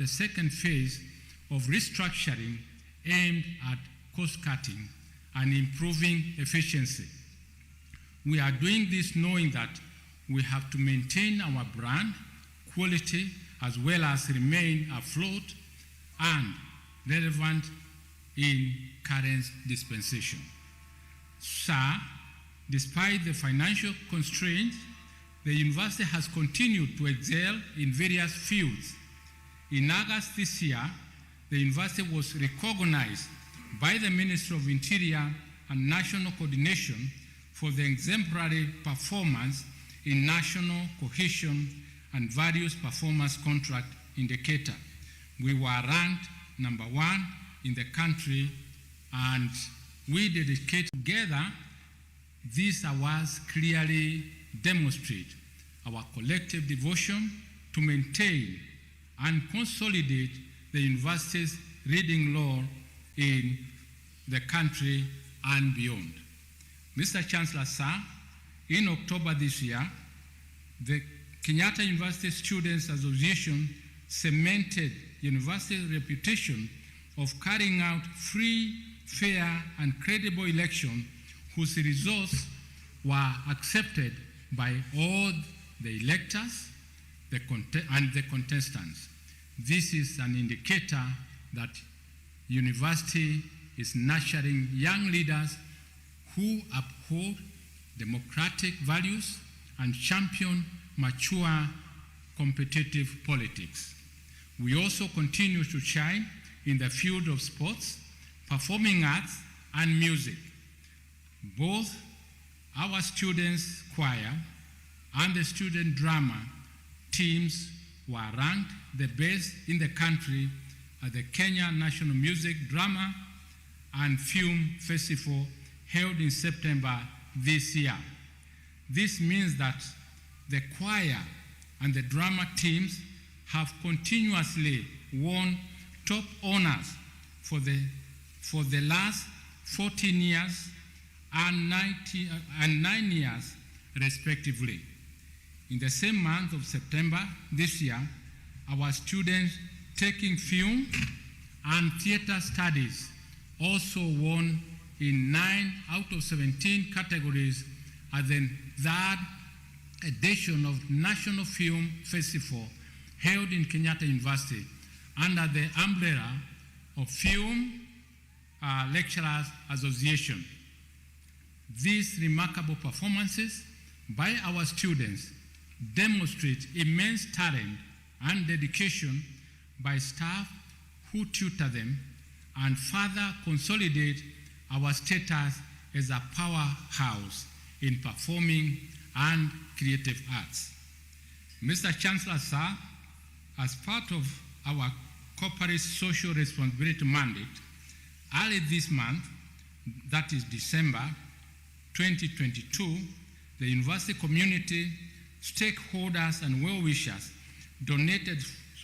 the second phase of restructuring aimed at cost-cutting and improving efficiency. We are doing this knowing that we have to maintain our brand, quality, as well as remain afloat and relevant in current dispensation. Sir, despite the financial constraints, the university has continued to excel in various fields. In August this year, the university was recognized by the Ministry of Interior and National Coordination for the exemplary performance in national cohesion and various performance contract indicator. We were ranked number 1 in the country, and we dedicate together. These awards clearly demonstrate our collective devotion to maintain and consolidate the university's reading law in the country and beyond. Mr. Chancellor, sir, in October this year, the Kenyatta University Students Association cemented university's reputation of carrying out free, fair, and credible election whose results were accepted by all the electors and the contestants. This is an indicator that university is nurturing young leaders who uphold democratic values and champion mature competitive politics. We also continue to shine in the field of sports, performing arts, and music. Both our students' choir and the student drama teams were ranked the best in the country at the Kenya National Music, Drama, and Film Festival held in September this year. This means that the choir and the drama teams have continuously won top honors for the last 14 years and 9 years, respectively. In the same month of September this year, our students taking film and theater studies also won in 9 out of 17 categories at the 3rd edition of National Film Festival held in Kenyatta University under the umbrella of Film Lecturers Association. These remarkable performances by our students demonstrate immense talent and dedication by staff who tutor them and further consolidate our status as a powerhouse in performing and creative arts. Mr. Chancellor, sir, as part of our corporate social responsibility mandate, early this month, that is December 2022, the university community, stakeholders, and well-wishers donated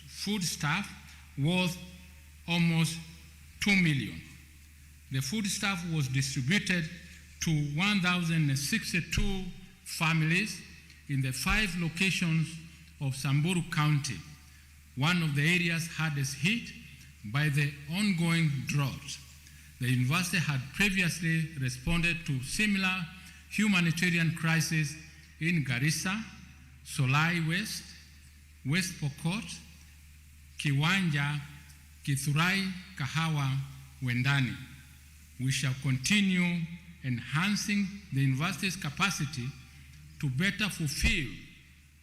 food stuff worth almost 2 million. The food stuff was distributed to 1,062 families in the 5 locations of Samburu County, one of the areas hardest hit by the ongoing drought. The university had previously responded to similar humanitarian crises in Garissa, Solai West, West Pokot, Kiwanja, Kithurai, Kahawa, Wendani. We shall continue enhancing the university's capacity to better fulfill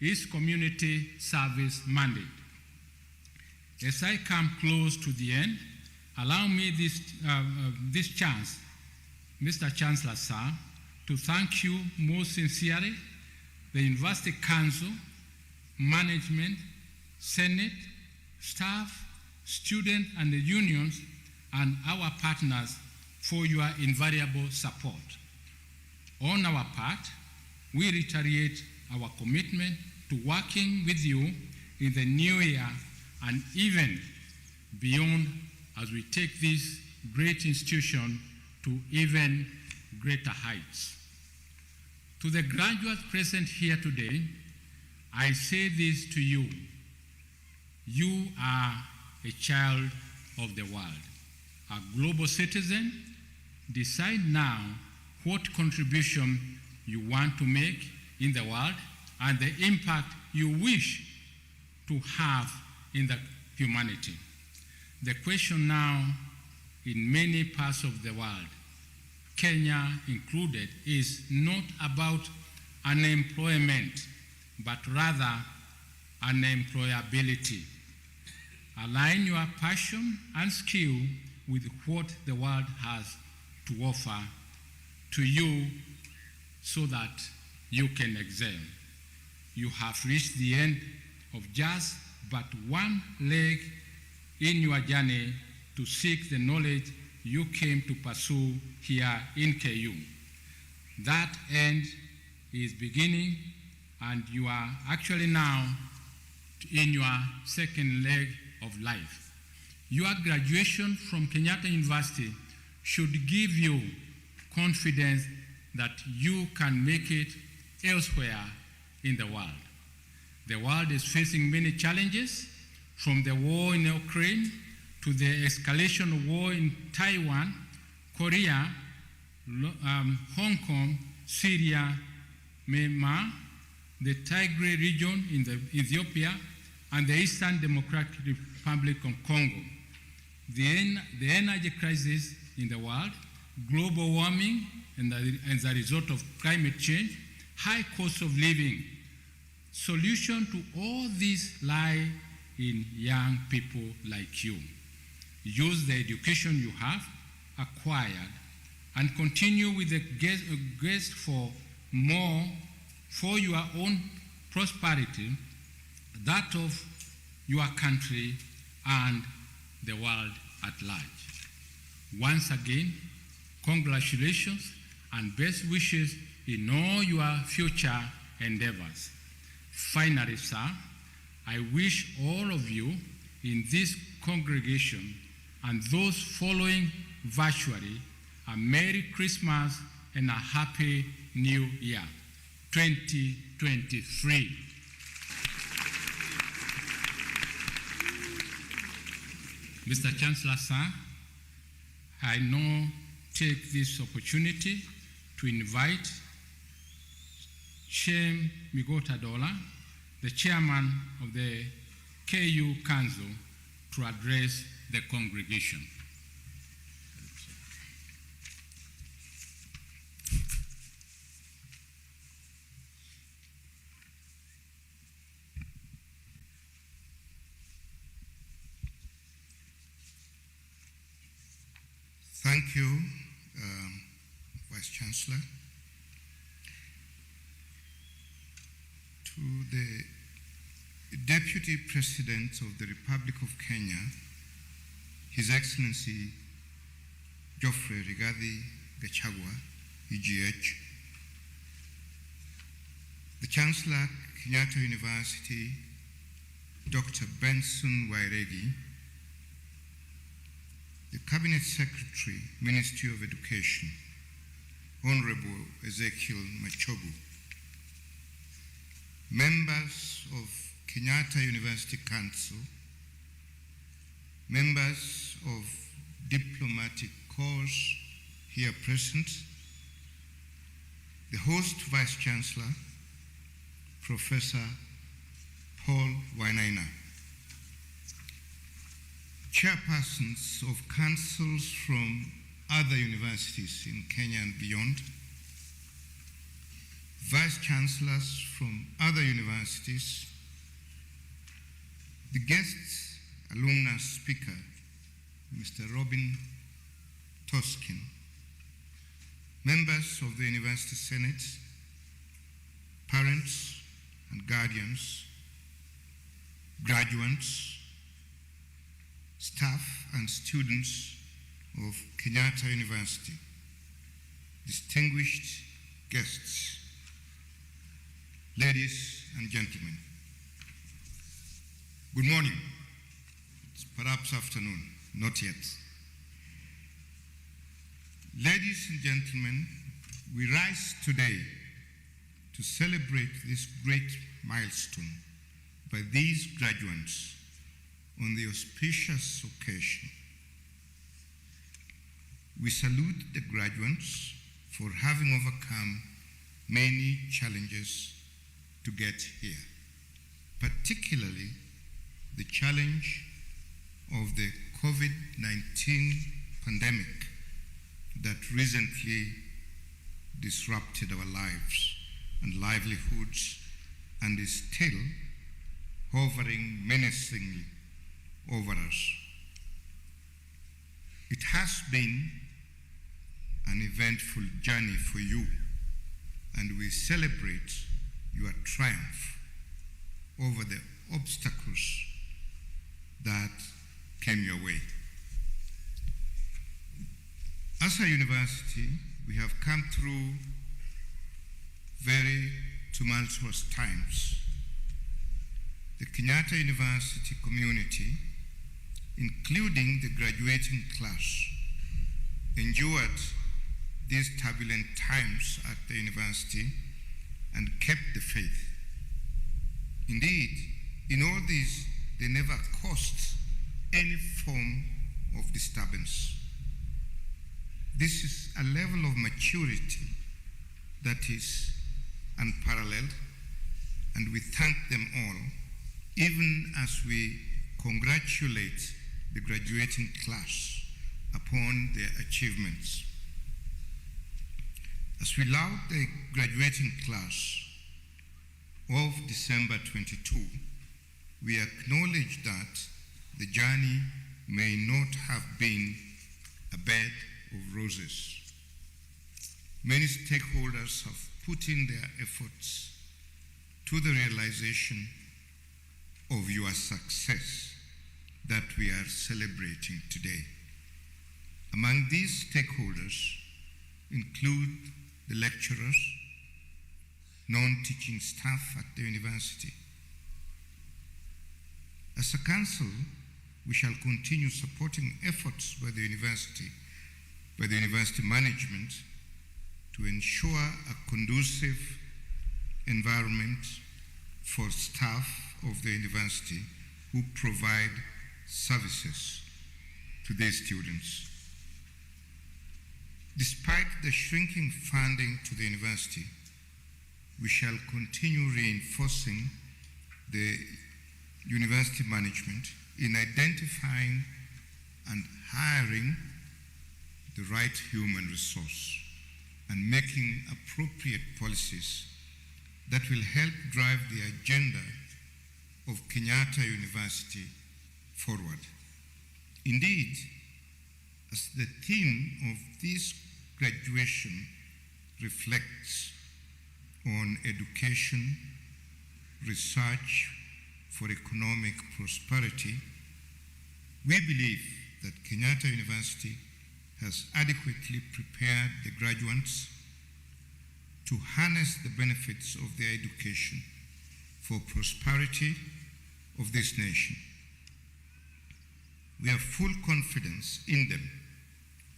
its community service mandate. As I come close to the end, allow me this chance, Mr. Chancellor, sir, to thank you most sincerely, the University Council, management, Senate, staff, students, and the unions, and our partners for your invariable support. On our part, we reiterate our commitment to working with you in the new year and even beyond as we take this great institution to even greater heights. To the graduates present here today, I say this to you. You are a child of the world. A global citizen, decide now what contribution you want to make in the world and the impact you wish to have in the humanity. The question now in many parts of the world, Kenya included, is not about unemployment, but rather unemployability. Align your passion and skill with what the world has to offer to you so that you can excel. You have reached the end of just but one leg in your journey to seek the knowledge you came to pursue here in KU. That end is beginning, and you are actually now in your second leg of life. Your graduation from Kenyatta University should give you confidence that you can make it elsewhere in the world. The world is facing many challenges, from the war in Ukraine to the escalation of war in Taiwan, Korea, Hong Kong, Syria, Myanmar, the Tigray region in Ethiopia, and the Eastern Democratic Republic of Congo. The energy crisis in the world, global warming, and as a result of climate change, high cost of living. Solution to all these lie in young people like you. Use the education you have acquired and continue with the quest for more for your own prosperity, that of your country and the world at large. Once again, congratulations and best wishes in all your future endeavors. Finally, sir, I wish all of you in this congregation and those following virtually a Merry Christmas and a Happy New Year, 2023. Mr. Chancellor, sir, I now take this opportunity to invite Shem Migotadola, the chairman of the KU Council, to address the congregation. Thank you, Vice Chancellor. To the Deputy President of the Republic of Kenya, His Excellency Geoffrey Rigathi Gachagua, EGH, the Chancellor, Kenyatta University, Dr. Benson Wairegi, the Cabinet Secretary, Ministry of Education, Honorable Ezekiel Machogu, members of Kenyatta University Council, members of diplomatic corps here present, the host Vice Chancellor, Professor Paul Wainaina, chairpersons of councils from other universities in Kenya and beyond, vice chancellors from other universities, the guest alumnus speaker, Mr. Robin Toskin, members of the University Senate, parents and guardians, graduates, staff and students of Kenyatta University, distinguished guests, ladies and gentlemen. Good morning. It's perhaps afternoon, not yet. Ladies and gentlemen, we rise today to celebrate this great milestone by these graduates on the auspicious occasion. We salute the graduates for having overcome many challenges to get here, particularly the challenge of the COVID-19 pandemic that recently disrupted our lives and livelihoods and is still hovering menacingly over us. It has been an eventful journey for you, and we celebrate your triumph over the obstacles that came your way. As a university, we have come through very tumultuous times. The Kenyatta University community, including the graduating class, endured these turbulent times at the university and kept the faith. Indeed, in all this, they never caused any form of disturbance. This is a level of maturity that is unparalleled, and we thank them all, even as we congratulate the graduating class upon their achievements. As we laud the graduating class of December 22, we acknowledge that the journey may not have been a bed of roses. Many stakeholders have put in their efforts to the realization of your success that we are celebrating today. Among these stakeholders include the lecturers, non-teaching staff at the university. As a council, we shall continue supporting efforts by the university management to ensure a conducive environment for staff of the university who provide services to these students. Despite the shrinking funding to the university, we shall continue reinforcing the university management in identifying and hiring the right human resource and making appropriate policies that will help drive the agenda of Kenyatta University forward. Indeed, as the theme of this graduation reflects on education, research for economic prosperity, we believe that Kenyatta University has adequately prepared the graduates to harness the benefits of their education for prosperity of this nation. We have full confidence in them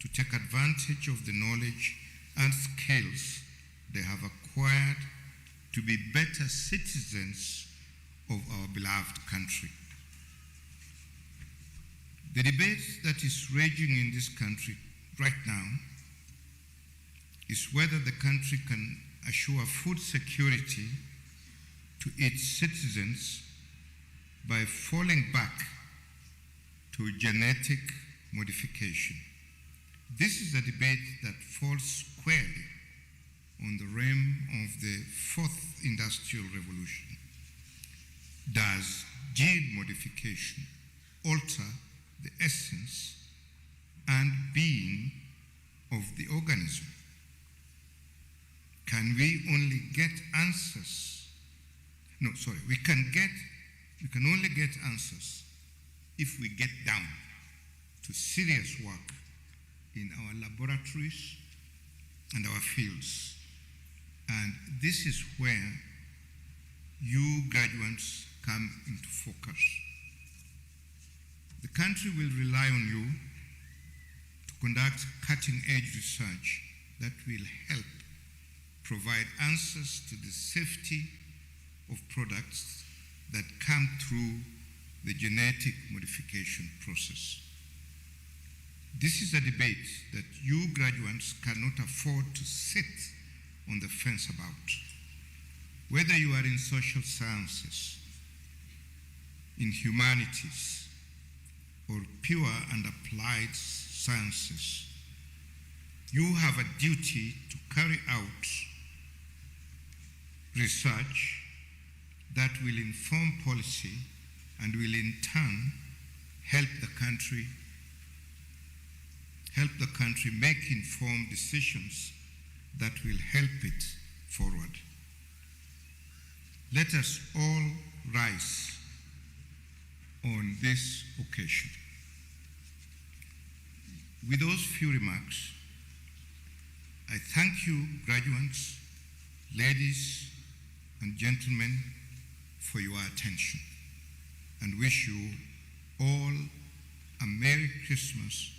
to take advantage of the knowledge and skills they have acquired to be better citizens of our beloved country. The debate that is raging in this country right now is whether the country can assure food security to its citizens by falling back to genetic modification. This is a debate that falls squarely on the rim of the fourth industrial revolution. Does gene modification alter the essence and being of the organism? Can we only get answers? No, sorry, we can only get answers if we get down to serious work in our laboratories and our fields. And this is where you graduates come into focus. The country will rely on you to conduct cutting-edge research that will help provide answers to the safety of products that come through the genetic modification process. This is a debate that you graduates cannot afford to sit on the fence about. Whether you are in social sciences, in humanities, or pure and applied sciences, you have a duty to carry out research that will inform policy and will in turn help the country make informed decisions that will help it forward. Let us all rise on this occasion. With those few remarks, I thank you, graduates, ladies and gentlemen, for your attention and wish you all a Merry Christmas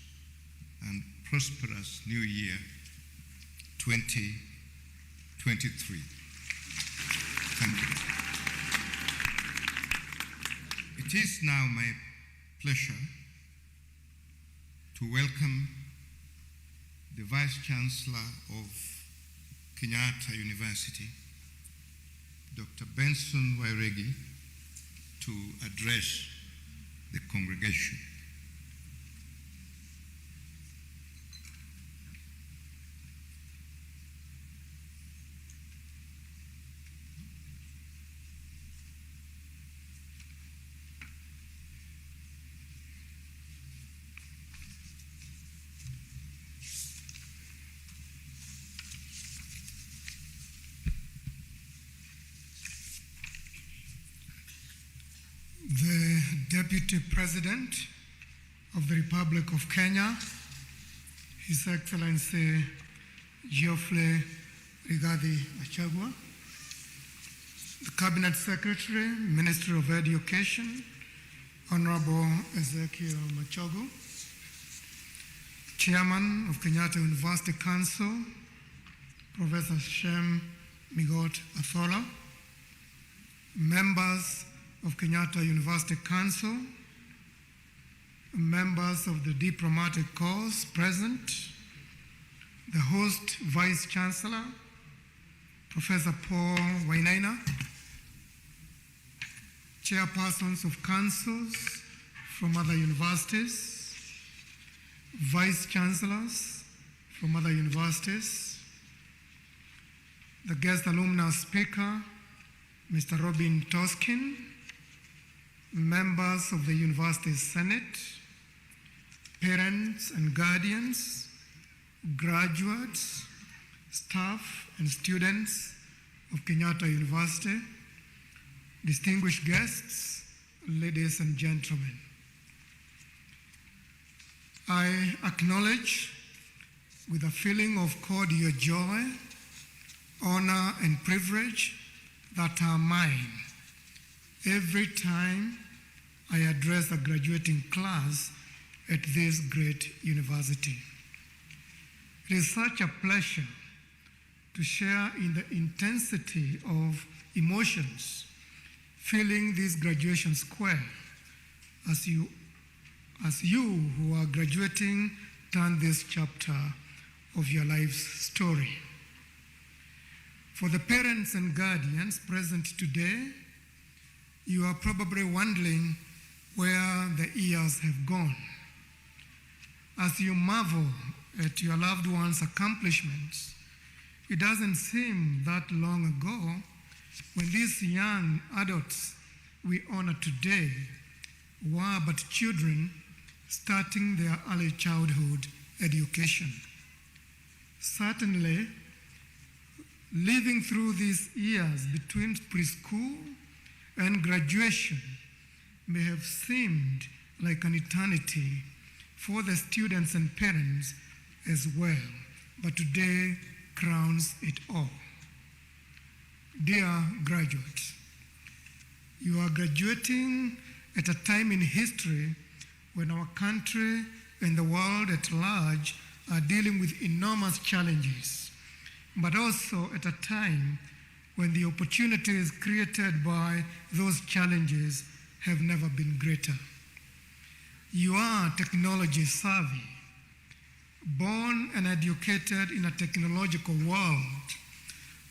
and prosperous New Year 2023. Thank you. It is now my pleasure to welcome the Vice Chancellor of Kenyatta University, Dr. Benson Wairegi, to address the congregation. The Deputy President of the Republic of Kenya, His Excellency Geoffrey Rigathi Gachagua, the Cabinet Secretary, Minister of Education, Honorable Ezekiel Machogu, Chairman of Kenyatta University Council, Professor Shem Migot Athola, members of Kenyatta University Council, members of the diplomatic corps present, the host Vice Chancellor, Professor Paul Wainaina, chairpersons of councils from other universities, vice chancellors from other universities, the guest alumni speaker, Mr. Robin Toskin, members of the University Senate, parents and guardians, graduates, staff and students of Kenyatta University, distinguished guests, ladies and gentlemen. I acknowledge with a feeling of cordial joy, honor and privilege that are mine every time I address a graduating class at this great university. It is such a pleasure to share in the intensity of emotions filling this graduation square as you who are graduating turn this chapter of your life's story. For the parents and guardians present today, you are probably wondering where the years have gone. As you marvel at your loved ones' accomplishments, it doesn't seem that long ago when these young adults we honor today were but children starting their early childhood education. Certainly, living through these years between preschool and graduation may have seemed like an eternity for the students and parents as well, but today crowns it all. Dear graduates, you are graduating at a time in history when our country and the world at large are dealing with enormous challenges, but also at a time when the opportunities created by those challenges have never been greater. You are technology savvy, born and educated in a technological world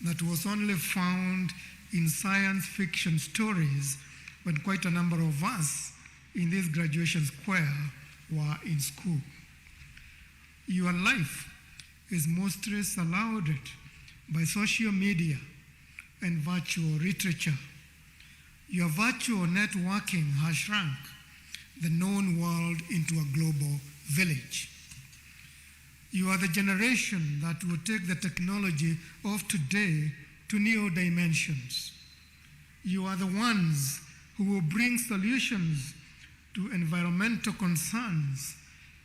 that was only found in science fiction stories when quite a number of us in this graduation square were in school. Your life is mostly surrounded by social media and virtual literature. Your virtual networking has shrunk the known world into a global village. You are the generation that will take the technology of today to new dimensions. You are the ones who will bring solutions to environmental concerns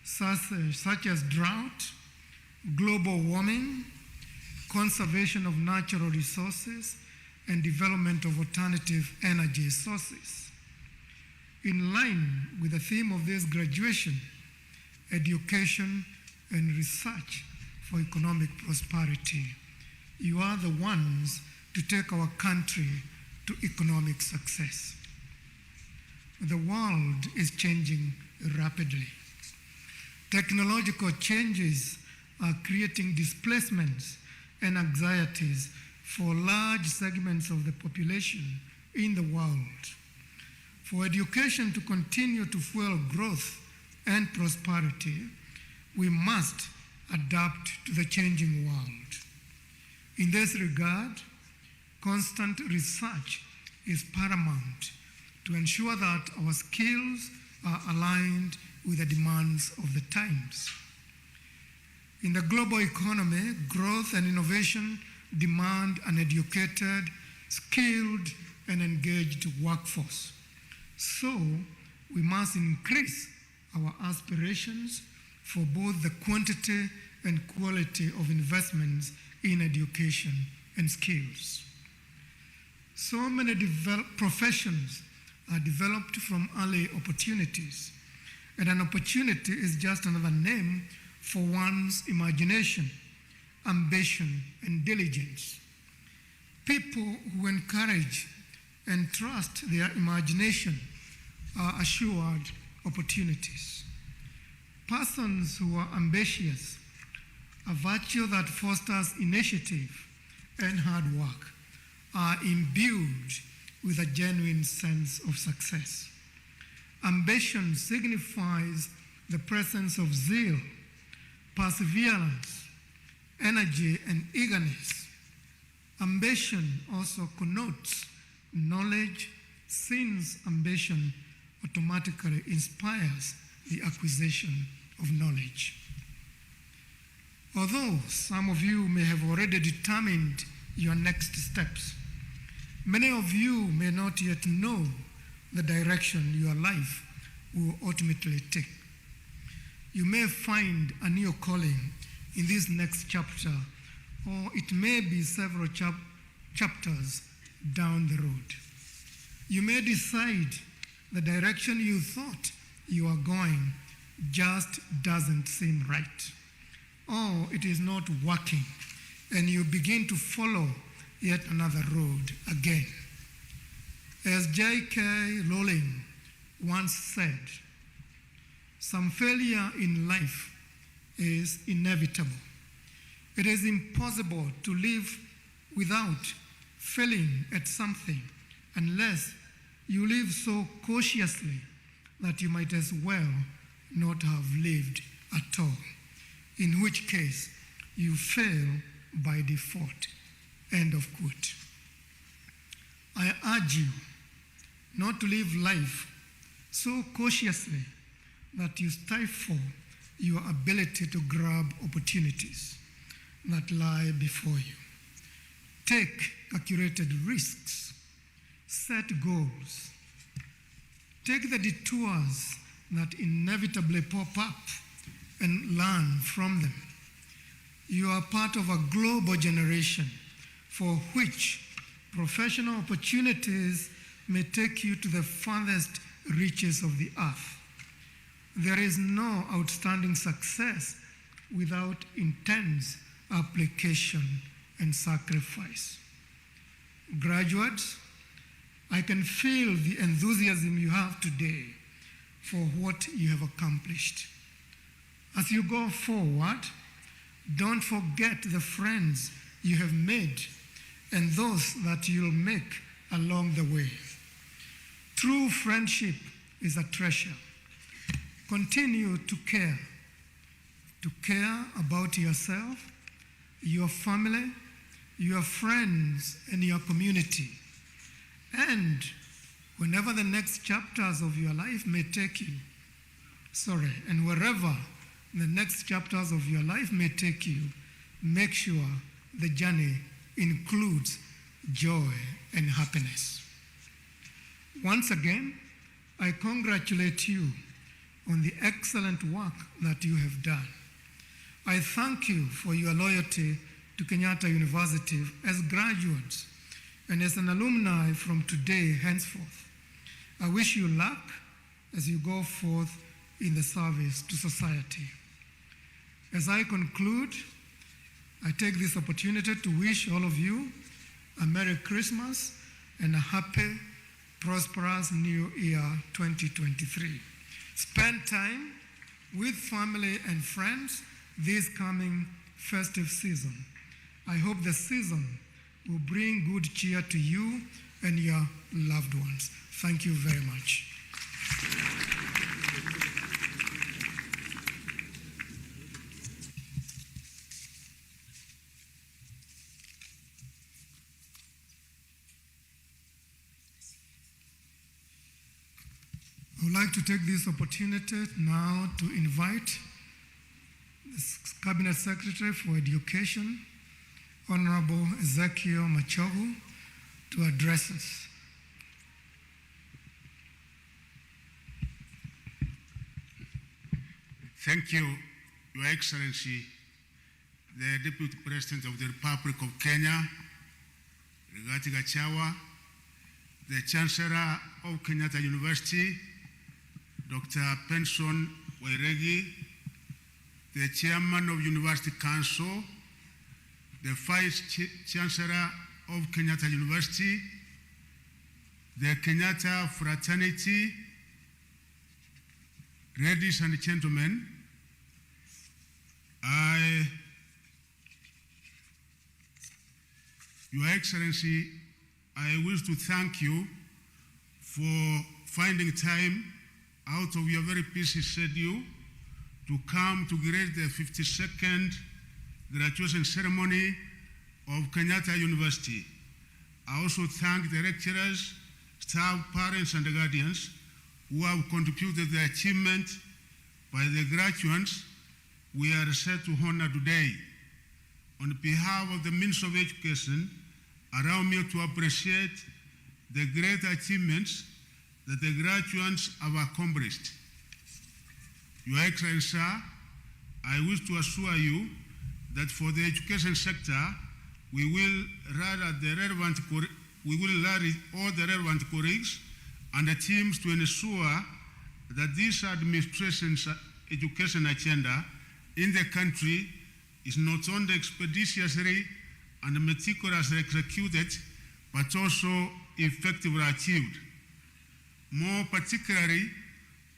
such as drought, global warming, conservation of natural resources, and development of alternative energy sources. In line with the theme of this graduation, education and research for economic prosperity, you are the ones to take our country to economic success. The world is changing rapidly. Technological changes are creating displacements and anxieties for large segments of the population in the world. For education to continue to fuel growth and prosperity, we must adapt to the changing world. In this regard, constant research is paramount to ensure that our skills are aligned with the demands of the times. In the global economy, growth and innovation demand an educated, skilled, and engaged workforce. So, we must increase our aspirations for both the quantity and quality of investments in education and skills. So many professions are developed from early opportunities, and an opportunity is just another name for one's imagination, ambition, and diligence. People who encourage and trust their imagination are assured opportunities. Persons who are ambitious, a virtue that fosters initiative and hard work, are imbued with a genuine sense of success. Ambition signifies the presence of zeal, perseverance, energy, and eagerness. Ambition also connotes knowledge, since ambition automatically inspires the acquisition of knowledge. Although some of you may have already determined your next steps, many of you may not yet know the direction your life will ultimately take. You may find a new calling in this next chapter, or it may be several chapters down the road. You may decide the direction you thought you are going just doesn't seem right, or it is not working, and you begin to follow yet another road again. As J.K. Rowling once said, some failure in life is inevitable. It is impossible to live without failing at something unless you live so cautiously that you might as well not have lived at all, in which case you fail by default. End of quote. I urge you not to live life so cautiously that you stifle your ability to grab opportunities that lie before you. Take calculated risks, set goals, take the detours that inevitably pop up and learn from them. You are part of a global generation for which professional opportunities may take you to the farthest reaches of the earth. There is no outstanding success without intense application and sacrifice. Graduates, I can feel the enthusiasm you have today for what you have accomplished. As you go forward, don't forget the friends you have made and those that you'll make along the way. True friendship is a treasure. Continue to care about yourself, your family, your friends, and your community. And whenever the next chapters of your life may take you, and wherever the next chapters of your life may take you, make sure the journey includes joy and happiness. Once again, I congratulate you on the excellent work that you have done. I thank you for your loyalty to Kenyatta University as graduates and as an alumni from today henceforth. I wish you luck as you go forth in the service to society. As I conclude, I take this opportunity to wish all of you a Merry Christmas and a happy, prosperous New Year 2023. Spend time with family and friends this coming festive season. I hope the season will bring good cheer to you and your loved ones. Thank you very much. I would like to take this opportunity now to invite the Cabinet Secretary for Education, Honorable Ezekiel Machogu, to address us. Thank you, Your Excellency, the Deputy President of the Republic of Kenya, Rigathi Gachagua, the Chancellor of Kenyatta University, Dr. Penson Wairegi, the Chairman of University Council, the Vice Chancellor of Kenyatta University, the Kenyatta Fraternity, ladies and gentlemen, Your Excellency, I wish to thank you for finding time out of your very busy schedule to come to grace the 52nd graduation ceremony of Kenyatta University. I also thank the lecturers, staff, parents, and guardians who have contributed to the achievement by the graduates we are set to honor today. On behalf of the Ministry of Education, allow me to appreciate the great achievements that the graduates have accomplished. Your Excellency, I wish to assure you that for the education sector, we will rally all the relevant colleagues and the teams to ensure that this administration's education agenda in the country is not only expeditiously and meticulously executed, but also effectively achieved. More particularly,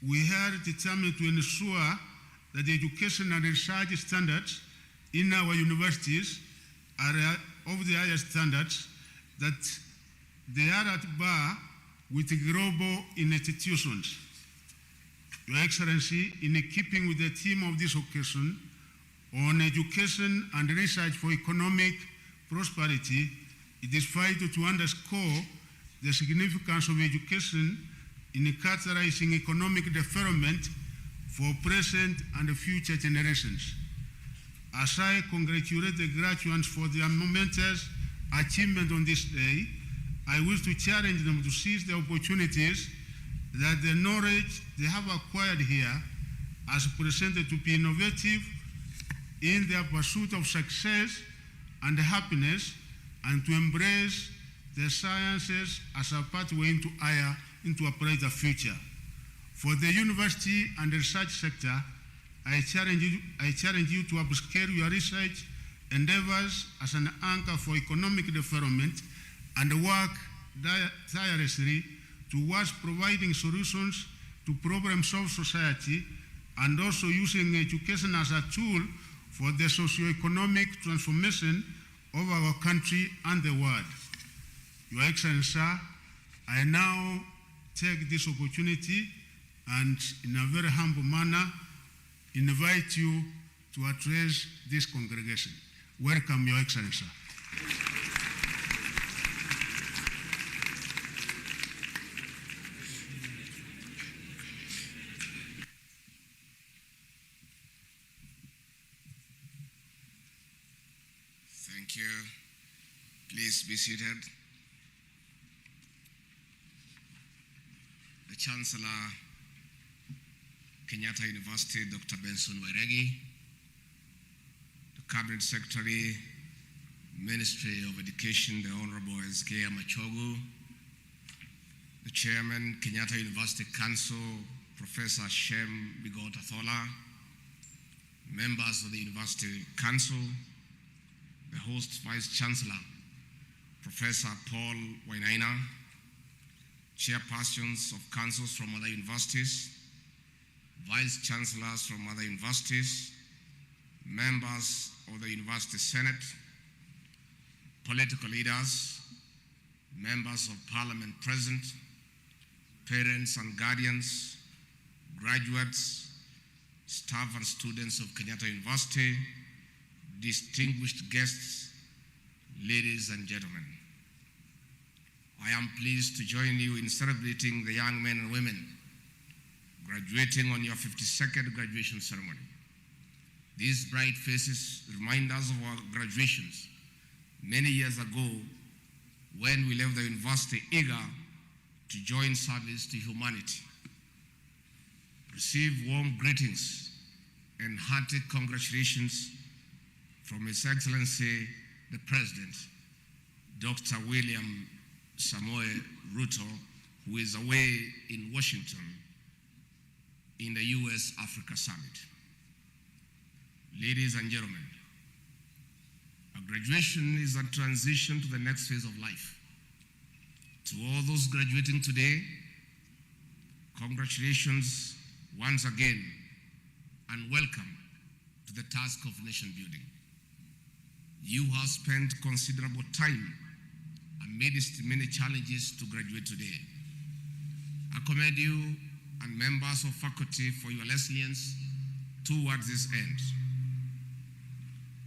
we are determined to ensure that the education and research standards in our universities are of the highest standards, that they are at par with global institutions. Your Excellency, in keeping with the theme of this occasion on education and research for economic prosperity, it is vital to underscore the significance of education in catalyzing economic development for present and future generations. As I congratulate the graduates for their momentous achievement on this day, I wish to challenge them to seize the opportunities that the knowledge they have acquired here has presented to be innovative in their pursuit of success and happiness, and to embrace the sciences as a pathway into a brighter future. For the university and research sector, I challenge you to upscale your research endeavors as an anchor for economic development and work tirelessly towards providing solutions to problems of society and also using education as a tool for the socio-economic transformation of our country and the world. Your Excellency, sir, I now take this opportunity and in a very humble manner invite you to address this congregation. Welcome, Your Excellency. Thank you. Please be seated. The Chancellor, Kenyatta University, Dr. Benson Wairegi, the Cabinet Secretary, Ministry of Education, the Honorable S.K. Machogu, the Chairman, Kenyatta University Council, Professor Shem Bigot Athola, members of the University Council, the host Vice Chancellor, Professor Paul Wainaina, chairpersons of councils from other universities, vice chancellors from other universities, members of the University Senate, political leaders, members of parliament present, parents and guardians, graduates, staff and students of Kenyatta University, distinguished guests, ladies and gentlemen. I am pleased to join you in celebrating the young men and women graduating on your 52nd graduation ceremony. These bright faces remind us of our graduations many years ago when we left the university eager to join service to humanity. Receive warm greetings and hearty congratulations from His Excellency, the President, Dr. William Samoei Ruto, who is away in Washington in the US-Africa Summit. Ladies and gentlemen, a graduation is a transition to the next phase of life. To all those graduating today, congratulations once again and welcome to the task of nation building. You have spent considerable time amidst many challenges to graduate today. I commend you and members of faculty for your resilience towards this end.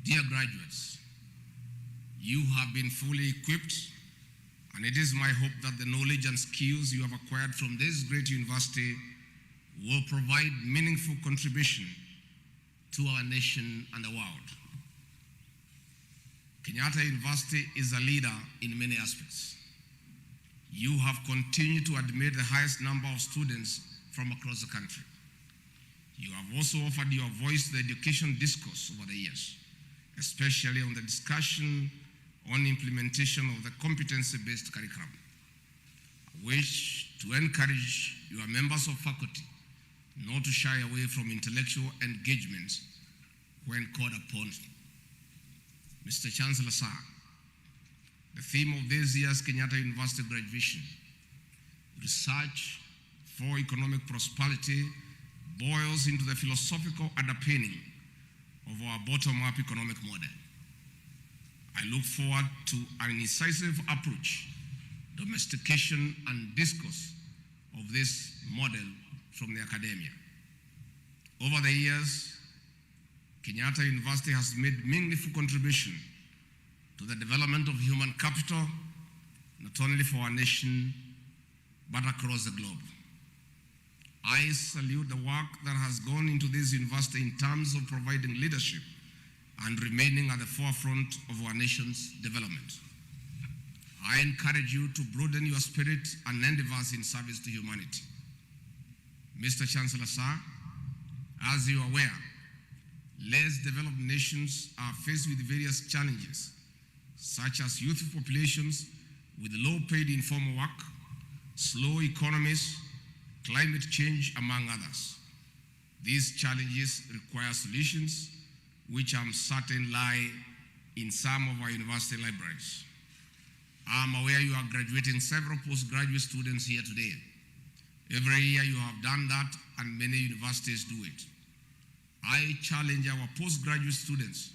Dear graduates, you have been fully equipped, and it is my hope that the knowledge and skills you have acquired from this great university will provide meaningful contribution to our nation and the world. Kenyatta University is a leader in many aspects. You have continued to admit the highest number of students from across the country. You have also offered your voice to the education discourse over the years, especially on the discussion on implementation of the competency-based curriculum. I wish to encourage your members of faculty not to shy away from intellectual engagement when called upon. Mr. Chancellor, sir, the theme of this year's Kenyatta University graduation, research for economic prosperity, boils into the philosophical underpinning of our bottom-up economic model. I look forward to an incisive approach, domestication, and discourse of this model from the academia. Over the years, Kenyatta University has made meaningful contribution to the development of human capital, not only for our nation, but across the globe. I salute the work that has gone into this university in terms of providing leadership and remaining at the forefront of our nation's development. I encourage you to broaden your spirit and endeavors in service to humanity. Mr. Chancellor, sir, as you are aware, less developed nations are faced with various challenges, such as youth populations with low-paid informal work, slow economies, climate change, among others. These challenges require solutions which I'm certain lie in some of our university libraries. I'm aware you are graduating several postgraduate students here today. Every year you have done that, and many universities do it. I challenge our postgraduate students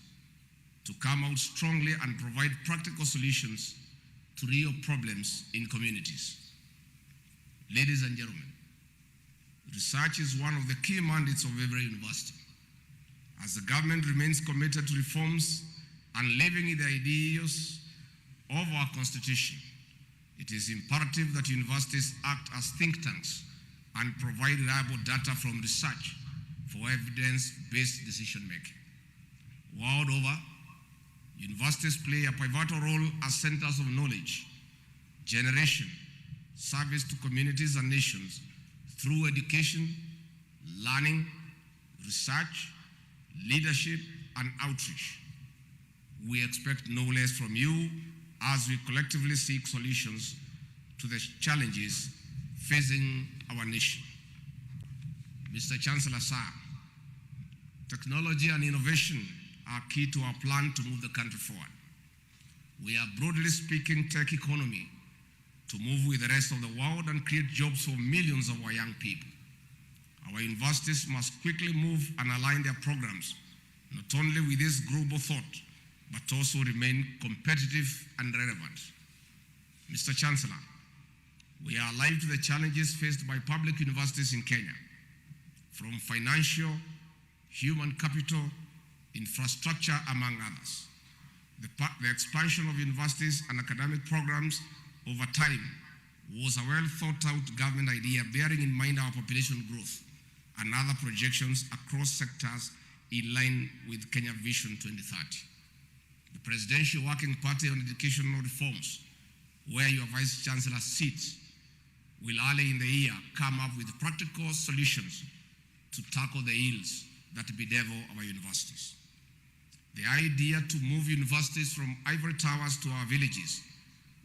to come out strongly and provide practical solutions to real problems in communities. Ladies and gentlemen, research is one of the key mandates of every university. As the government remains committed to reforms and living in the ideals of our Constitution, it is imperative that universities act as think tanks and provide reliable data from research for evidence-based decision-making. World over, universities play a pivotal role as centers of knowledge, generation, service to communities and nations through education, learning, research, leadership, and outreach. We expect no less from you as we collectively seek solutions to the challenges facing our nation. Mr. Chancellor, sir, technology and innovation are key to our plan to move the country forward. We are, broadly speaking, tech economy to move with the rest of the world and create jobs for millions of our young people. Our universities must quickly move and align their programs, not only with this global thought, but also remain competitive and relevant. Mr. Chancellor, we are alive to the challenges faced by public universities in Kenya, from financial, human capital, infrastructure, among others. The expansion of universities and academic programs over time was a well thought out government idea, bearing in mind our population growth and other projections across sectors in line with Kenya Vision 2030. The Presidential Working Party on Educational Reforms, where your Vice Chancellor sits, will early in the year come up with practical solutions to tackle the ills that bedevil our universities. The idea to move universities from ivory towers to our villages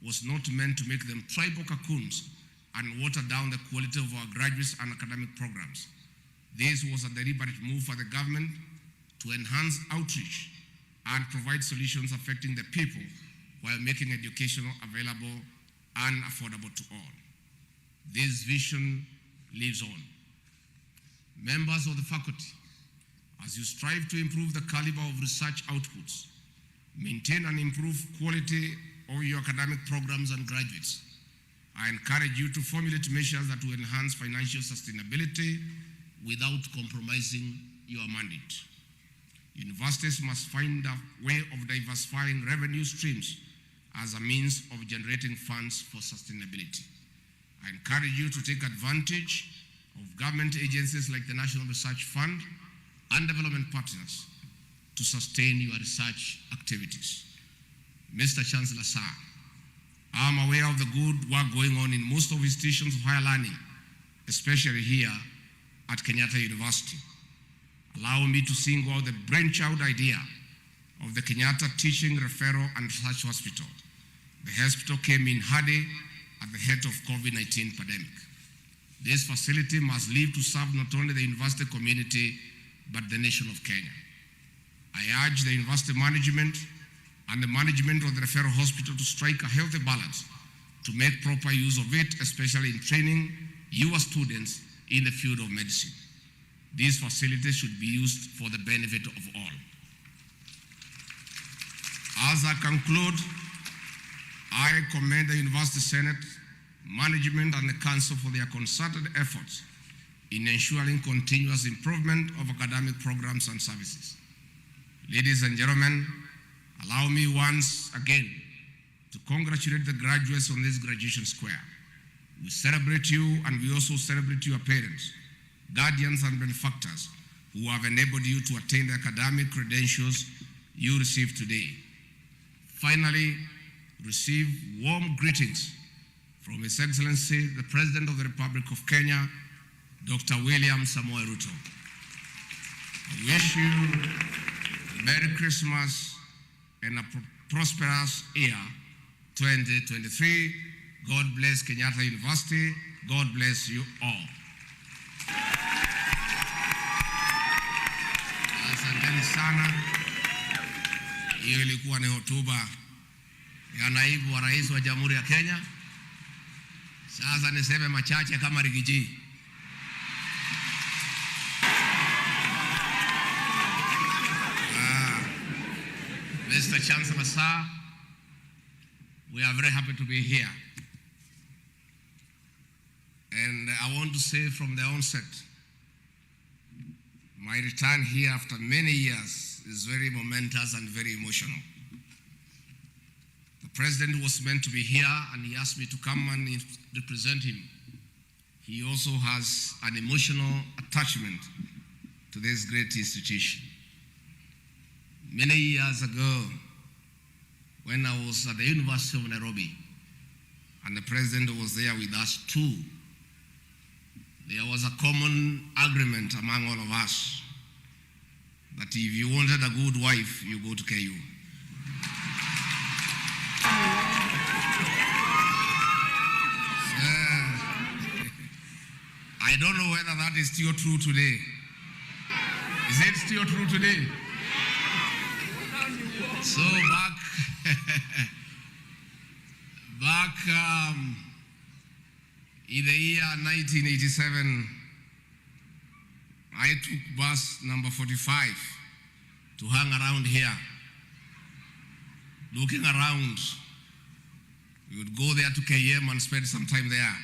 was not meant to make them tribal cocoons and water down the quality of our graduates and academic programs. This was a deliberate move for the government to enhance outreach and provide solutions affecting the people while making education available and affordable to all. This vision lives on. Members of the faculty, as you strive to improve the caliber of research outputs, maintain and improve quality of your academic programs and graduates, I encourage you to formulate measures that will enhance financial sustainability without compromising your mandate. Universities must find a way of diversifying revenue streams as a means of generating funds for sustainability. I encourage you to take advantage of government agencies like the National Research Fund and development partners to sustain your research activities. Mr. Chancellor, sir, I'm aware of the good work going on in most of institutions of higher learning, especially here at Kenyatta University. Allow me to single out the brainchild idea of the Kenyatta Teaching, Referral and Research Hospital. The hospital came in handy at the head of COVID-19 pandemic. This facility must live to serve not only the university community, but the nation of Kenya. I urge the university management and the management of the referral hospital to strike a healthy balance to make proper use of it, especially in training your students in the field of medicine. These facilities should be used for the benefit of all. As I conclude, I commend the University Senate, management, and the Council for their concerted efforts in ensuring continuous improvement of academic programs and services. Ladies and gentlemen, allow me once again to congratulate the graduates on this graduation square. We celebrate you, and we also celebrate your parents, guardians, and benefactors who have enabled you to attain the academic credentials you receive today. Finally, receive warm greetings from His Excellency, the President of the Republic of Kenya, Dr. William Samoei Ruto. I wish you a Merry Christmas and a prosperous year 2023. God bless Kenyatta University. God bless you all. Asanteni sana. Hiyo ilikuwa ni hotuba ya naibu wa rais wa Jamhuri ya Kenya. Sasa niseme machache kama Rigathi. Mr. Chancellor, sir, we are very happy to be here. And I want to say from the onset, my return here after many years is very momentous and very emotional. The president was meant to be here and he asked me to come and represent him. He also has an emotional attachment to this great institution. Many years ago, when I was at the University of Nairobi, and the president was there with us too, there was a common agreement among all of us that if you wanted a good wife, you go to KU. I don't know whether that is still true today. Is it still true today? So back in the year 1987, I took bus number 45 to hang around here. Looking around, we would go there to KM and spend some time there.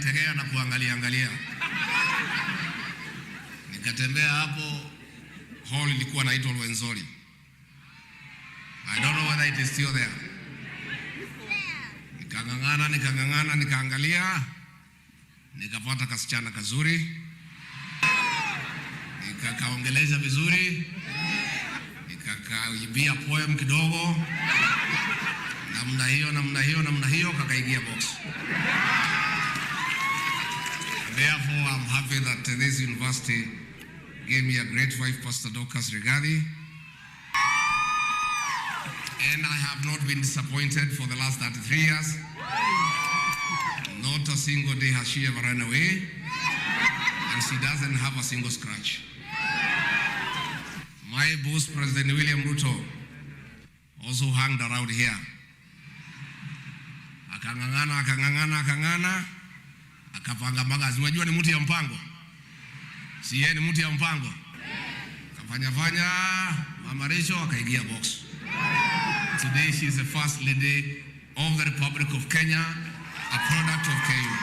Tegea na kuangalia. Nikatembea hapo, hall ilikuwa inaitwa Wenzori. I don't know whether it is still there. Nikangangana, nikaangalia, nikapata kasichana kazuri, nikakaongeleza vizuri, nikakaibia poem kidogo, namna hiyo, kakaingia box. Therefore, I'm happy that this university gave me a great wife, Pastor Dorcas Rigathi. And I have not been disappointed for the last 33 years. Not a single day has she ever run away. And she doesn't have a single scratch. My boss, President William Ruto, also hung around here. Akangangana. Akapanga magazi. Unajua ni mtu ya mpango? Si yeye ni mtu ya mpango? Akafanya Mama Rachel akaingia box. Today she is the first lady of the Republic of Kenya, a product of KU.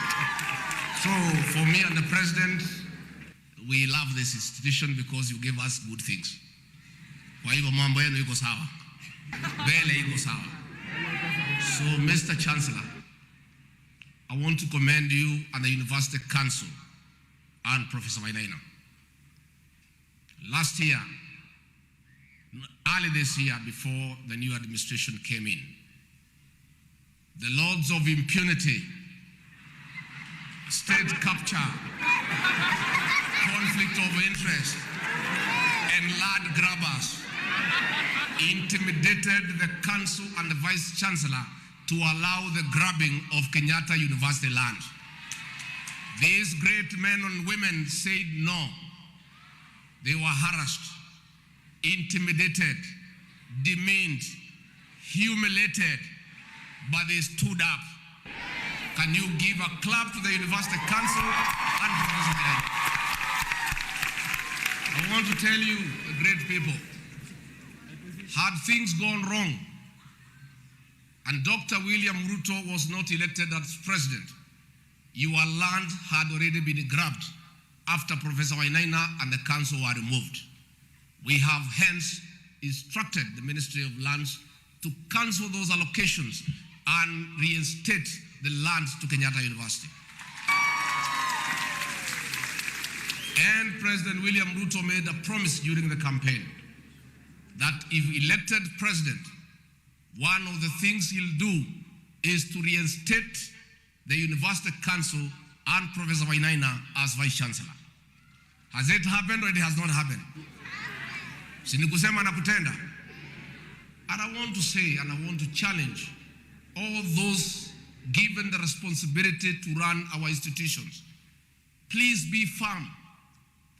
So for me and the president, we love this institution because you give us good things. Kwa hivyo mambo yenu iko sawa. Mbele iko sawa. So Mr. Chancellor, I want to commend you and the University Council and Professor Wainaina. Last year, early this year, before the new administration came in, the lords of impunity, state capture, conflict of interest, and land grabbers intimidated the council and the vice chancellor to allow the grabbing of Kenyatta University land. These great men and women said no. They were harassed, intimidated, demeaned, humiliated, but they stood up. Can you give a clap to the University Council and Professor Wainaina? I want to tell you, the great people, had things gone wrong, and Dr. William Ruto was not elected as president, your land had already been grabbed after Professor Wainaina and the council were removed. We have hence instructed the Ministry of Lands to cancel those allocations and reinstate the lands to Kenyatta University. And President William Ruto made a promise during the campaign that if elected president, one of the things he'll do is to reinstate the University Council and Professor Wainaina as Vice Chancellor. Has it happened or it has not happened? Sinikusema na kutenda. And I want to say and I want to challenge all those given the responsibility to run our institutions. Please be firm.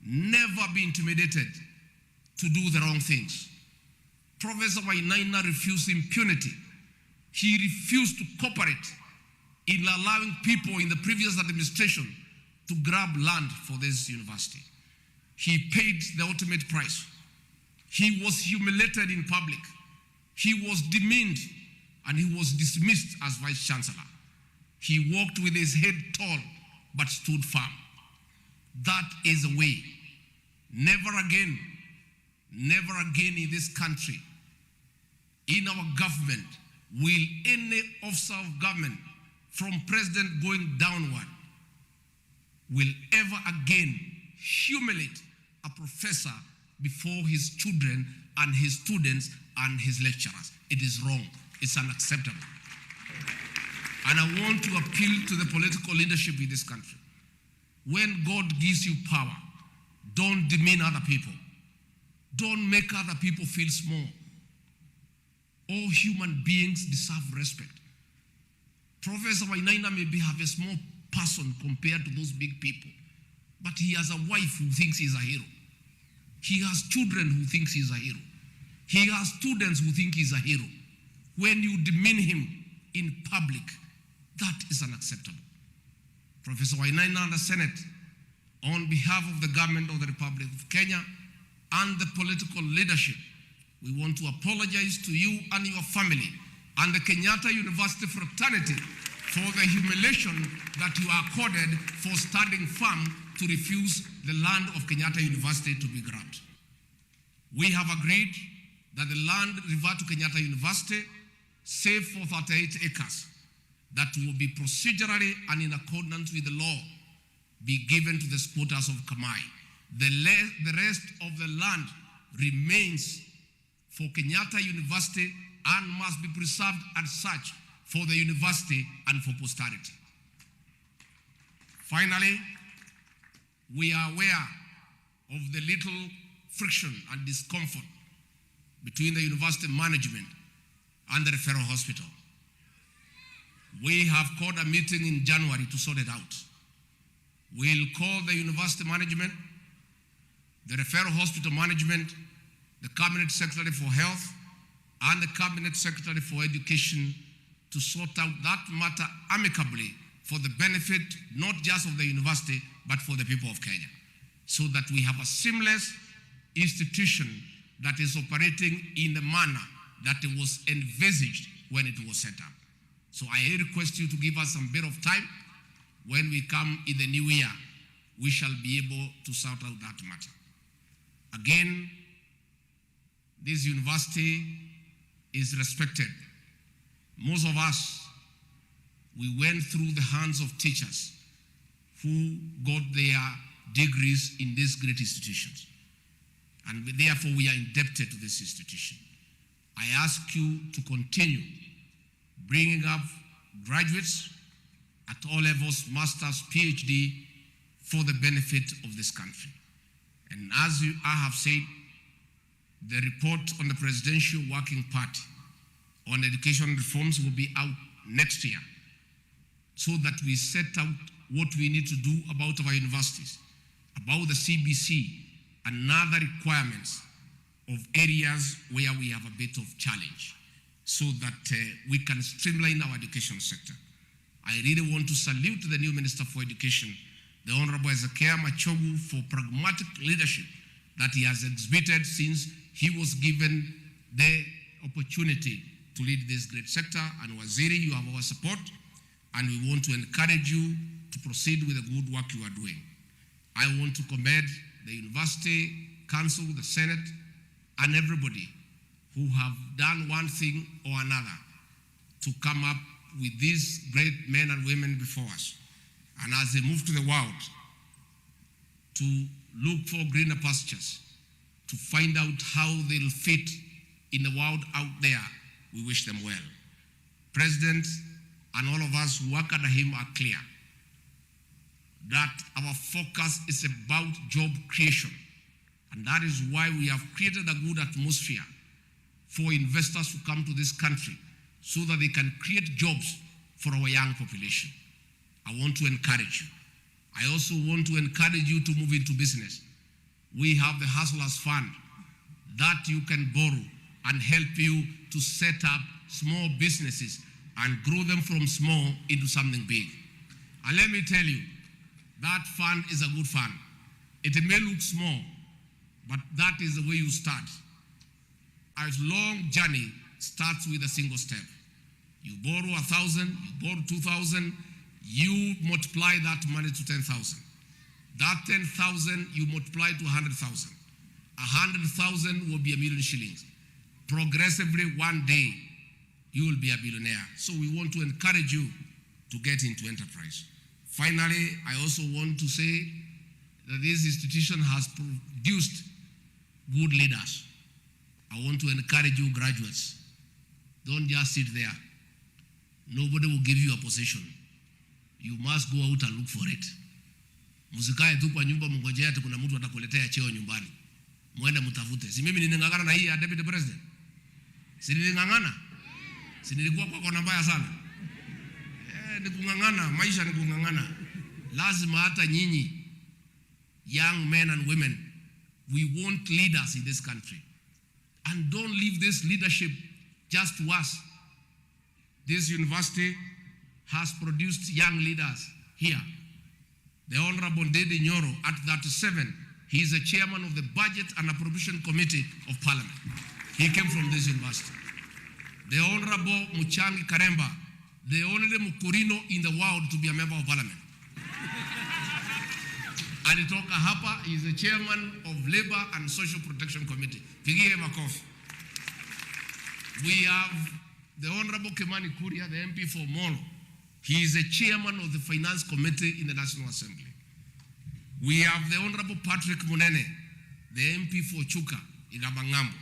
Never be intimidated to do the wrong things. Professor Wainaina refused impunity. He refused to cooperate in allowing people in the previous administration to grab land for this university. He paid the ultimate price. He was humiliated in public. He was demeaned and he was dismissed as vice chancellor. He walked with his head tall but stood firm. That is a way. Never again in this country, in our government, will any officer of government, from president going downward, will ever again humiliate a professor before his children and his students and his lecturers. It is wrong. It's unacceptable. And I want to appeal to the political leadership in this country. When God gives you power, don't demean other people. Don't make other people feel small. All human beings deserve respect. Professor Wainaina maybe have a small person compared to those big people, but he has a wife who thinks he's a hero. He has children who thinks he's a hero. He has students who think he's a hero. When you demean him in public, that is unacceptable. Professor Wainaina and the Senate, on behalf of the government of the Republic of Kenya and the political leadership, we want to apologize to you and your family and the Kenyatta University fraternity for the humiliation that you are accorded for standing firm to refuse the land of Kenyatta University to be grabbed. We have agreed that the land revert to Kenyatta University, save for 38 acres, that will be procedurally and in accordance with the law, be given to the squatters of Kamai. The rest of the land remains for Kenyatta University and must be preserved as such for the university and for posterity. Finally, we are aware of the little friction and discomfort between the university management and the referral hospital. We have called a meeting in January to sort it out. We'll call the university management, the referral hospital management, the Cabinet Secretary for Health, and the Cabinet Secretary for Education to sort out that matter amicably for the benefit not just of the university, but for the people of Kenya, so that we have a seamless institution that is operating in the manner that it was envisaged when it was set up. So I request you to give us some bit of time. When we come in the new year, we shall be able to sort out that matter. Again, this university is respected. Most of us, we went through the hands of teachers who got their degrees in these great institutions. And therefore, we are indebted to this institution. I ask you to continue bringing up graduates at all levels, masters, PhD, for the benefit of this country. And as I have said, the report on the Presidential Working Party on education reforms will be out next year, so that we set out what we need to do about our universities, about the CBC, and other requirements of areas where we have a bit of challenge, so that we can streamline our education sector. I really want to salute the new Minister for Education, the Honorable Ezekiel Machogu, for pragmatic leadership that he has exhibited since he was given the opportunity to lead this great sector. And Waziri, you have our support, and we want to encourage you to proceed with the good work you are doing. I want to commend the University Council, the Senate, and everybody who have done one thing or another to come up with these great men and women before us. And as they move to the world to look for greener pastures, to find out how they'll fit in the world out there, we wish them well. President and all of us who work under him are clear that our focus is about job creation. And that is why we have created a good atmosphere for investors to come to this country so that they can create jobs for our young population. I want to encourage you. I also want to encourage you to move into business. We have the Hustlers Fund that you can borrow and help you to set up small businesses and grow them from small into something big. And let me tell you, that fund is a good fund. It may look small, but that is the way you start. A long journey starts with a single step. You borrow 1,000, you borrow 2,000, you multiply that money to 10,000. That 10,000 you multiply to 100,000. 100,000 will be 1,000,000 shillings. Progressively, one day, you will be a billionaire. So we want to encourage you to get into enterprise. Finally, I also want to say that this institution has produced good leaders. I want to encourage you graduates. Don't just sit there. Nobody will give you a position. You must go out and look for it. Musikae tu kwa nyumba mngojea ati kuna mtu atakuletea cheo nyumbani. Mwende mtafute. Si mimi ninang'ang'ana na hii ya deputy president? Si niling'ang'ana? Si nilikuwa kwa kona mbaya sana? Ni kung'ang'ana, maisha ni kung'ang'ana. Lazima hata nyinyi, young men and women, we want leaders in this country. And don't leave this leadership just to us. This university has produced young leaders here. The Honorable Ndedi Nyoro, at 37, he is the chairman of the Budget and Appropriation Committee of Parliament. He came from this university. The Honorable Muchangi Karemba, the only Mukurino in the world to be a member of Parliament. Alitoka hapa, he is the chairman of Labor and Social Protection Committee. Pigie makofi. We have the Honorable Kimani Kuria, the MP for Molo. He is the chairman of the Finance Committee in the National Assembly. We have the Honorable Patrick Munene, the MP for Chuka in Abangambo.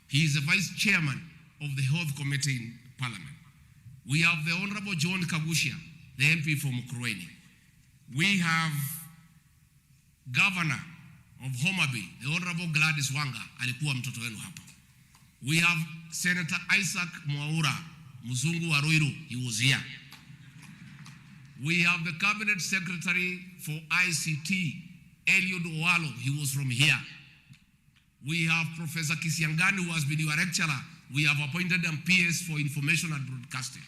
He is the vice chairman of the Health Committee in Parliament. We have the Honorable John Kagushia, the MP for Mukurweni. We have Governor of Homa Bay, the Honorable Gladys Wanga, alikuwa mtoto wenu hapa. We have Senator Isaac Mwaura, Muzungu wa Ruiru, he was here. We have the Cabinet Secretary for ICT, Eliud Owalo, he was from here. We have Professor Kisiangani, who has been your lecturer. We have appointed them PS for Information and Broadcasting.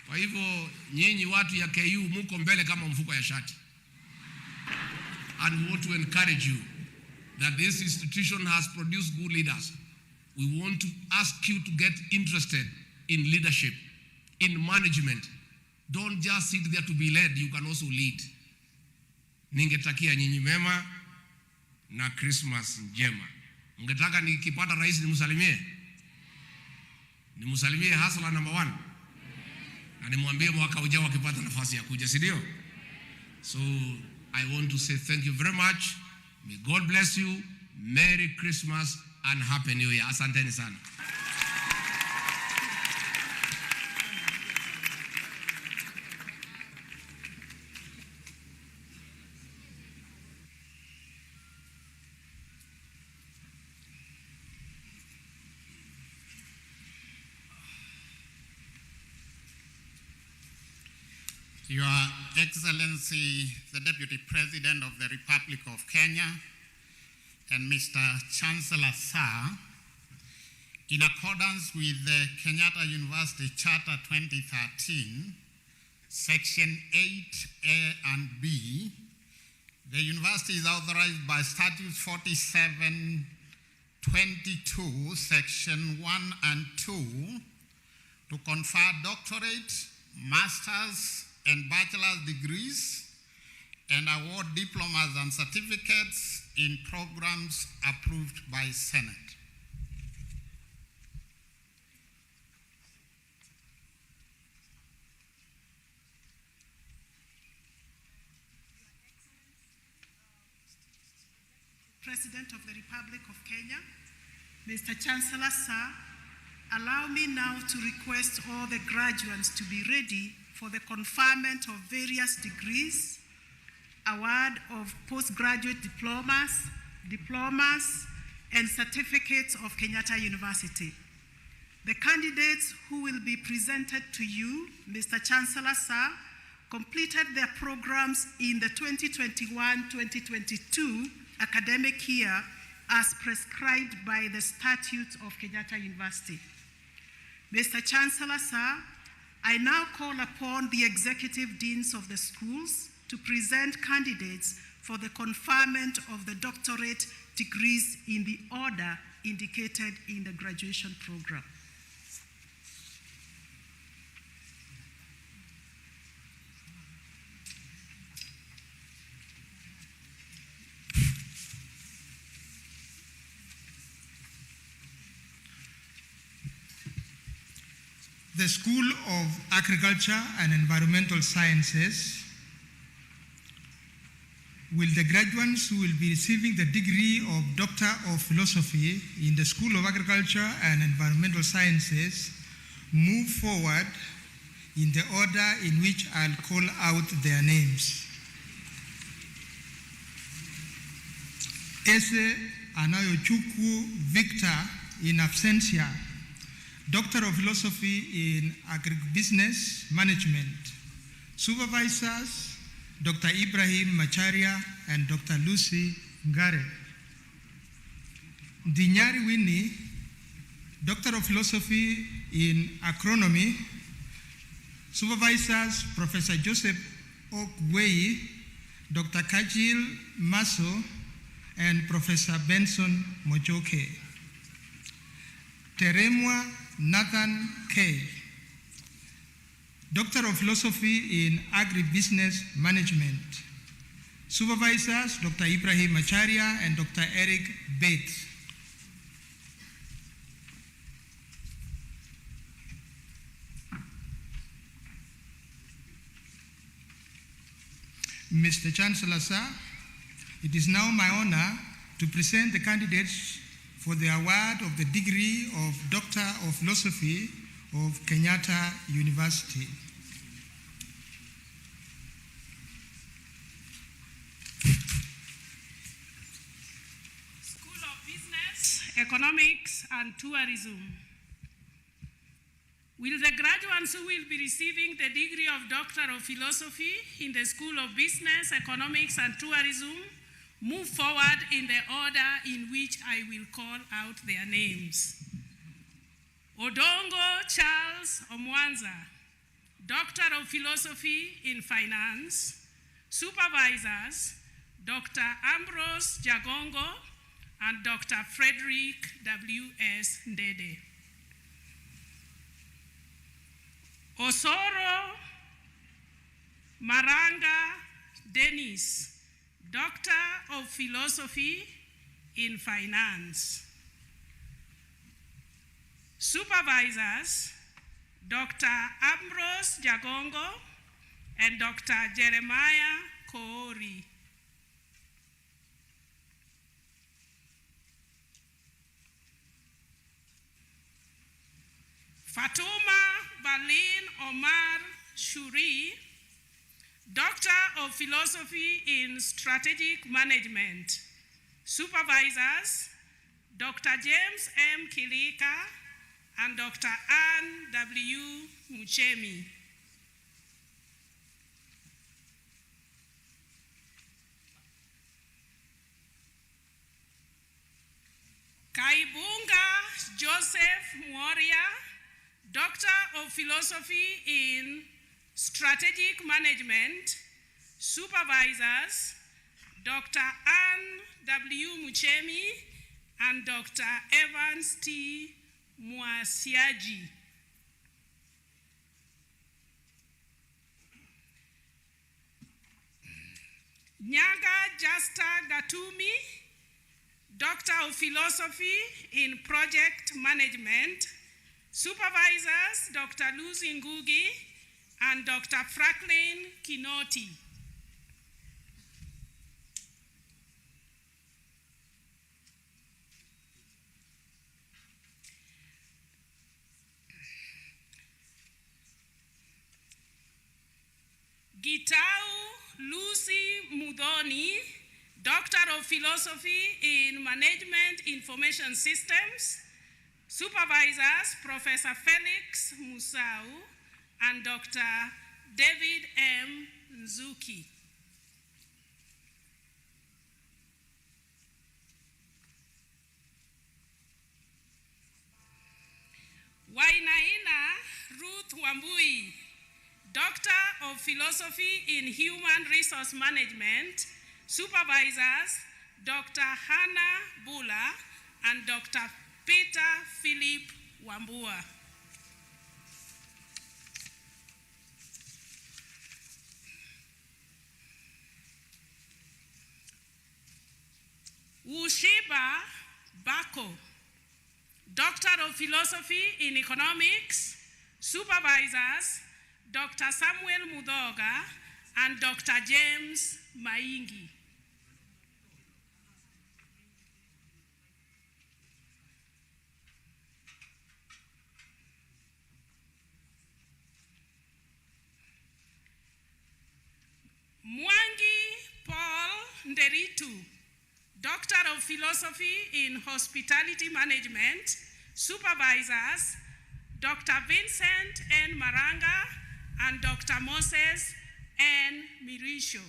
Kwa hivyo, nyinyi watu ya KU muko mbele kama mfuko ya shati. And we want to encourage you that this institution has produced good leaders. We want to ask you to get interested in leadership, in management. Don't just sit there to be led, you can also lead. Ningetakia nyinyi mema na Christmas njema. Mngetaka nikipata rais nimsalimie? Nimsalimie hasla number 1. Na nimwambie mwaka ujao akipata nafasi ya kuja, si ndio? So I want to say thank you very much. May God bless you. Merry Christmas and Happy New Year. Asanteni sana. Your Excellency, the Deputy President of the Republic of Kenya, and Mr. Chancellor Sir, in accordance with the Kenyatta University Charter 2013, Section 8A and B, the university is authorized by Statute 4722, Section 1 and 2, to confer doctorate, master's, and bachelor's degrees and award diplomas and certificates in programs approved by Senate. President of the Republic of Kenya, Mr. Chancellor Sir, allow me now to request all the graduates to be ready for the conferment of various degrees, award of postgraduate diplomas, and certificates of Kenyatta University. The candidates who will be presented to you, Mr. Chancellor Sir, completed their programs in the 2021-2022 academic year as prescribed by the statutes of Kenyatta University. Mr. Chancellor, sir, I now call upon the executive deans of the schools to present candidates for the conferment of the doctorate degrees in the order indicated in the graduation program. The School of Agriculture and Environmental Sciences, will the graduates who will be receiving the degree of Doctor of Philosophy in the School of Agriculture and Environmental Sciences move forward in the order in which I'll call out their names. Ese Anayochukwu Victor in absentia, Doctor of Philosophy in Agribusiness Management. Supervisors, Dr. Ibrahim Macharia and Dr. Lucy Ngare. Dinyari Winnie, Doctor of Philosophy in Agronomy. Supervisors, Professor Joseph Okwei, Dr. Kajil Maso, and Professor Benson Mojoke. Teremwa Nathan K., Doctor of Philosophy in Agribusiness Management. Supervisors, Dr. Ibrahim Macharia and Dr. Eric Bates. Mr. Chancellor, sir, it is now my honor to present the candidates for the award of the degree of Doctor of Philosophy of Kenyatta University. School of Business, Economics, and Tourism. Will the graduates who will be receiving the degree of Doctor of Philosophy in the School of Business, Economics, and Tourism move forward in the order in which I will call out their names? Odongo Charles Omwanza, Doctor of Philosophy in Finance. Supervisors, Dr. Ambrose Jagongo and Dr. Frederick W.S. Ndede. Osoro Maranga Dennis, Doctor of Philosophy in Finance. Supervisors, Dr. Ambrose Jagongo and Dr. Jeremiah Koori. Fatuma Balin Omar Shuri, Doctor of Philosophy in Strategic Management. Supervisors, Dr. James M. Kilika and Dr. Ann W. Muchemi. Kaibunga Joseph Mworia, Doctor of Philosophy in Strategic Management. Supervisors, Dr. Ann W. Muchemi and Dr. Evans T. Mwasiaji. Nyaga Jasta Gatumi, Doctor of Philosophy in Project Management. Supervisors, Dr. Lucy Ngugi and Dr. Franklin Kinoti. Gitau Lucy Mudoni, Doctor of Philosophy in Management Information Systems. Supervisors, Professor Felix Musau and Dr. David M. Nzuki. Wainaina Ruth Wambui, Doctor of Philosophy in Human Resource Management. Supervisors, Dr. Hannah Bula and Dr. Peter Philip Wambua. Ushiba Bako, Doctor of Philosophy in Economics. Supervisors, Dr. Samuel Mudoga and Dr. James Maingi. Mwangi Paul Nderitu, Doctor of Philosophy in Hospitality Management. Supervisors, Dr. Vincent N. Maranga and Dr. Moses N. Mirisho.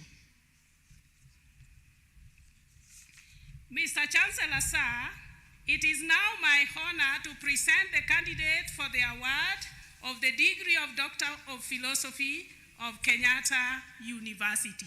Mr. Chancellor, sir, it is now my honor to present the candidate for the award of the degree of Doctor of Philosophy of Kenyatta University.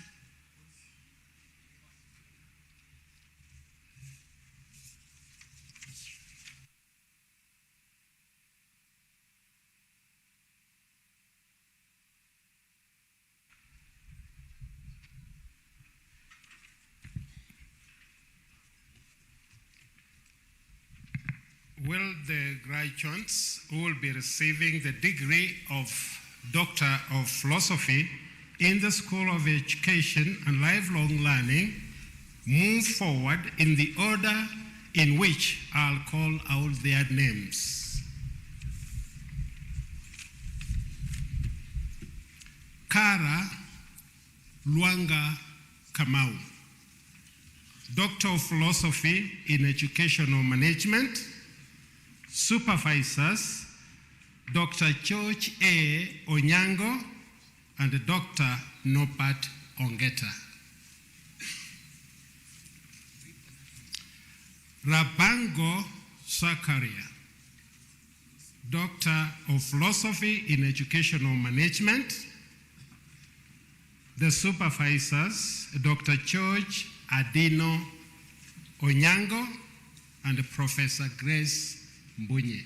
Will the graduates who will be receiving the degree of Doctor of Philosophy in the School of Education and Lifelong Learning move forward in the order in which I'll call out their names? Kara Luanga Kamau, Doctor of Philosophy in Educational Management. Supervisors, Dr. George A. Onyango and Dr. Nopat Ongeta. Rabango Sakaria, Doctor of Philosophy in Educational Management. The supervisors, Dr. George Adino Onyango and Professor Grace Mbunye.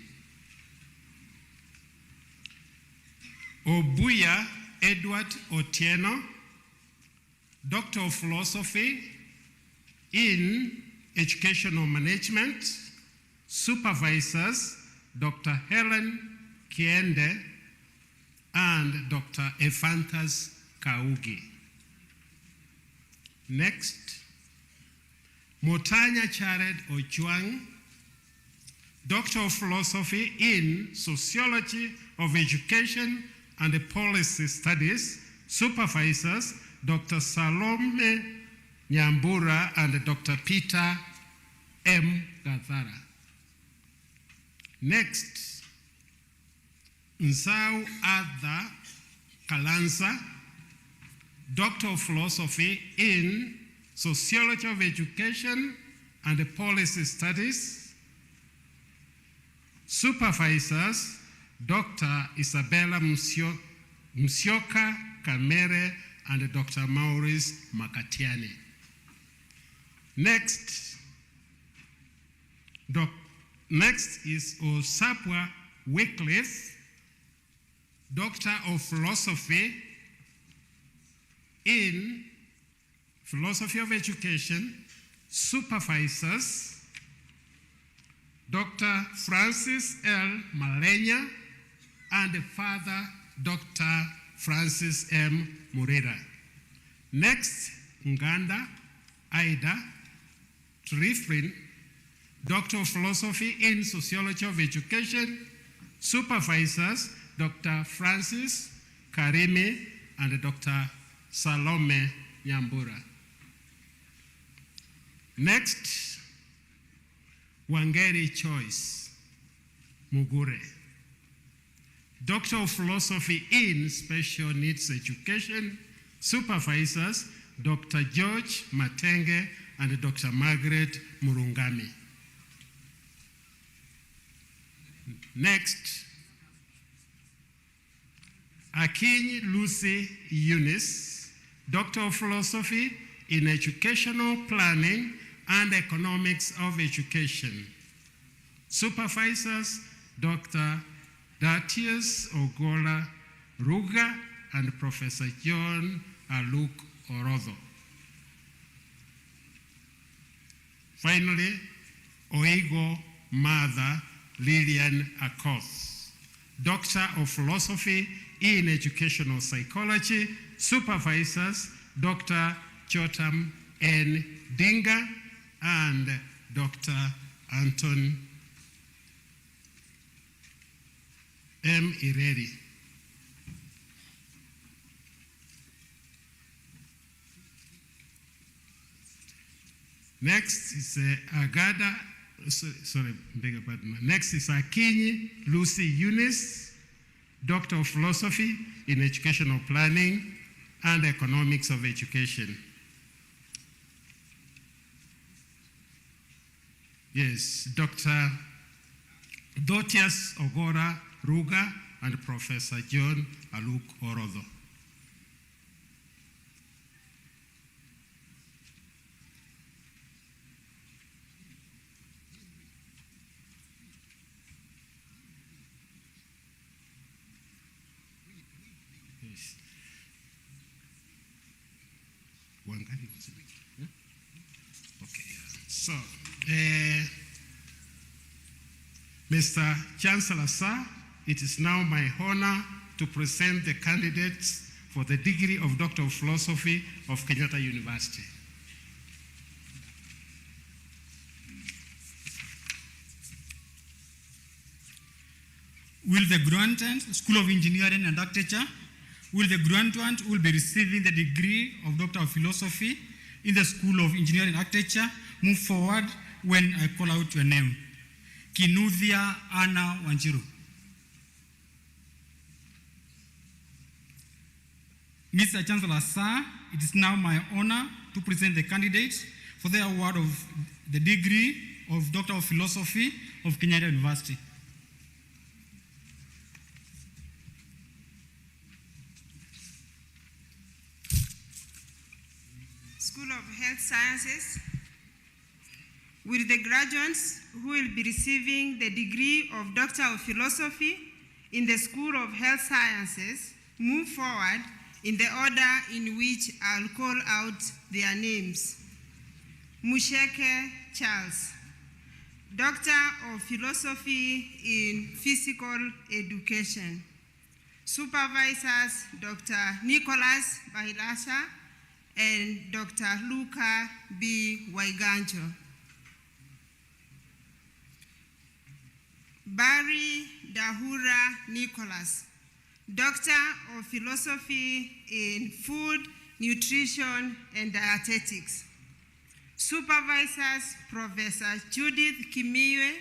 Obuya Edward Otieno, Doctor of Philosophy in Educational Management. Supervisors, Dr. Helen Kiende and Dr. Ephantas Kaugi. Next, Motanya Chared Ochuang, Doctor of Philosophy in Sociology of Education and Policy Studies. Supervisors, Dr. Salome Nyambura and Dr. Peter M. Gathara. Next, Nsau Adha Kalanza, Doctor of Philosophy in Sociology of Education and Policy Studies. Supervisors, Dr. Isabella Musyoka Kamere and Dr. Maurice Makatiani. Next is Osapwa Wycliffe, Doctor of Philosophy in Philosophy of Education. Supervisors, Dr. Francis L. Malenya and Father Dr. Francis M. Murera. Next, Nganda Aida Trifrin, Doctor of Philosophy in Sociology of Education. Supervisors, Dr. Francis Karimi and Dr. Salome Nyambura. Next, Wangeri Choice Mugure, Doctor of Philosophy in Special Needs Education. Supervisors, Dr. George Matenge and Dr. Margaret Murungami. Next, Akinyi Lucy Eunice, Doctor of Philosophy in Educational Planning and Economics of Education. Supervisors, Dr. Datius Ogola Ruga and Professor John Aluk Orodho. Finally, Oigo Mother Lillian Akoth, Doctor of Philosophy in Educational Psychology. Supervisors, Dr. Chotam N. Dinga and Dr. Anton M. Ireri. Next is Agada, beg your pardon. Next is Akinyi Lucy Eunice, Doctor of Philosophy in Educational Planning and Economics of Education. Yes, Dr. Dotius Ogora Ruga and Professor John Aluk Orodho. Yes. Okay, so, Mr. Chancellor, sir, it is now my honor to present the candidates for the degree of Doctor of Philosophy of Kenyatta University. Will the graduate, School of Engineering and Architecture, will the graduate will be receiving the degree of Doctor of Philosophy in the School of Engineering and Architecture move forward when I call out your name? Kinuthia Anna Wanjiru. Mr. Chancellor, sir, it is now my honor to present the candidates for the award of the degree of Doctor of Philosophy of Kenyatta University. School of Health Sciences, will the graduates who will be receiving the degree of Doctor of Philosophy in the School of Health Sciences move forward in the order in which I'll call out their names? Musheke Charles, Doctor of Philosophy in Physical Education. Supervisors, Dr. Nicholas Bahilasha and Dr. Luca B. Waiganjo. Barry Dahura Nicholas, Doctor of Philosophy in Food, Nutrition, and Dietetics. Supervisors, Professor Judith Kimiwe,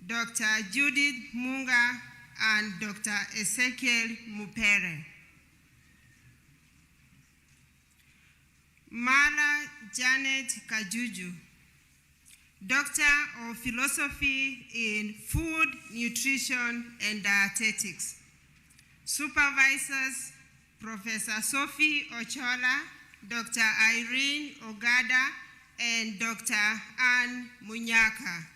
Dr. Judith Munga, and Dr. Ezekiel Mupere. Mala Janet Kajuju, Doctor of Philosophy in Food, Nutrition, and Dietetics. Supervisors, Professor Sophie Ochola, Dr. Irene Ogada, and Dr. Anne Munyaka.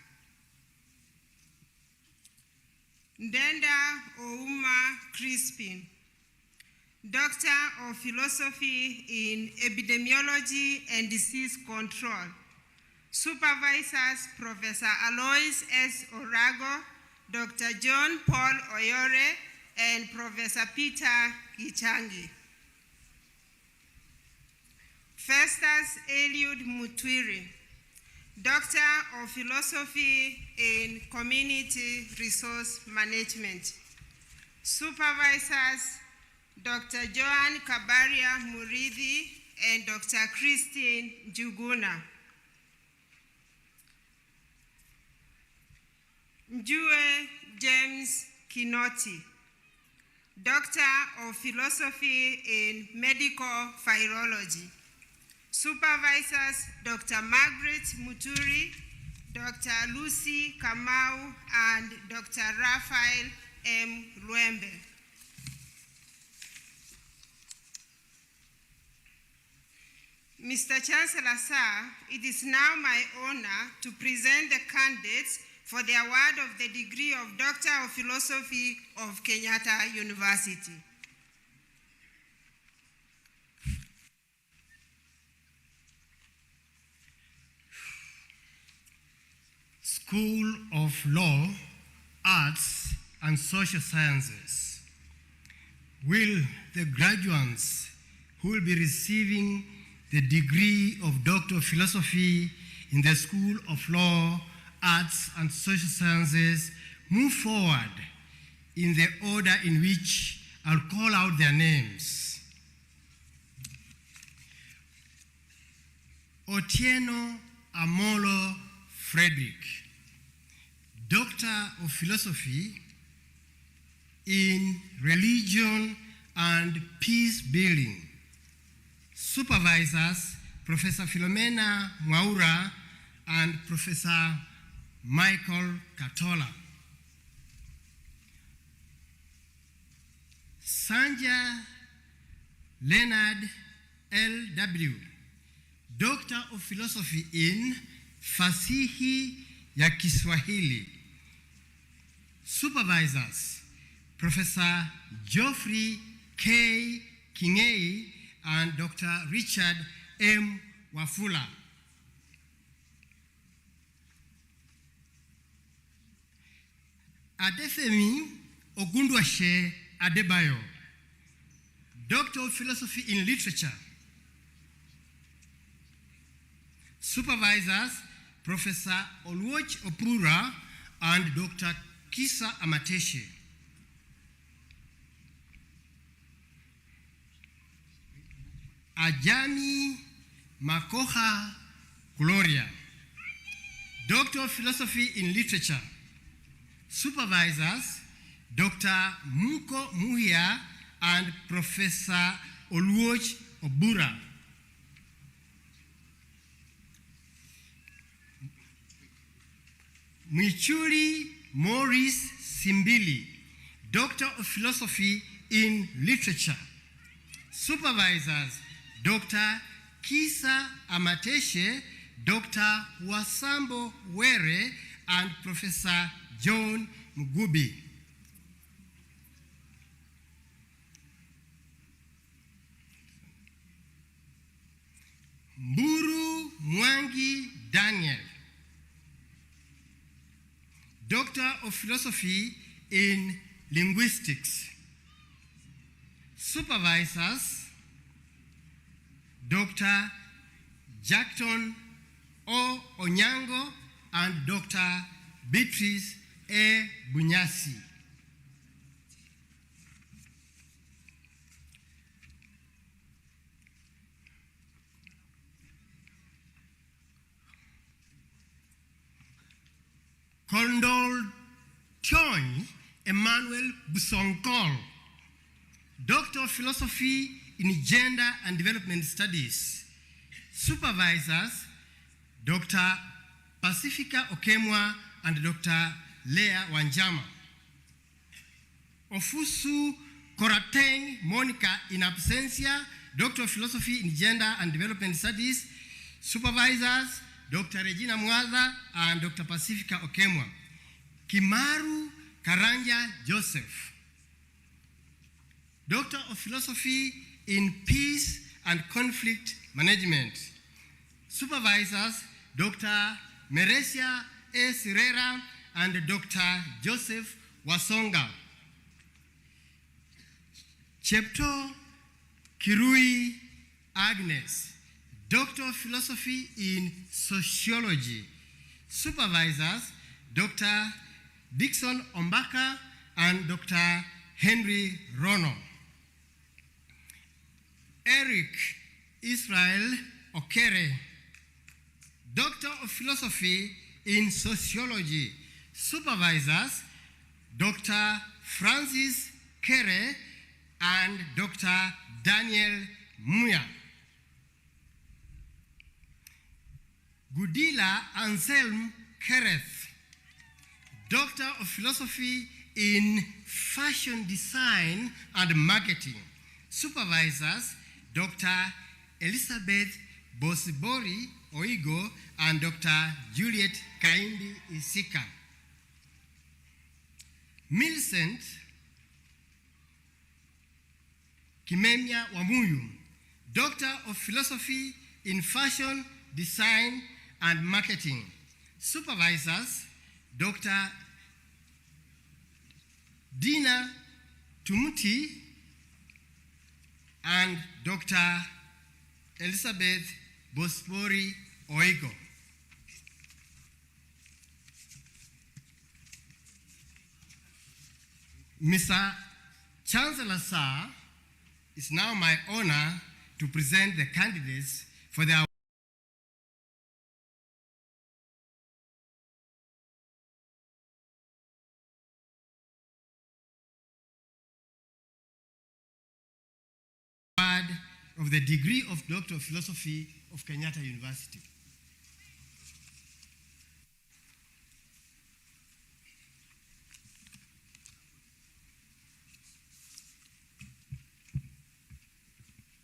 Ndenda Ouma Crispin, Doctor of Philosophy in Epidemiology and Disease Control. Supervisors, Professor Alois S. Orago, Dr. John Paul Oyore, and Professor Peter Gichangi. Festus Eliud Mutwiri, Doctor of Philosophy in Community Resource Management. Supervisors, Dr. Joan Kabaria Murithi and Dr. Christine Juguna. Njue James Kinoti, Doctor of Philosophy in Medical Virology. Supervisors, Dr. Margaret Muturi, Dr. Lucy Kamau, and Dr. Raphael M. Luembe. Mr. Chancellor, sir, it is now my honor to present the candidates for the award of the degree of Doctor of Philosophy of Kenyatta University. School of Law, Arts, and Social Sciences. Will the graduates who will be receiving the degree of Doctor of Philosophy in the School of Law, Arts, and Social Sciences move forward in the order in which I'll call out their names? Otieno Amolo Frederick, Doctor of Philosophy in Religion and Peace Building. Supervisors, Professor Philomena Mwaura and Professor Michael Katola. Sanja Leonard L.W., Doctor of Philosophy in Fasihi ya Kiswahili. Supervisors, Professor Geoffrey K. Kingei and Dr. Richard M. Wafula. Adefemi Ogundwashe Adebayo, Doctor of Philosophy in Literature. Supervisors, Professor Oluoch Opura and Dr. Kisa Amateshe. Ajani Makoha Gloria, Doctor of Philosophy in Literature. Supervisors, Dr. Muko Muhia and Professor Oluoch Obura. Michuri Maurice Simbili, Doctor of Philosophy in Literature. Supervisors, Dr. Kisa Amateshe, Dr. Wasambo Were, and Professor John Mugubi. Mburu Mwangi Daniel, Doctor of Philosophy in Linguistics. Supervisors, Dr. Jackton O. Onyango and Dr. Beatrice A. Bunyasi. Kondol Choi Emmanuel Busonkol, Doctor of Philosophy in Gender and Development Studies. Supervisors, Dr. Pacifica Okemwa and Dr. Leah Wanjama. Ofusu Korateng Monica in absentia, Doctor of Philosophy in Gender and Development Studies. Supervisors, Dr. Regina Mwaza and Dr. Pacifica Okemwa. Kimaru Karanja Joseph, Doctor of Philosophy in Peace and Conflict Management. Supervisors, Dr. Meresia A. Sirera and Dr. Joseph Wasonga. Chepto Kirui Agnes, Doctor of Philosophy in Sociology. Supervisors, Dr. Dixon Ombaka and Dr. Henry Rono. Eric Israel Okere, Doctor of Philosophy in Sociology. Supervisors, Dr. Francis Kere and Dr. Daniel Muya. Gudila Anselm Kereth, Doctor of Philosophy in Fashion Design and Marketing. Supervisors, Dr. Elizabeth Bosibori Oigo and Dr. Juliet Kaindi Isika. Millicent Kimemia Wamuyu, Doctor of Philosophy in Fashion Design and Marketing. Supervisors, Dr. Dina Tumuti and Dr. Elizabeth Bosbori Oigo. Mr. Chancellor Sir, it's now my honor to present the candidates for the award of the degree of Doctor of Philosophy of Kenyatta University.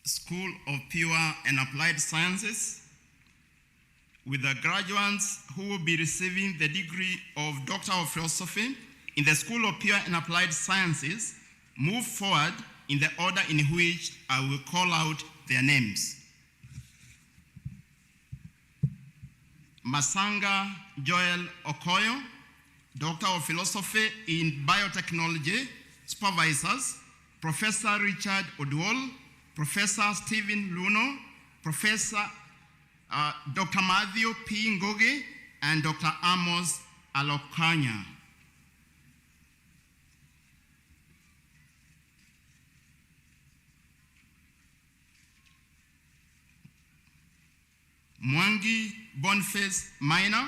School of Pure and Applied Sciences, with the graduates who will be receiving the degree of Doctor of Philosophy in the School of Pure and Applied Sciences, move forward in the order in which I will call out their names. Masanga Joel Okoyo, Doctor of Philosophy in Biotechnology, Supervisors, Professor Richard Oduol, Professor Stephen Luno, Professor Dr. Matthew P. Ngoge, and Dr. Amos Alokanya. Mwangi Boniface Minor,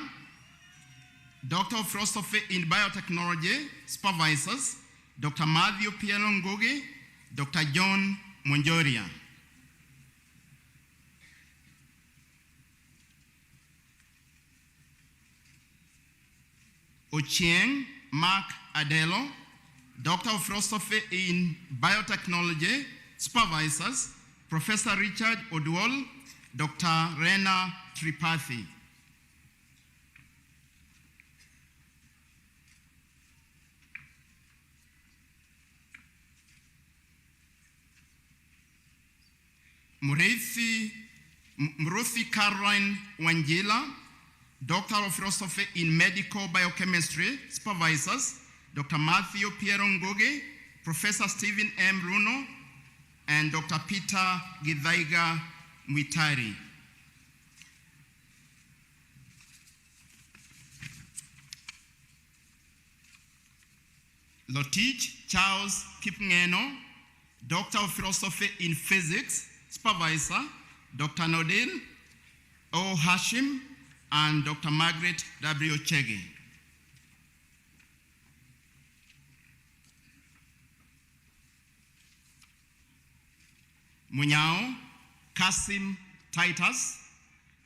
Doctor of Philosophy in Biotechnology, Supervisors, Dr. Matthew P. Ngoge, Dr. John Monjoria. Ochieng Mark Adelo, Doctor of Philosophy in Biotechnology, Supervisors, Professor Richard Oduol, Dr. Rena Tripathi. Muruthi Caroline Wanjila, Doctor of Philosophy in Medical Biochemistry, Supervisors, Dr. Matthew Piero Ngoge, Professor Stephen M. Runo, and Dr. Peter Githaiga Mwitari. Lotich Charles Kipngeno, Doctor of Philosophy in Physics, Supervisor, Dr. Nodil O. Hashim, and Dr. Margaret W. Chege. Munyao Kasim Titus,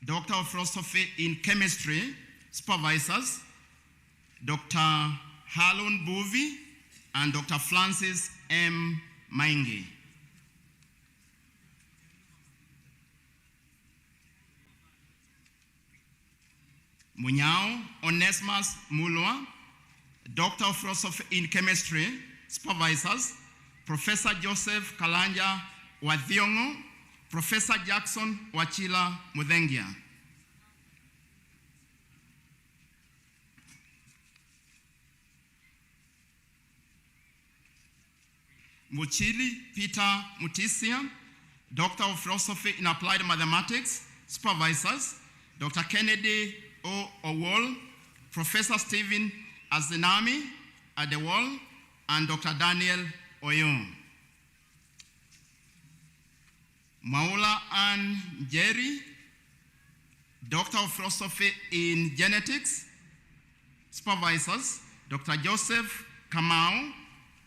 Doctor of Philosophy in Chemistry, Supervisors, Dr. Harlon Bovi, and Dr. Francis M. Maingi. Munyao Onesimus Mulwa, Doctor of Philosophy in Chemistry, Supervisors, Professor Joseph Kalanja Wathiongo, Professor Jackson Wachila Mudhengia. Muchili Peter Mutisia, Doctor of Philosophy in Applied Mathematics, Supervisors, Dr. Kennedy O. Owol, Professor Stephen Azenami Adewol, and Dr. Daniel Oyong. Maula Ann Jerry, Doctor of Philosophy in Genetics, Supervisors, Dr. Joseph Kamau,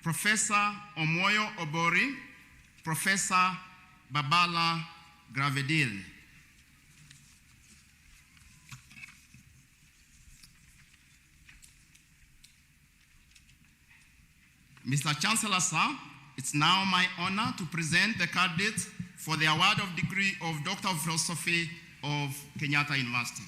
Professor Omoyo Obori, Professor Babala Gravedil. Mr. Chancellor, sir, it's now my honor to present the candidates for the award of degree of Doctor of Philosophy of Kenyatta University.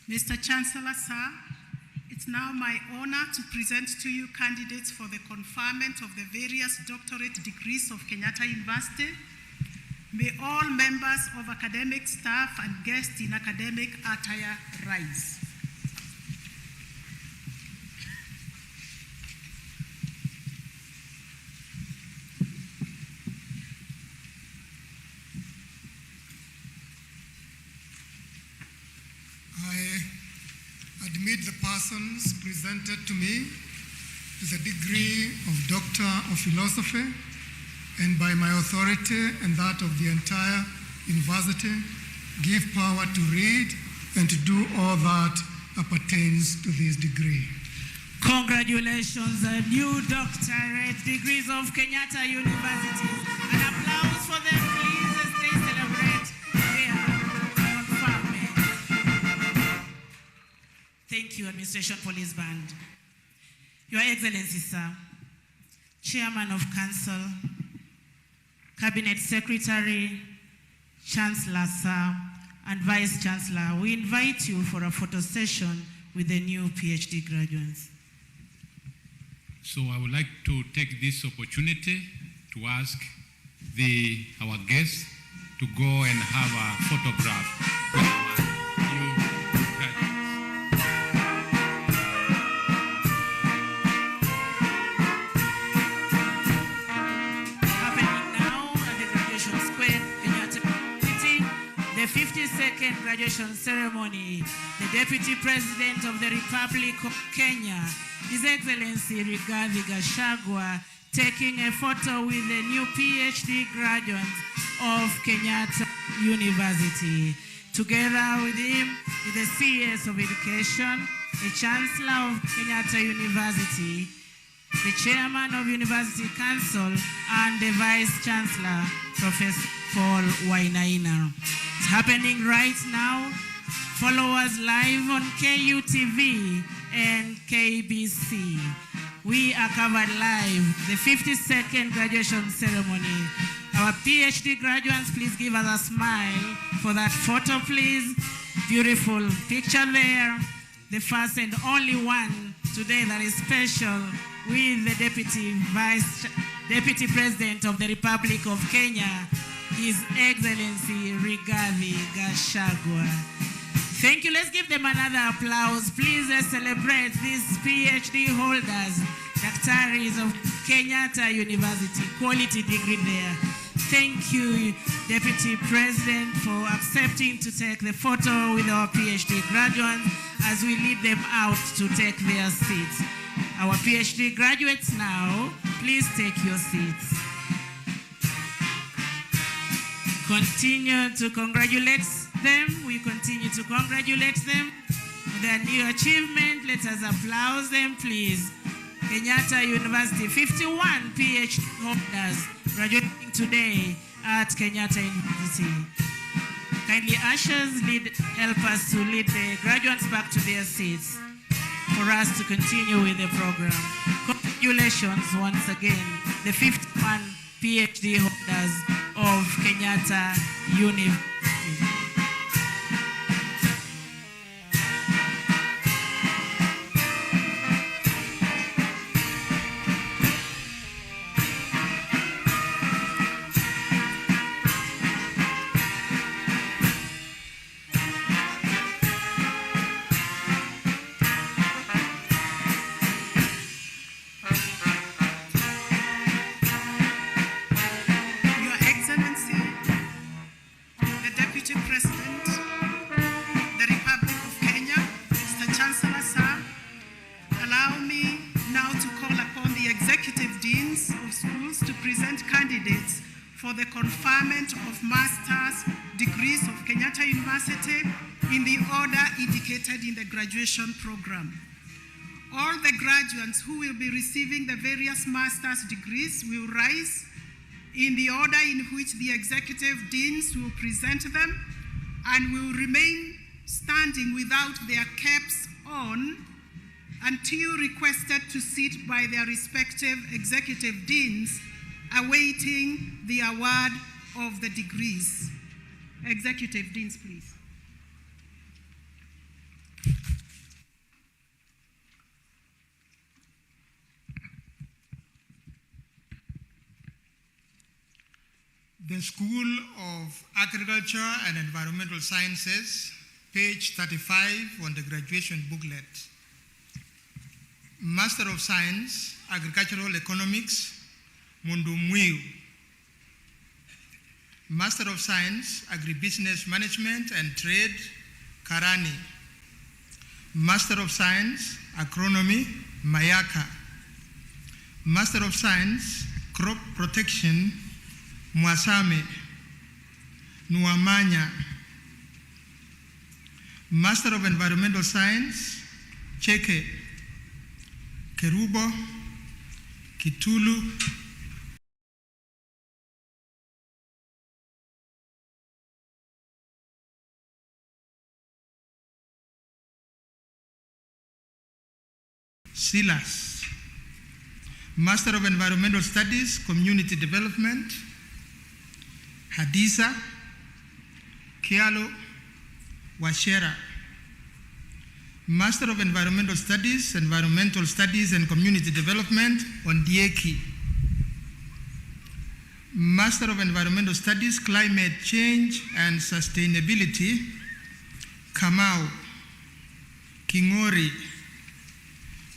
Mr. Chancellor, sir, it's now my honor to present to you candidates for the conferment of the various doctorate degrees of Kenyatta University. May all members of academic staff and guests in academic attire rise. I admit the persons presented to me to the degree of Doctor of Philosophy, and by my authority and that of the entire university, give power to read and to do all that appertains to this degree. Congratulations, new doctorate degrees of Kenyatta University. An applause for them, please, as they celebrate their conferment. Thank you, Administration Police Band. Your Excellency, sir, Chairman of Council, Cabinet Secretary, Chancellor, sir, and Vice Chancellor, we invite you for a photo session with the new PhD graduates. So I would like to take this opportunity to ask our guests to go and have a photograph with our new graduates. Happening now at the graduation square, Kenyatta City, the 52nd graduation ceremony. The Deputy President of the Republic of Kenya, His Excellency Rigathi Gachagua, taking a photo with the new PhD graduates of Kenyatta University. Together with him is the CS of Education, the Chancellor of Kenyatta University, the Chairman of University Council, and the Vice Chancellor, Professor Paul Wainaina. It's happening right now. Follow us live on KUTV and KBC. We are covered live, the 52nd graduation ceremony. Our PhD graduates, please give us a smile for that photo, please. Beautiful picture there. The first and only one today that is special with the Deputy President of the Republic of Kenya, His Excellency Rigathi Gachagua. Thank you. Let's give them another applause. Please, let's celebrate these PhD holders, Doctorates of Kenyatta University, quality degree there. Thank you, Deputy President, for accepting to take the photo with our PhD graduates as we lead them out to take their seats. Our PhD graduates now, please take your seats. Continue to congratulate them. We continue to congratulate them for their new achievement. Let us applaud them, please. Kenyatta University, 51 PhD holders graduating today at Kenyatta University. Kindly ushers, help us to lead the graduates back to their seats for us to continue with the program. Congratulations once again, the 51 PhD holders of Kenyatta University. For the conferment of master's degrees of Kenyatta University in the order indicated in the graduation program. All the graduates who will be receiving the various master's degrees will rise in the order in which the executive deans will present them, and will remain standing without their caps on until requested to sit by their respective executive deans, awaiting the award of the degrees. Executive deans, please. The School of Agriculture and Environmental Sciences, page 35 on the graduation booklet. Master of Science, Agricultural Economics, Mundumuiu. Master of Science, Agribusiness Management and Trade, Karani. Master of Science, Agronomy, Mayaka. Master of Science, Crop Protection, Mwasame, Nuamanya. Master of Environmental Science, Cheke, Kerubo, Kitulu, Silas. Master of Environmental Studies, Community Development, Hadiza, Kialo, Washera. Master of Environmental Studies and Community Development, Ondieki. Master of Environmental Studies, Climate Change and Sustainability, Kamau, Kingori,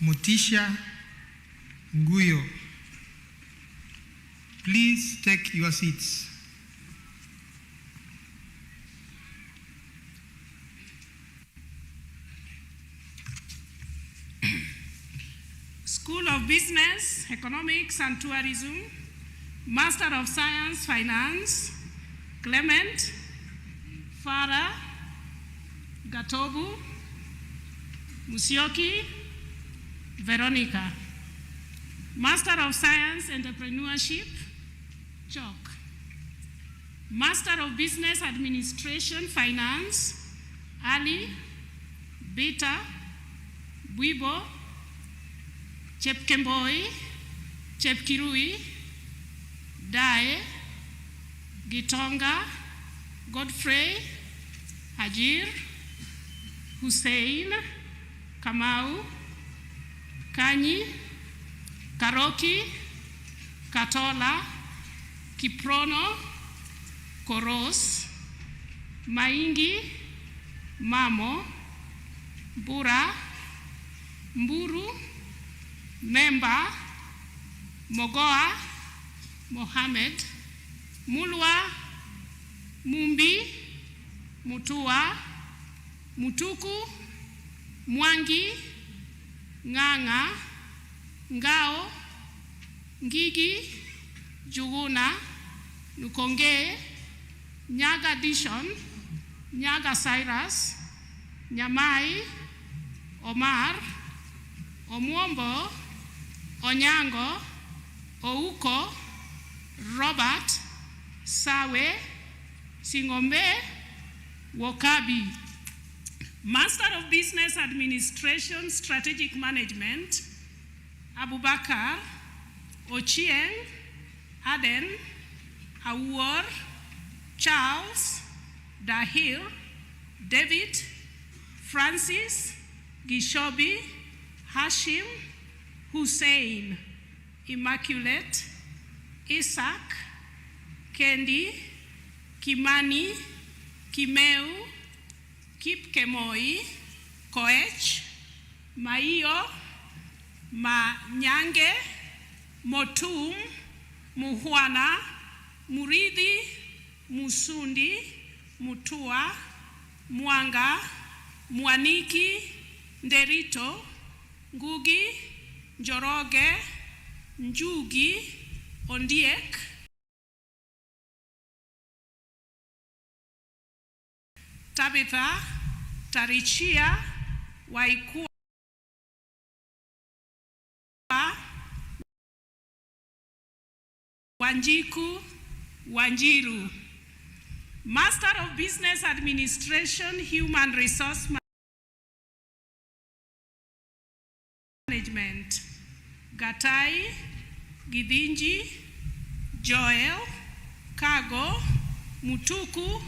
Mutisha, Nguyo. Please take your seats. School of Business, Economics and Tourism, Master of Science, Finance, Clement, Farah, Gatobu, Musyoki, Veronica. Master of Science, Entrepreneurship, Chok. Master of Business Administration, Finance, Ali, Beta, Buibo, Chepkemboi, Chepkirui, Dae, Gitonga, Godfrey, Hajir, Hussein, Kamau, Kanyi, Karoki, Katola, Kiprono, Koros, Maingi, Mamo, Bura, Mburu, Memba, Mogoa, Mohammed, Mulwa, Mumbi, Mutua, Mutuku, Mwangi, Nganga, Ngao, Ngigi, Juguna, Nukonge, Nyaga Dishon, Nyaga Cyrus, Nyamai, Omar, Omwombo, Onyango, Ouko, Robert, Sawe, Singombe, Wokabi. Master of Business Administration, Strategic Management, Abubakar, Ochieng, Aden, Awor, Charles, Dahil, David, Francis, Gishobi, Hashim, Hussein, Immaculate, Isaac, Kendi, Kimani, Kimeu, Kipkemoi, Koech, Maio, Manyange, Motum, Muhwana, Muridi, Musundi, Mutua, Mwanga, Mwaniki, Nderito, Ngugi, Njoroge, Njugi, Ondiek, Tabitha, Tarichia, Waikua, Wanjiku Wanjiru. Master of Business Administration, Human Resource Management, Gatai Gidinji Joel Kago Mutuku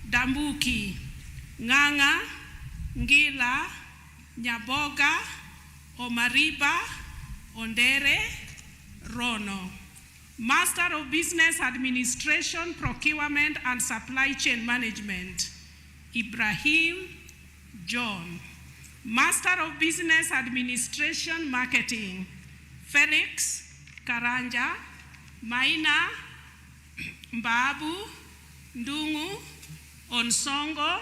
Dambuki Nganga Ngila Nyaboga Omariba Ondere Rono. Master of Business Administration, Procurement and Supply Chain Management, Ibrahim John. Master of Business Administration, Marketing, Felix Karanja, Maina Mbabu Ndungu Onsongo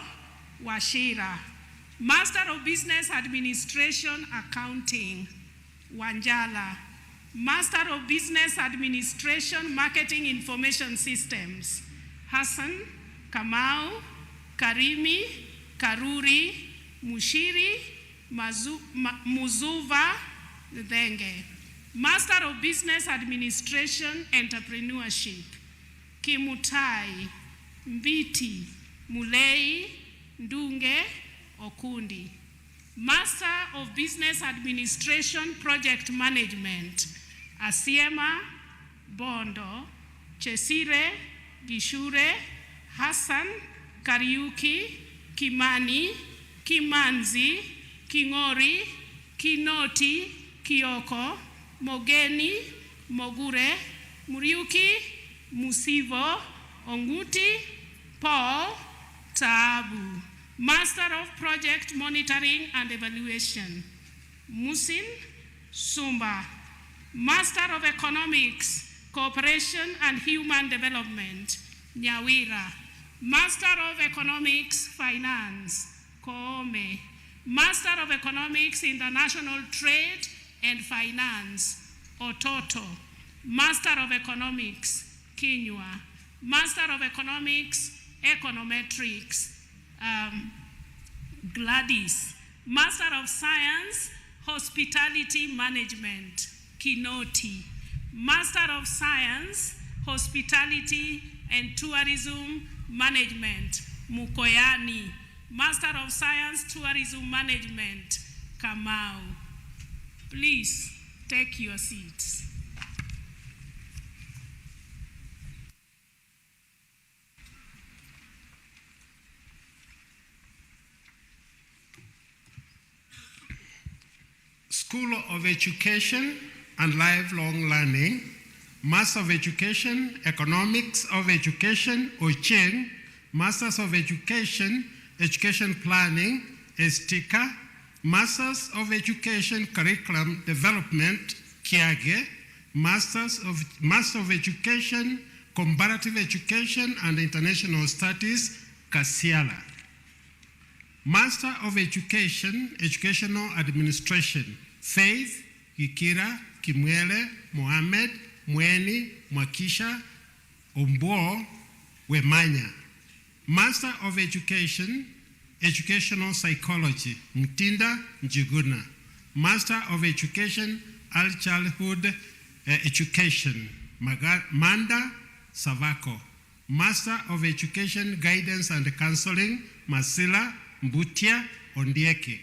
Washira. Master of Business Administration, Accounting, Wanjala. Master of Business Administration, Marketing Information Systems, Hassan, Kamau, Karimi, Karuri, Mushiri, Muzuva, Denge. Master of Business Administration, Entrepreneurship, Kimutai, Mbiti, Mulei, Ndunge, Okundi. Master of Business Administration, Project Management, Asiema Bondo, Chesire Gishure, Hassan Kariuki, Kimani, Kimanzi, Kingori, Kinoti, Kioko, Mogeni, Mogure, Muriuki, Musivo, Onguti, Paul, Taabu. Master of Project Monitoring and Evaluation, Musin Sumba. Master of Economics, Cooperation and Human Development, Nyawira. Master of Economics, Finance, Koome. Master of Economics, International Trade and Finance, Ototo. Master of Economics, Kinyua. Master of Economics, Econometrics, Gladys. Master of Science, Hospitality Management, Kinoti. Master of Science, Hospitality and Tourism Management, Mukoyani. Master of Science, Tourism Management, Kamau. Please take your seats. School of Education and Lifelong Learning, Master of Education, Economics of Education, Ocheng, Masters of Education, Education Planning, Estika, Masters of Education, Curriculum Development, Kiage, Master of Education, Comparative Education and International Studies, Kasiala. Master of Education, Educational Administration, Faith, Gikira, Kimwele, Mohammed, Mweni, Mwakisha, Ombo, Wemanya. Master of Education, Educational Psychology, Mtinda Njiguna. Master of Education, Early Childhood Education, Manda Savako. Master of Education, Guidance and Counseling, Masila Mbutia Ondieki.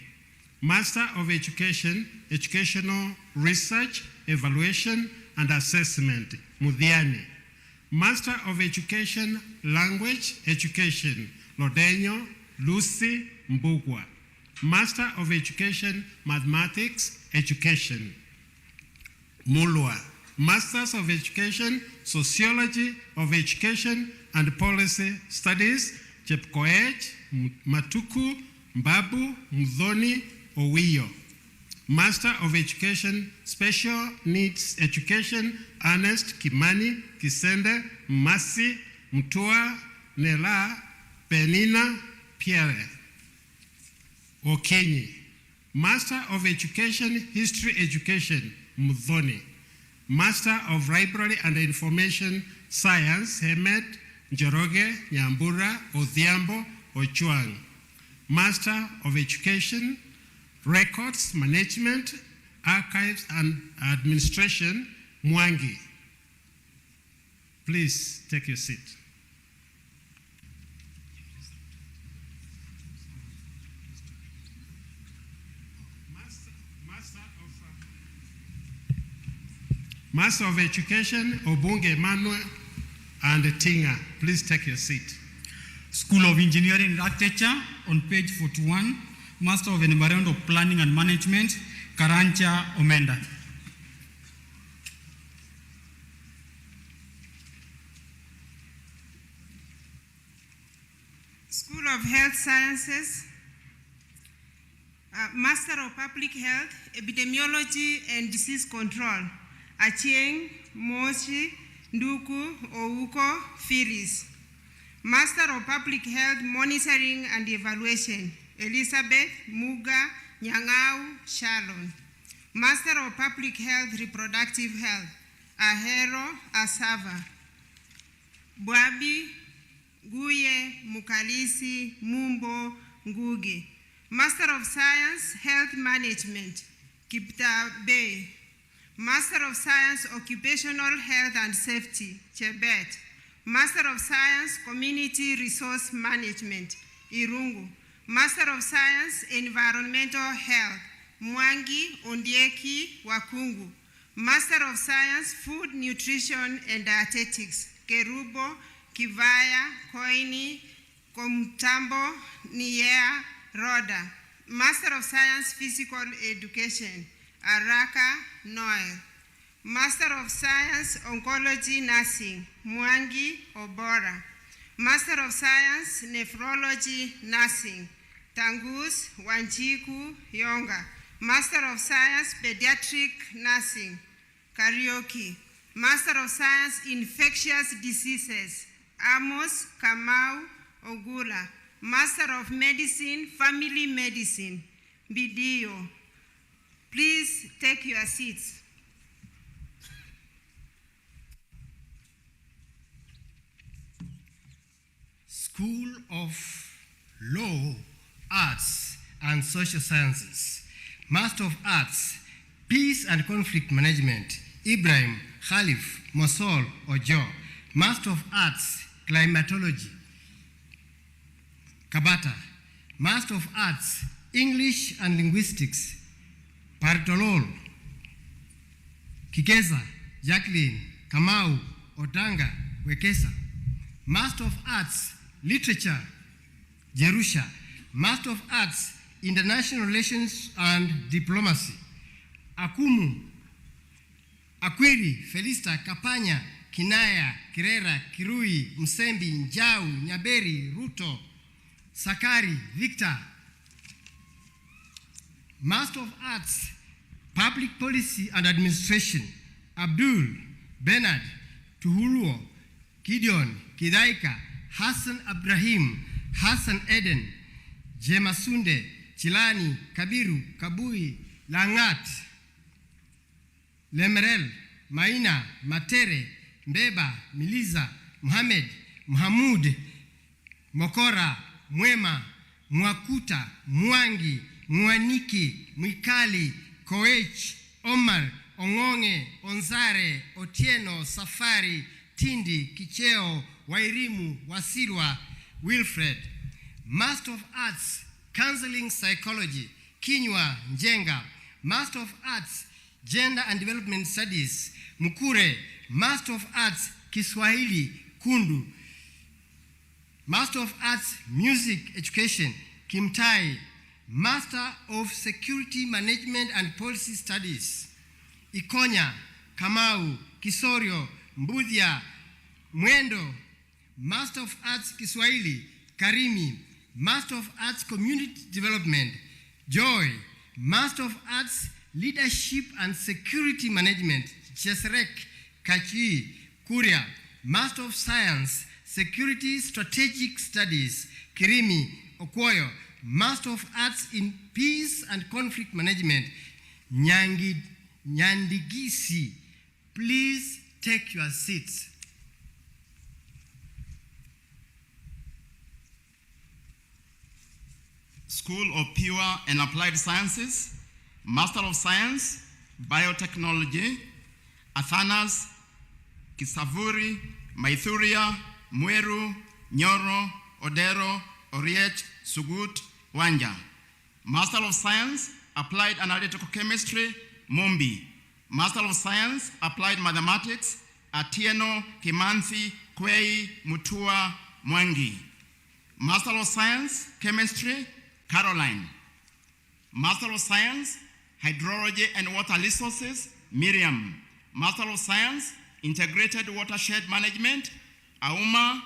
Master of Education, Educational Research, Evaluation and Assessment, Mudhiani. Master of Education, Language Education, Lodenyo Lucy Mbugwa. Master of Education, Mathematics Education, Mulwa. Masters of Education, Sociology of Education and Policy Studies, Chepkoech, Matuku, Mbabu, Mudhoni, Owiyo. Master of Education, Special Needs Education, Ernest Kimani, Kisende, Masi, Mutua, Nela, Penina, Pierre. Okenyi. Master of Education, History Education, Mudhoni. Master of Library and Information Science, Hemed, Njoroge, Nyambura, Odhiambo, Ochuang. Master of Education, Records Management, Archives and Administration, Mwangi. Please take your seat. Master of Education, Obunge Emmanuel and Tinga, please take your seat. School of Engineering and Architecture on page 41, Master of Environmental Planning and Management, Karancha Omenda. School of Health Sciences, Master of Public Health, Epidemiology and Disease Control, Achieng, Moshi, Nduku, Ouko, Firis. Master of Public Health Monitoring and Evaluation, Elizabeth, Muga, Nyangau, Shalon. Master of Public Health Reproductive Health, Ahero, Asava. Bwabi, Guye, Mukalisi, Mumbo, Ngugi. Master of Science Health Management, Kipta Bay. Master of Science Occupational Health and Safety, Chebet. Master of Science Community Resource Management, Irungu. Master of Science Environmental Health, Mwangi, Ondieki, Wakungu. Master of Science Food, Nutrition and Dietetics, Kerubo, Kivaya, Koini, Komtambo, Niea, Roda. Master of Science Physical Education, Araka, Noel. Master of Science Oncology Nursing, Mwangi, Obora. Master of Science Nephrology Nursing, Tangus, Wanjiku, Yonga. Master of Science Pediatric Nursing, Karaoke. Master of Science Infectious Diseases, Amos, Kamau, Ogula. Master of Medicine, Family Medicine, Bidio. Please take your seats. School of Law, Arts and Social Sciences, Master of Arts, Peace and Conflict Management, Ibrahim Khalif Mosol Ojo. Master of Arts, Climatology, Kabata. Master of Arts, English and Linguistics, Partolol, Kikeza, Jacqueline, Kamau, Otanga, Wekesa. Master of Arts, Literature, Jerusha. Master of Arts, International Relations and Diplomacy, Akumu, Akwiri, Felista, Kapanya, Kinaya, Kirera, Kirui, Msembi, Njau, Nyaberi, Ruto, Sakari, Victor. Master of Arts, Public Policy and Administration, Abdul, Bernard, Tuhuluo, Gideon, Kidaika, Hassan Ibrahim, Hassan Eden, Jemasunde, Chilani, Kabiru, Kabui, Langat, Lemerel, Maina, Matere, Mbeba, Miliza, Muhammad, Muhammud, Mokora, Mwema, Mwakuta, Mwangi, Mwaniki, Mwikali, Koech, Omar, Ongonge, Onzare, Otieno, Safari, Tindi, Kicheo, Wairimu, Wasilwa, Wilfred. Master of Arts, Counseling Psychology, Kinywa, Njenga. Master of Arts, Gender and Development Studies, Mukure. Master of Arts, Kiswahili, Kundu. Master of Arts, Music Education, Kimtai. Master of Security Management and Policy Studies, Ikonya, Kamau, Kisorio, Mbudia, Mwendo. Master of Arts, Kiswahili, Karimi. Master of Arts, Community Development, Joy. Master of Arts, Leadership and Security Management, Cheserek, Kachi, Kuria. Master of Science, Security Strategic Studies, Kirimi, Okoyo. Master of Arts in Peace and Conflict Management, Nyandigisi. Please take your seats. School of Pure and Applied Sciences, Master of Science, Biotechnology, Athanas Kisavuri, Maithuria, Mweru, Nyoro, Odero, Oriet, Sugut, Wanja. Master of Science, Applied Analytical Chemistry, Mombi. Master of Science, Applied Mathematics, Atieno, Kimanthi, Kwei, Mutua, Mwangi. Master of Science, Chemistry, Caroline. Master of Science, Hydrology and Water Resources, Miriam. Master of Science, Integrated Watershed Management, Auma,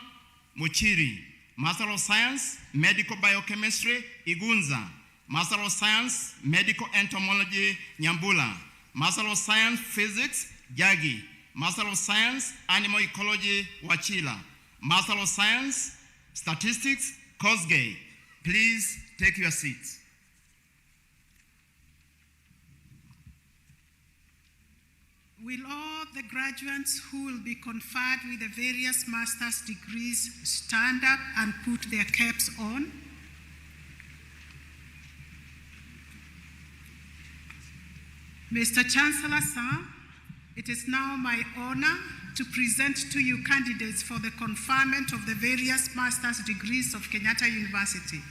Muchiri. Master of Science, Medical Biochemistry, Igunza. Master of Science, Medical Entomology, Nyambula. Master of Science, Physics, Jagi. Master of Science, Animal Ecology, Wachila. Master of Science, Statistics, Kosgei. Please take your seats. Will all the graduates who will be conferred with the various master's degrees stand up and put their caps on? Mr. Chancellor, sir, it is now my honor to present to you candidates for the conferment of the various master's degrees of Kenyatta University.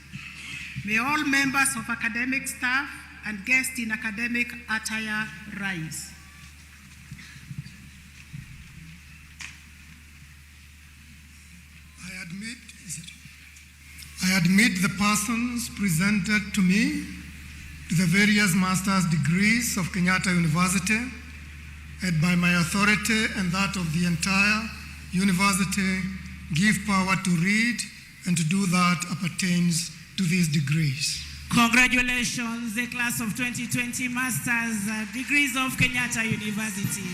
May all members of academic staff and guests in academic attire rise. I admit the persons presented to me to the various master's degrees of Kenyatta University, and by my authority and that of the entire university, give power to read and to do that appertains to these degrees. Congratulations, the class of 2020 master's degrees of Kenyatta University.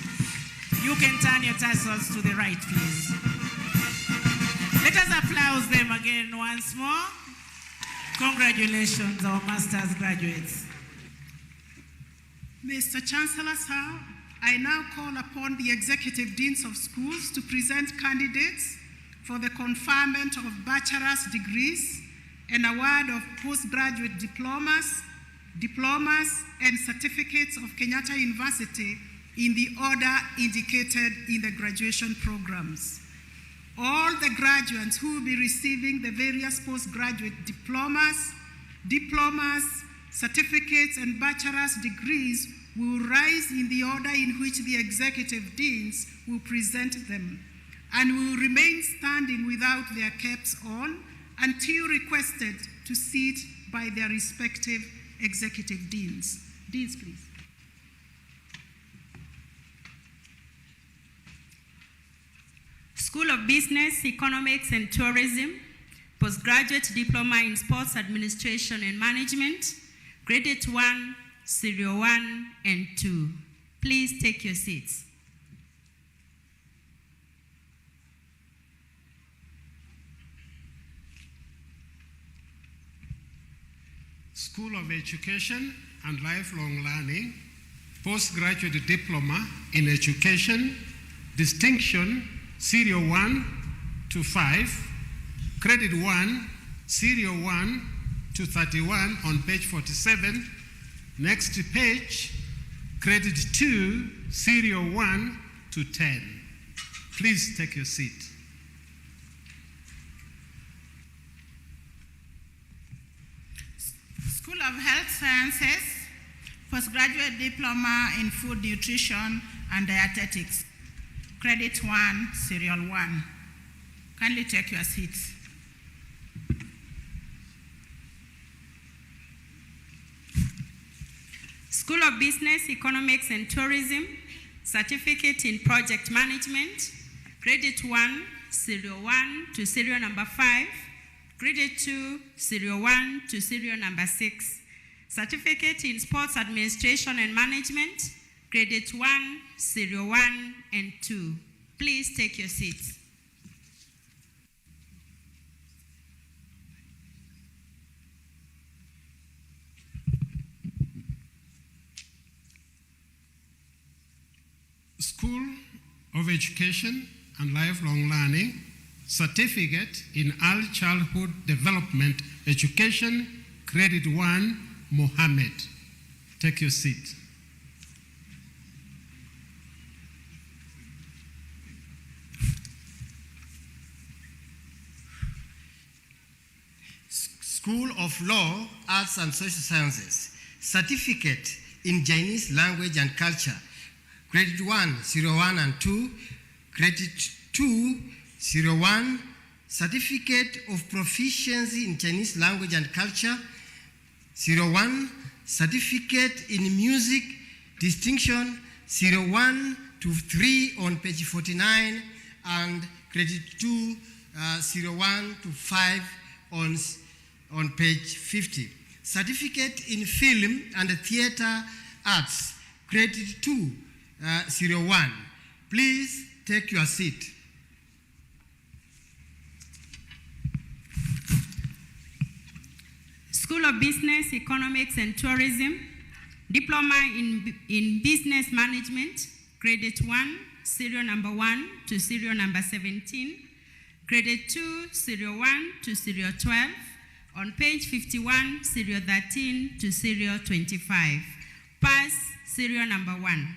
You can turn your tassels to the right, please. Let us applaud them again once more. Congratulations, our master's graduates. Mr. Chancellor, sir, I now call upon the executive deans of schools to present candidates for the conferment of bachelor's degrees and award of postgraduate diplomas, and certificates of Kenyatta University in the order indicated in the graduation programs. All the graduates who will be receiving the various postgraduate diplomas, certificates, and bachelor's degrees will rise in the order in which the executive deans will present them, and will remain standing without their caps on until requested to sit by their respective executive deans. Deans, please. School of Business, Economics and Tourism, Postgraduate Diploma in Sports Administration and Management, Graded 1, Serial 1 and 2. Please take your seats. School of Education and Lifelong Learning, Postgraduate Diploma in Education, Distinction, Serial 1 to 5, Credit 1, Serial 1 to 31 on page 47. Next page, Credit 2, Serial 1 to 10. Please take your seat. School of Health Sciences, Postgraduate Diploma in Food Nutrition and Dietetics, Credit 1, Serial 1. Kindly take your seats. School of Business, Economics and Tourism, Certificate in Project Management, Credit 1, Serial 1 to Serial number 5, Credit 2, Serial 1 to Serial number 6, Certificate in Sports Administration and Management, Credit 1, Serial 1 and 2. Please take your seats. School of Education and Lifelong Learning, Certificate in Early Childhood Development Education, Credit 1, Mohammed. Take your seat. School of Law, Arts and Social Sciences, Certificate in Chinese Language and Culture, Credit 1, 01 and 2, Credit 2, 01, Certificate of Proficiency in Chinese Language and Culture, 01, Certificate in Music, Distinction, 01 to 3 on page 49, and Credit 2, 01 to 5 on page 50. Certificate in Film and Theatre Arts, Credit 2, 01. Please take your seat. School of Business, Economics and Tourism, Diploma in Business Management, Credit 1, serial number 1 to serial number 17, Credit 2, serial 1 to serial 12, on page 51, serial 13 to serial 25. Pass, serial number 1.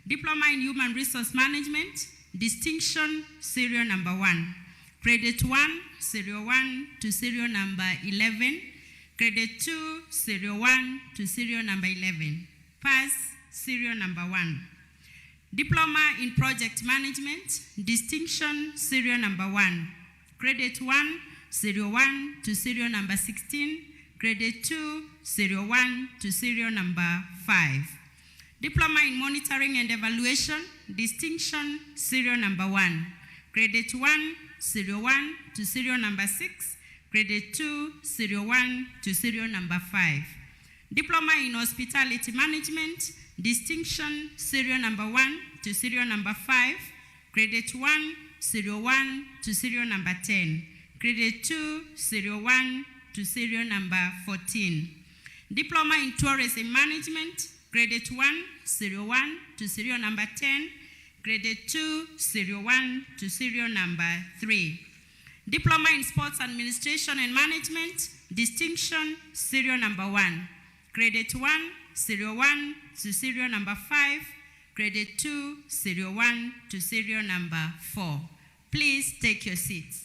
Diploma in Human Resource Management, Distinction, serial number 1. Credit 1, serial 1 to serial number 11, Credit 2, serial 1 to serial number 11. Pass, serial number 1. Diploma in Project Management, Distinction, serial number 1. Credit 1, serial 1 to serial number 16. Credit 2, serial 1 to serial number 5. Diploma in Monitoring and Evaluation, Distinction, serial number 1. Credit 1, serial 1 to serial number 6. Credit 2, serial 1 to serial number 5. Diploma in Hospitality Management, Distinction, serial number 1 to serial number 5. Credit 1, serial 1 to serial number 10. Credit 2, serial 1 to serial number 14. Diploma in Tourism Management, Credit 1, serial 1 to serial number 10. Credit 2, serial 1 to serial number 3. Diploma in Sports Administration and Management, Distinction, serial number 1. Credit 1, serial 1 to serial number 5. Credit 2, serial 1 to serial number 4. Please take your seats.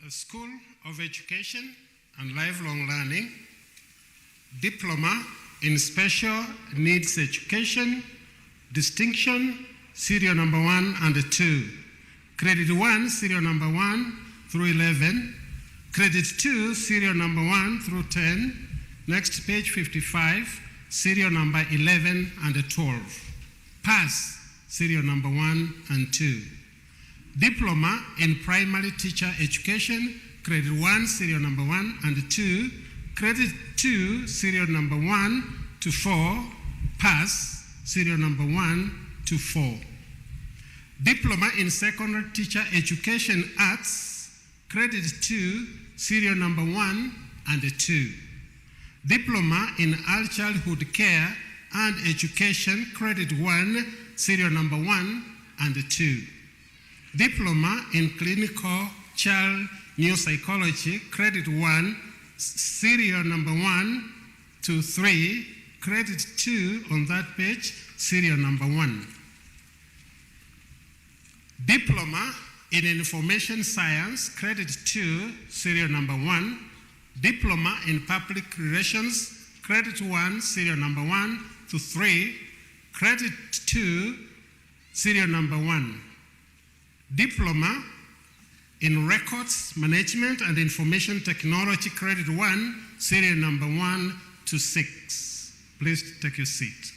A School of Education and Lifelong Learning, Diploma in Special Needs Education, Distinction, serial number 1 and 2. Credit 1, serial number 1 through 11. Credit 2, serial number 1 through 10. Next, page 55, serial number 11 and 12. Pass, serial number 1 and 2. Diploma in Primary Teacher Education, Credit 1, serial number 1 and 2. Credit 2, serial number 1 to 4. Pass, serial number 1 to 4. Diploma in Secondary Teacher Education Arts, Credit 2, serial number 1 and 2. Diploma in Early Childhood Care and Education, Credit 1, serial number 1 and 2. Diploma in Clinical Child Neuropsychology, Credit 1, serial number 1 to 3. Credit 2 on that page, serial number 1. Diploma in Information Science, Credit 2, serial number 1. Diploma in Public Relations, Credit 1, serial number 1 to 3. Credit 2, serial number 1. Diploma in Records Management and Information Technology, Credit 1, serial number 1 to 6. Please take your seat.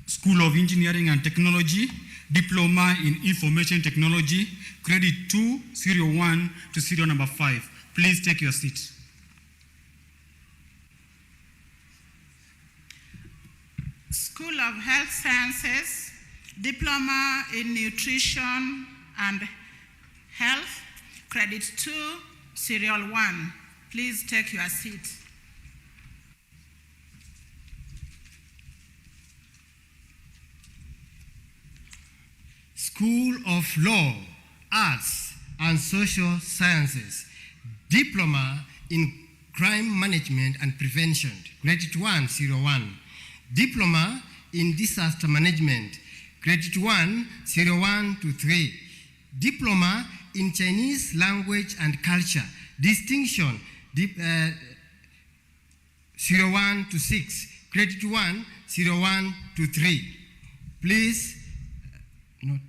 School of Engineering and Technology, Diploma in Information Technology, Credit 2, serial 1 to serial number 5. Please take your seat. School of Health Sciences, Diploma in Nutrition and Health, Credit 2, serial 1. Please take your seat. School of Law, Arts and Social Sciences, Diploma in Crime Management and Prevention, Credit 1, 01. Diploma in Disaster Management, Credit 1, 01 to 3. Diploma in Chinese language and culture, distinction, 01 to 6. Credit 1, 01 to 3. Please note.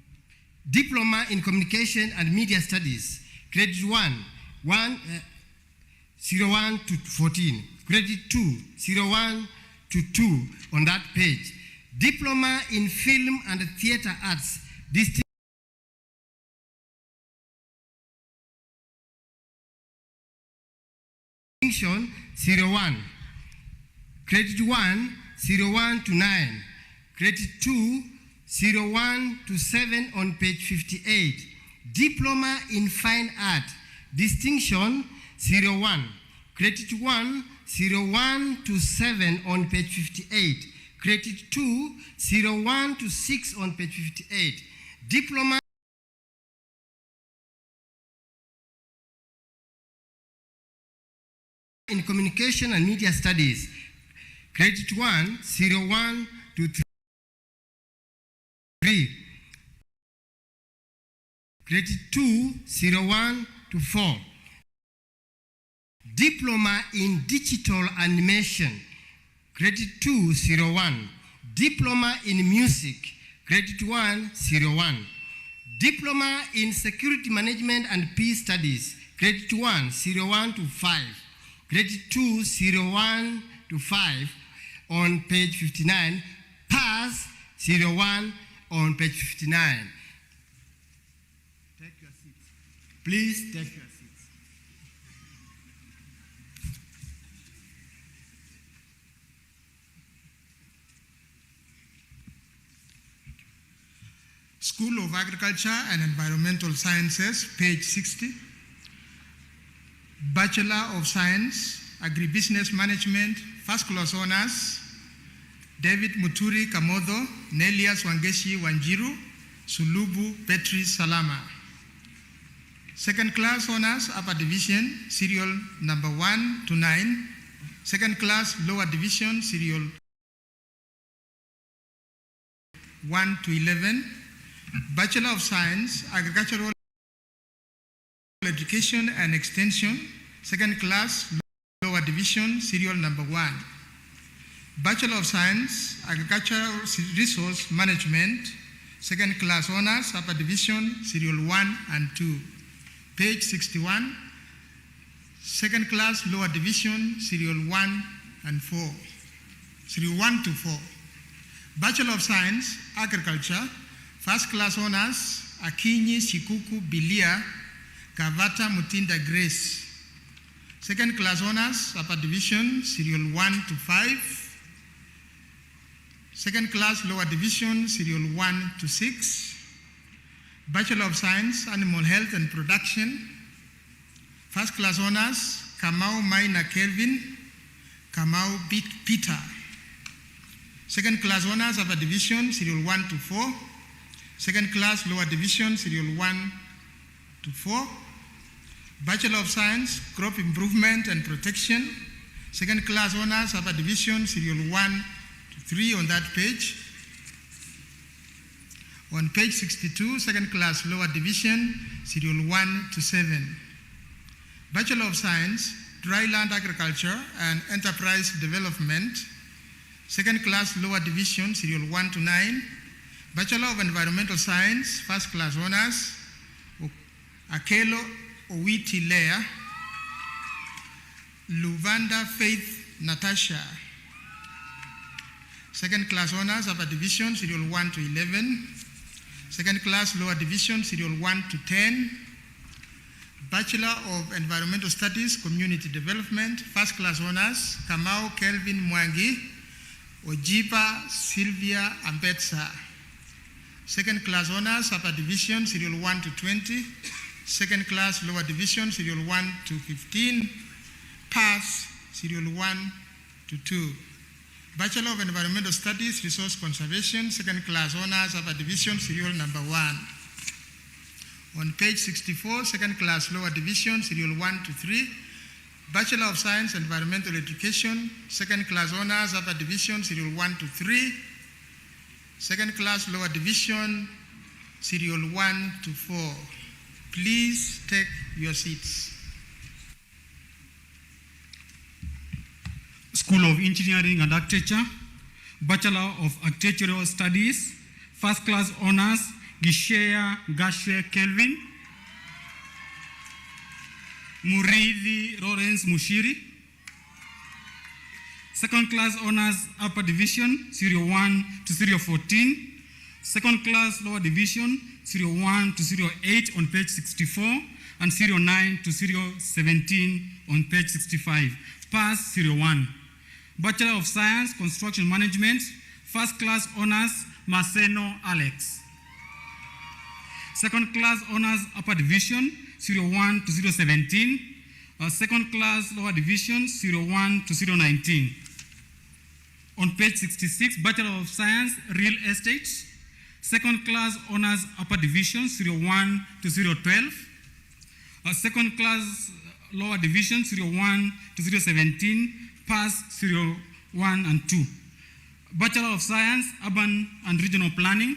Diploma in communication and media studies, credit 01 to 14. Credit 2, 01 to 2 on that page. Diploma in film and theater arts, distinction, distinction 01. Credit 1, 01 to 9. Credit 2, 01 to 7 on page 58. Diploma in fine art, distinction 01. Credit 1, 01 to 7 on page 58. Credit 2, 01 to 6 on page 58. Diploma in communication and media studies, credit 1, 01 to 3. Credit 2, 01 to 4. Diploma in digital animation, credit 2, 01. Diploma in music, credit 1, 01. Diploma in security management and peace studies, credit 1, 01 to 5. Credit 2, 01 to 5 on page 59. Pass 01 on page 59. Take your seats. Please take your seats. School of Agriculture and Environmental Sciences, page 60. Bachelor of Science, Agribusiness Management, First Class Honors, David Muturi Kamodo, Nelias Wangeshi Wanjiru, Sulubu Petri Salama. Second Class Honors, Upper Division, serial number 1 to 9. Second Class Lower Division, serial 1 to 11. Bachelor of Science, Agricultural Education and Extension, Second Class Lower Division, serial number 1. Bachelor of Science, Agricultural Resource Management, Second Class Honors, Upper Division, serial 1 and 2. Page 61. Second Class Lower Division, serial 1 and 4. Serial 1 to 4. Bachelor of Science, Agriculture, First Class Honors, Akinyi Shikuku Bilia, Kavata Mutinda Grace. Second Class Honors, Upper Division, serial 1 to 5. Second Class Lower Division, serial 1 to 6. Bachelor of Science, Animal Health and Production. First Class Honors, Kamau Maina Kelvin, Kamau Peter. Second Class Honors, Upper Division, serial 1 to 4. Second Class Lower Division, serial 1 to 4. Bachelor of Science, Crop Improvement and Protection. Second Class Honors, Upper Division, serial 1 to 3 on that page. On page 62, Second Class Lower Division, serial 1 to 7. Bachelor of Science, Dryland Agriculture and Enterprise Development. Second Class Lower Division, serial 1 to 9. Bachelor of Environmental Science, First Class Honors, Akelo Owiti Lea, Luvanda Faith Natasha. Second Class Honors, Upper Division, serial 1 to 11. Second Class Lower Division, serial 1 to 10. Bachelor of Environmental Studies, Community Development, First Class Honors, Kamau Kelvin Mwangi, Ojiba Sylvia Ambetsa. Second Class Honors, Upper Division, serial 1 to 20. Second Class Lower Division, serial 1 to 15. Pass, serial 1 to 2. Bachelor of Environmental Studies, Resource Conservation, Second Class Honors, Upper Division, serial number 1. On page 64, Second Class Lower Division, serial 1 to 3. Bachelor of Science, Environmental Education, Second Class Honors, Upper Division, serial 1 to 3. Second class lower division, serial 1 to 4. Please take your seats. School of Engineering and Architecture, Bachelor of Architectural Studies, First Class Honors, Gachagua Kelvin, Murithi Lawrence Mushiri. Second Class Honors Upper Division, Serial 1 to Serial 14. Second Class Lower Division, Serial 1 to Serial 8 on page 64, and Serial 9 to Serial 17 on page 65. Pass Serial 1. Bachelor of Science, Construction Management, First Class Honors, Marceno Alex. Second Class Honors Upper Division, Serial 1 to Serial 17. Second Class Lower Division, Serial 1 to Serial 19. On page 66, Bachelor of Science, Real Estate. Second Class Honors Upper Division, Serial 1 to Serial 12. Second Class Lower Division, Serial 1 to Serial 17. Pass Serial 1 and 2. Bachelor of Science, Urban and Regional Planning.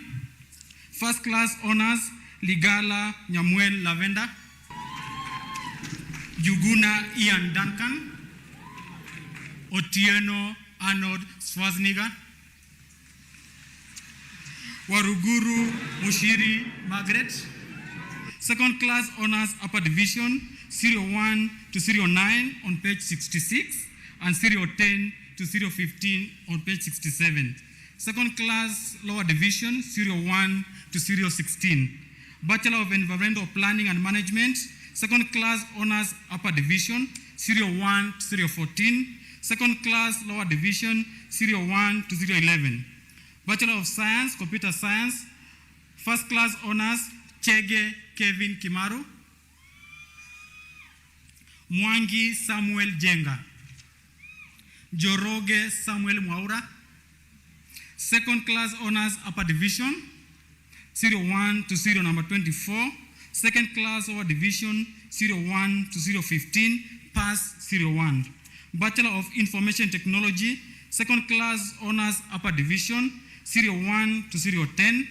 First Class Honors, Ligala Nyamuel Lavenda. Juguna Ian Duncan. Otieno Arnold Schwarzenegger. Waruguru Mushiri Margaret. Second Class Honors Upper Division, Serial 1 to Serial 9 on page 66. And Serial 10 to Serial 15 on page 67. Second Class Lower Division, Serial 1 to Serial 16. Bachelor of Environmental Planning and Management, Second Class Honors Upper Division, Serial 1 to Serial 14. Second Class Lower Division, Serial 1 to Serial 11. Bachelor of Science, Computer Science, First Class Honors, Chege Kevin Kimaru. Mwangi Samuel Jenga. Joroge Samuel Mwaura. Second Class Honors Upper Division, Serial 1 to Serial number 24. Second Class Lower Division, Serial 1 to Serial 15. Pass Serial 1. Bachelor of Information Technology, Second Class Honors Upper Division, Serial 1 to Serial 10.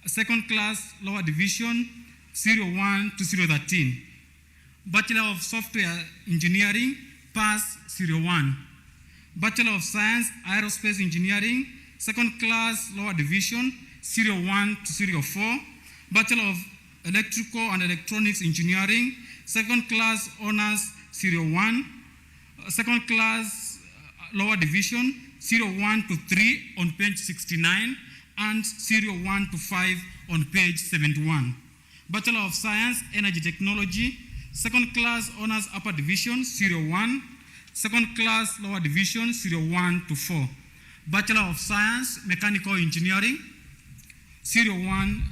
Second Class Lower Division, Serial 1 to Serial 13. Bachelor of Software Engineering, Pass Serial 1. Bachelor of Science, Aerospace Engineering, Second Class Lower Division, Serial 1 to Serial 4. Bachelor of Electrical and Electronics Engineering, Second Class Honors, Serial 1. Second Class Lower Division, Serial 1 to 3 on page 69, and Serial 1 to 5 on page 71. Bachelor of Science, Energy Technology, Second Class Honors Upper Division, Serial 1. Second Class Lower Division, Serial 1 to 4. Bachelor of Science, Mechanical Engineering, Serial 1,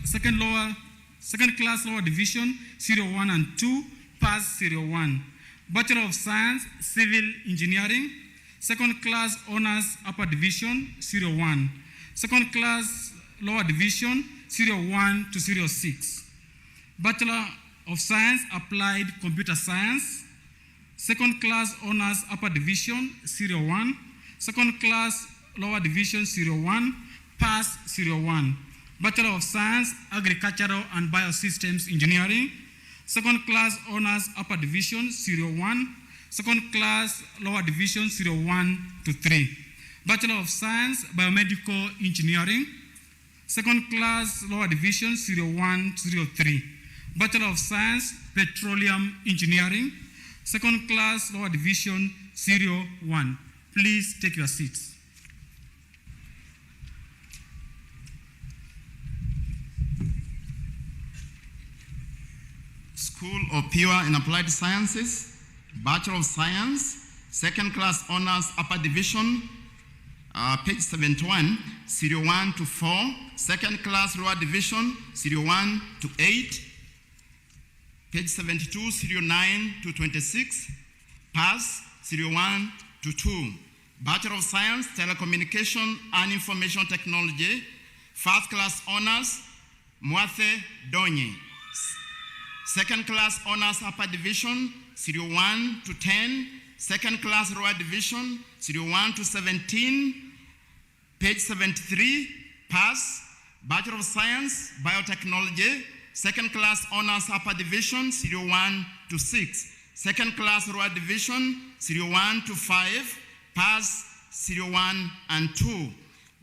Second Class Lower Division, Serial 1 and 2, Pass Serial 1. Bachelor of Science, Civil Engineering, Second Class Honors Upper Division, Serial 1. Second Class Lower Division, Serial 1 to Serial 6. Bachelor of Science, Applied Computer Science, Second Class Honors Upper Division, Serial 1. Second Class Lower Division, Serial 1. Pass Serial 1. Bachelor of Science, Agricultural and Biosystems Engineering, Second Class Honors Upper Division, Serial 1. Second Class Lower Division, Serial 1 to 3. Bachelor of Science, Biomedical Engineering, Second Class Lower Division, Serial 1 to Serial 3. Bachelor of Science, Petroleum Engineering, Second Class Lower Division, Serial 1. Please take your seats. School of Pure and Applied Sciences, Bachelor of Science, Second Class Honors Upper Division, page 71, Serial 1 to 4. Second Class Lower Division, Serial 1 to 8. Page 72, Serial 9 to 26. Pass, Serial 1 to 2. Bachelor of Science, Telecommunication and Information Technology, First Class Honors, Mwathe Donye. Second Class Honors Upper Division, Serial 1 to 10. Second Class Lower Division, Serial 1 to 17. Page 73, pass. Bachelor of Science, Biotechnology, second class honors upper division, serial 1 to 6. Second class lower division, serial 1 to 5, pass, serial 1 and 2.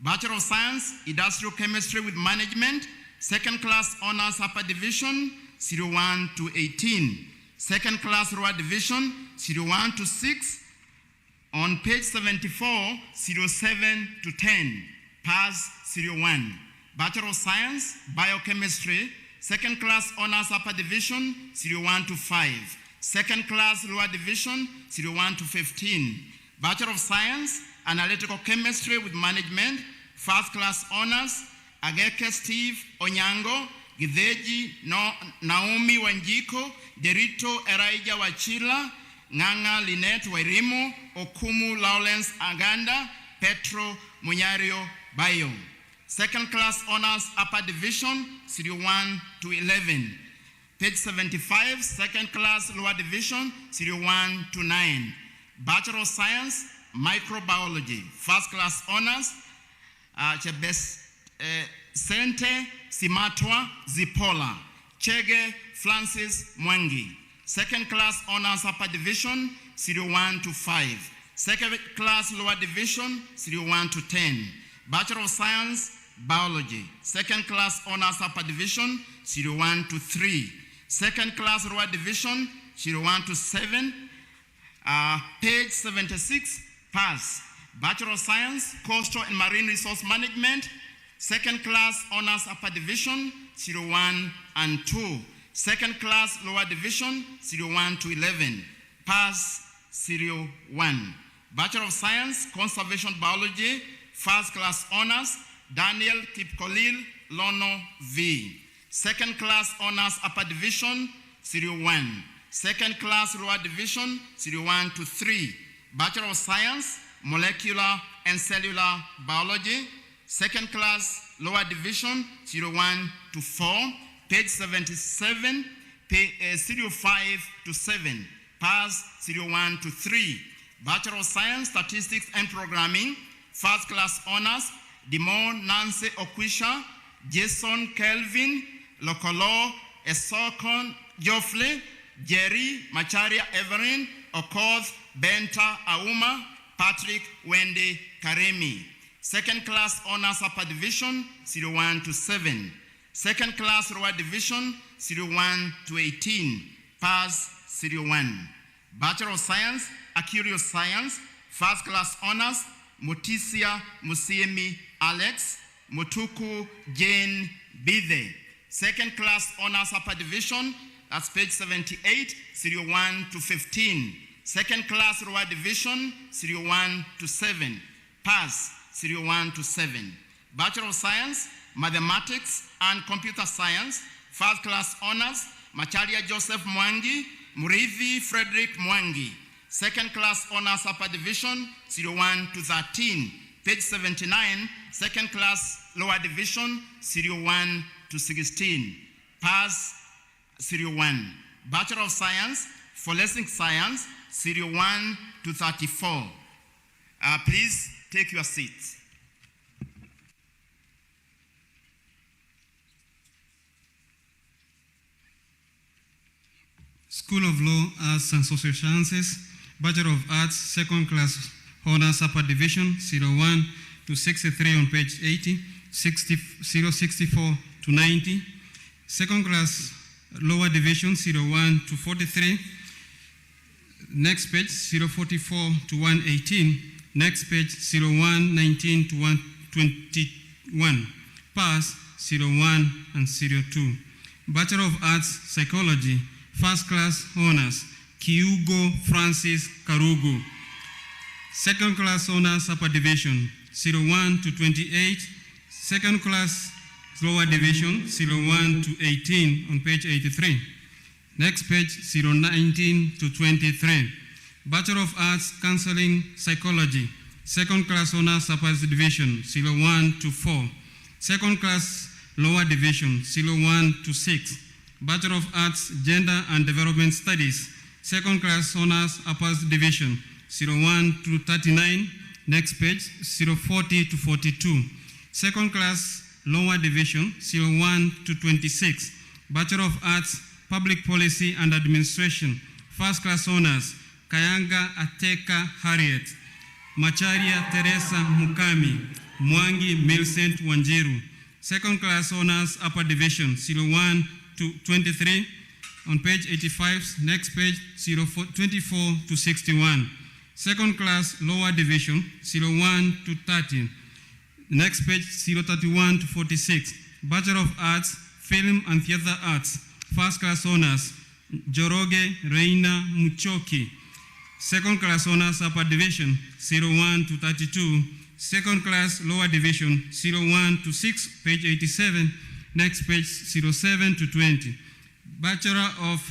Bachelor of Science, Industrial Chemistry with Management, second class honors upper division, serial 1 to 18. Second class lower division, serial 1 to 6. On page 74, serial 7 to 10, pass, serial 1. Bachelor of Science, Biochemistry, second class honors upper division, serial 1 to 5. Second class lower division, serial 1 to 15. Bachelor of Science, Analytical Chemistry with Management, first class honors, Ageke Steve Onyango, Gideji Naomi Wanjiko, Derito Eraija Wachila, Nganga Lynette Wairimu, Okumu Lawrence Aganda, Petro Munyario Bayo. Second class honors upper division, serial 1 to 11. Page 75, second class lower division, serial 1 to 9. Bachelor of Science, Microbiology, first class honors, Sente Simatwa Zipola, Chege Francis Mwangi. Second class honors upper division, serial 1 to 5. Second class lower division, serial 1 to 10. Bachelor of Science, Biology, second class honors upper division, serial 1 to 3. Second class lower division, serial 1 to 7. Page 76, pass. Bachelor of Science, Coastal and Marine Resource Management, second class honors upper division, serial 1 and 2. Second class lower division, serial 1 to 11, pass, serial 1. Bachelor of Science, Conservation Biology, first class honors, Daniel Kipkolil Lono V. Second class honors upper division, serial 1. Second class lower division, serial 1 to 3. Bachelor of Science, Molecular and Cellular Biology, second class lower division, serial 1 to 4. Page 77, serial 5 to 7. Pass, serial 1 to 3. Bachelor of Science, Statistics and Programming, first class honors, Dimon Nancy Okwisha, Jason Kelvin, Lokolo Esokon Joffle, Jerry Macharia Everin, Okoth Benta Auma, Patrick Wendy Karemi. Second class honors upper division, serial 1 to 7. Second class lower division, serial 1 to 18. Pass, serial 1. Bachelor of Science, Accurious Science, first class honors, Mutisia Musiemi Alex, Mutuku Jane Bide. Second class honors upper division, that's page 78, serial 1 to 15. Second class lower division, serial 1 to 7. Pass, serial 1 to 7. Bachelor of Science, Mathematics and Computer Science, first class honors, Macharia Joseph Mwangi, Murithi Frederick Mwangi. Second class honors upper division, serial 1 to 13. Page 79, second class lower division, serial 1 to 16. Pass, serial 1. Bachelor of Science, Forensic Science, serial 1 to 34. Please take your seats. School of Law, Arts and Social Sciences, Bachelor of Arts, second class honors upper division, 01 to 63 on page 80, 064 to 90. Second class lower division, 01 to 43. Next page, 044 to 118. Next page, 0119 to 121. Pass, 01 and 02. Bachelor of Arts, Psychology, first class honors, Kiugo Francis Karugu. Second class honors upper division, 01 to 28. Second class lower division, 01 to 18 on page 83. Next page, 019 to 23. Bachelor of Arts, Counseling Psychology, second class honors upper division, 01 to 4. Second class lower division, 01 to 6. Bachelor of Arts, Gender and Development Studies, second class honors upper division, 01 to 39. Next page, 040 to 42. Second class, lower division, 01 to 26. Bachelor of Arts, Public Policy and Administration. First class honors, Kayanga Ateka Harriet. Macharia Teresa Mukami. Mwangi Millicent Wanjiru. Second class honors, upper division, 01 to 23. On page 85, next page, 24 to 61. Second class, lower division, 01 to 30. Next page, 031 to 46. Bachelor of Arts, Film and Theater Arts. First class honors, Joroge Reina Muchoki. Second class honors, upper division, 01 to 32. Second class, lower division, 01 to 6, page 87. Next page, 07 to 20. Bachelor of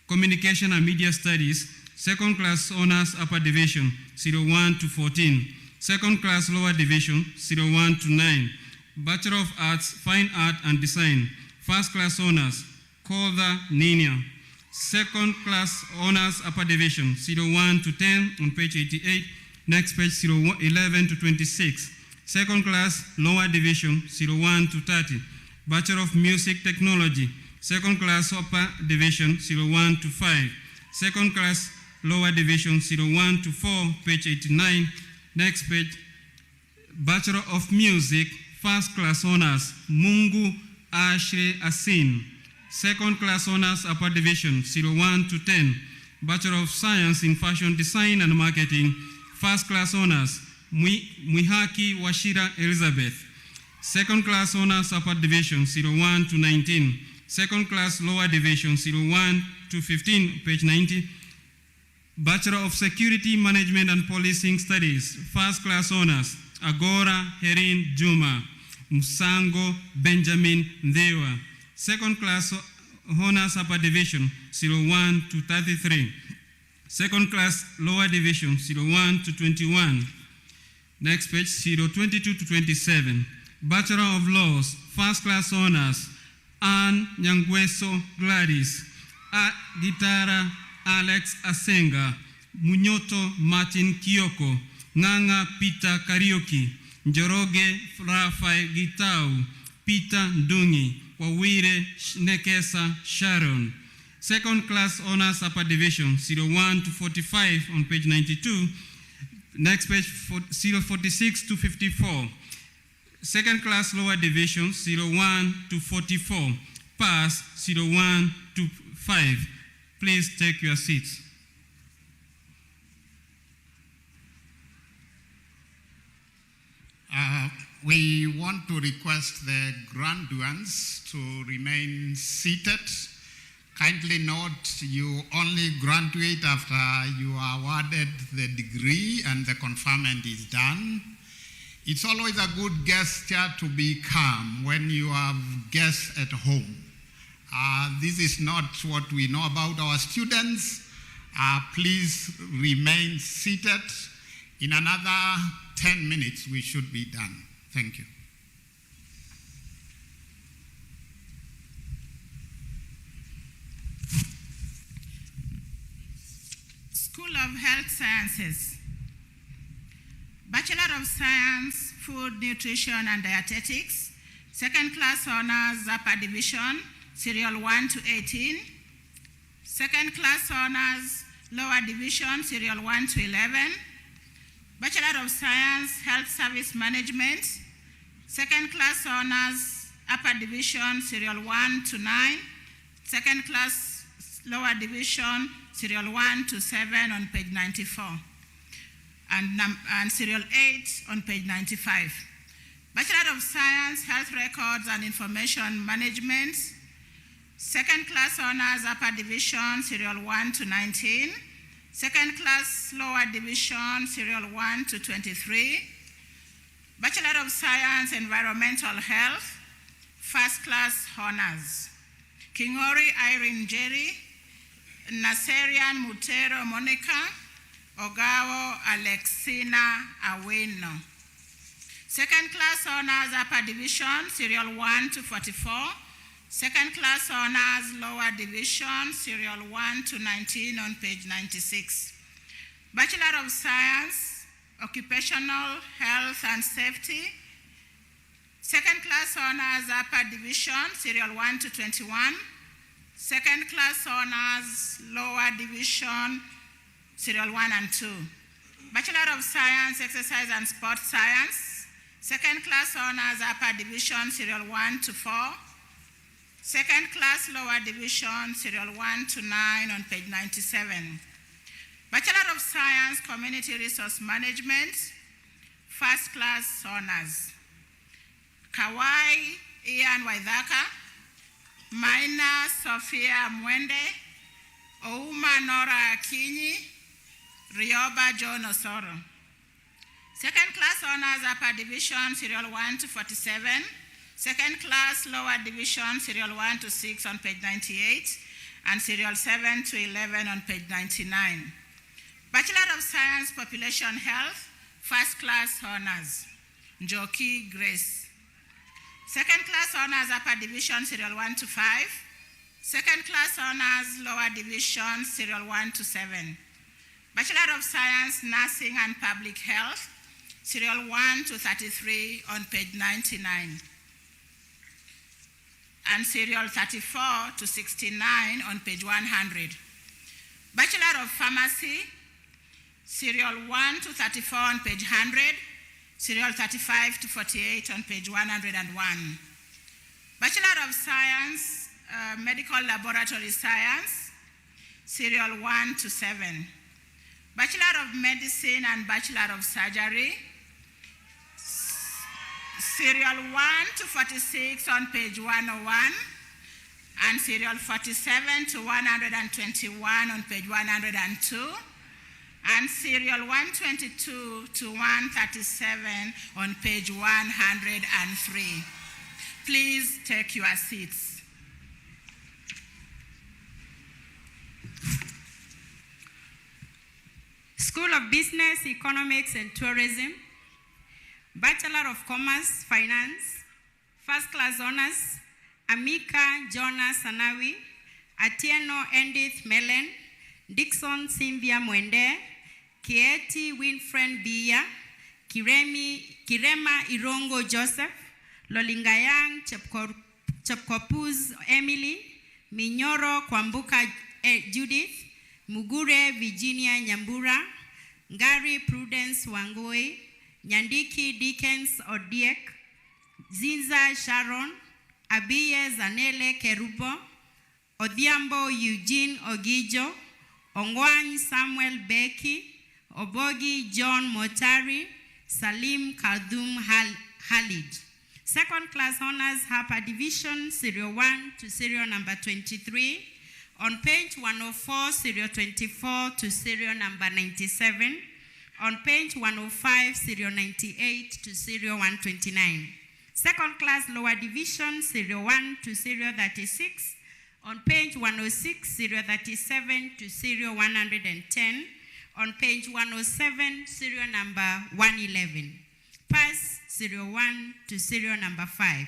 Communication and Media Studies, second class honors, upper division, 01 to 14. Second class, lower division, 01 to 9. Bachelor of Arts, Fine Art and Design. First class honors, Koda Nina. Second class honors, upper division, 01 to 10 on page 88. Next page, 11 to 26. Second class, lower division, 01 to 30. Bachelor of Music Technology. Second class, upper division, 01 to 5. Second class, lower division, 01 to 4, page 89. Next page, Bachelor of Music, first class honors, Mungu Ashe Asin. Second class honors, upper division, 01 to 10. Bachelor of Science in Fashion Design and Marketing, first class honors, Mwihaki Washira Elizabeth. Second class honors, upper division, 01 to 19. Second class, lower division, 01 to 15, page 90. Bachelor of Security Management and Policing Studies, first class honors, Agora Herin Juma, Musango Benjamin Ndewa. Second class honors, upper division, 01 to 33. Second class, lower division, 01 to 21. Next page, 022 to 27. Bachelor of Laws, first class honors, Anne Nyangweso Gladys, Gitara Alex Asenga, Munyoto Martin Kioko, Nganga Peter Karioki, Njoroge Rafael Gitau, Peter Ndungi, Wawire Nekesa Sharon. Second class honors, upper division, 01 to 45 on page 92. Next page, 046 to 54. Second class, lower division, 01 to 44. Pass, 01 to 5. Please take your seats. We want to request the graduates to remain seated. Kindly note, you only graduate after you are awarded the degree and the conferment is done. It's always a good gesture to be calm when you have guests at home. This is not what we know about our students. Please remain seated. In another 10 minutes, we should be done. Thank you. School of Health Sciences. Bachelor of Science, Food, Nutrition and Dietetics. Second class honors, upper division, serial 1 to 18. Second class honors, lower division, serial 1 to 11. Bachelor of Science, Health Service Management. Second class honors, upper division, serial 1 to 9. Second class, lower division, serial 1 to 7 on page 94. And serial 8 on page 95. Bachelor of Science, Health Records and Information Management. Second class honors, upper division, serial 1 to 19. Second class, lower division, serial 1 to 23. Bachelor of Science, Environmental Health, first class honors. Kingori Irene Jerry, Naserian Mutero Monica, Ogawa Alexina Aweno. Second class honors, upper division, serial 1 to 44. Second class honors, lower division, serial 1 to 19 on page 96. Bachelor of Science, Occupational Health and Safety. Second class honors, Upper Division, Serial 1 to 21. Second class honors, Lower Division, Serial 1 and 2. Bachelor of Science, Exercise and Sports Science. Second class honors, Upper Division, Serial 1 to 4. Second class Lower Division, Serial 1 to 9 on page 97. Bachelor of Science, Community Resource Management, first class honors. Kawai Ian Waithaka, Maina Sophia Mwende, Ouma Nora Akinyi, Rioba John Osoro. Second class honors, Upper Division, Serial 1 to 47. Second class Lower Division, Serial 1 to 6 on page 98, and Serial 7 to 11 on page 99. Bachelor of Science, Population Health, first class honors, Njoki Grace. Second class honors, Upper Division, Serial 1 to 5. Second class honors, Lower Division, Serial 1 to 7. Bachelor of Science, Nursing and Public Health, Serial 1 to 33 on page 99. And Serial 34 to 69 on page 100. Bachelor of Pharmacy, Serial 1 to 34 on page 100, Serial 35 to 48 on page 101. Bachelor of Science, Medical Laboratory Science, Serial 1 to 7. Bachelor of Medicine and Bachelor of Surgery, Serial 1 to 46 on page 101, and Serial 47 to 121 on page 102, and Serial 122 to 137 on page 103. Please take your seats. School of Business, Economics and Tourism, Bachelor of Commerce, Finance, first class honors, Amika Jonas Sanawi, Atieno Edith Melen, Dixon Cynthia Mwende, Kieti Winfred Bia, Kirema Irongo Joseph, Lolingayang Chepkopuz Emily, Minyoro Kwambuka Judith, Mugure Virginia Nyambura, Ngari Prudence Wangoi, Nyandiki Dickens Odiek, Zinza Sharon, Abiye Zanele Kerubo, Odhiambo Eugene Ogijo, Ongwany Samuel Becky, Obogi John Motari, Salim Kaldum Halid. Second class honors, Upper Division, Serial 1 to serial number 23. On page 104, serial 24 to serial number 97. On page 105, serial 98 to serial 129. Second class Lower Division, serial 1 to serial 36. On page 106, serial 37 to serial 110. On page 107, serial number 111. Pass, serial 1 to serial number 5.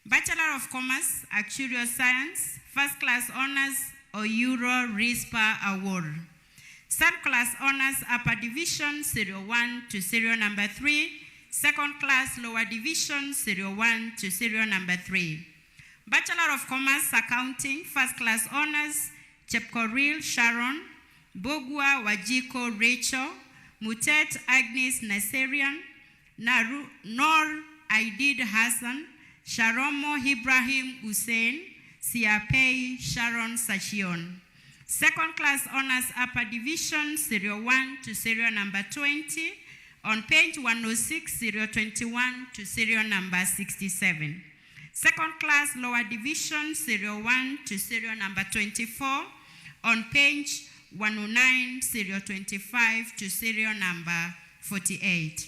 Bachelor of Commerce, Actuarial Science, first class honors, Oyuro RISPA Award. Third class honors, Upper Division, serial 1 to serial number 3. Second class Lower Division, serial 1 to serial number 3. Bachelor of Commerce, Accounting, first class honors, Chepkoril Sharon, Bogwa Wajiko Rachel, Mutet Agnes Naserian, Nor Aidid Hassan, Sharomo Ibrahim Hussein, Siapei Sharon Sachion. Second class honors, Upper Division, serial 1 to serial number 20. On page 106, serial 21 to serial number 67. Second class Lower Division, serial 1 to serial number 24. On page 109, serial 25 to serial number 48.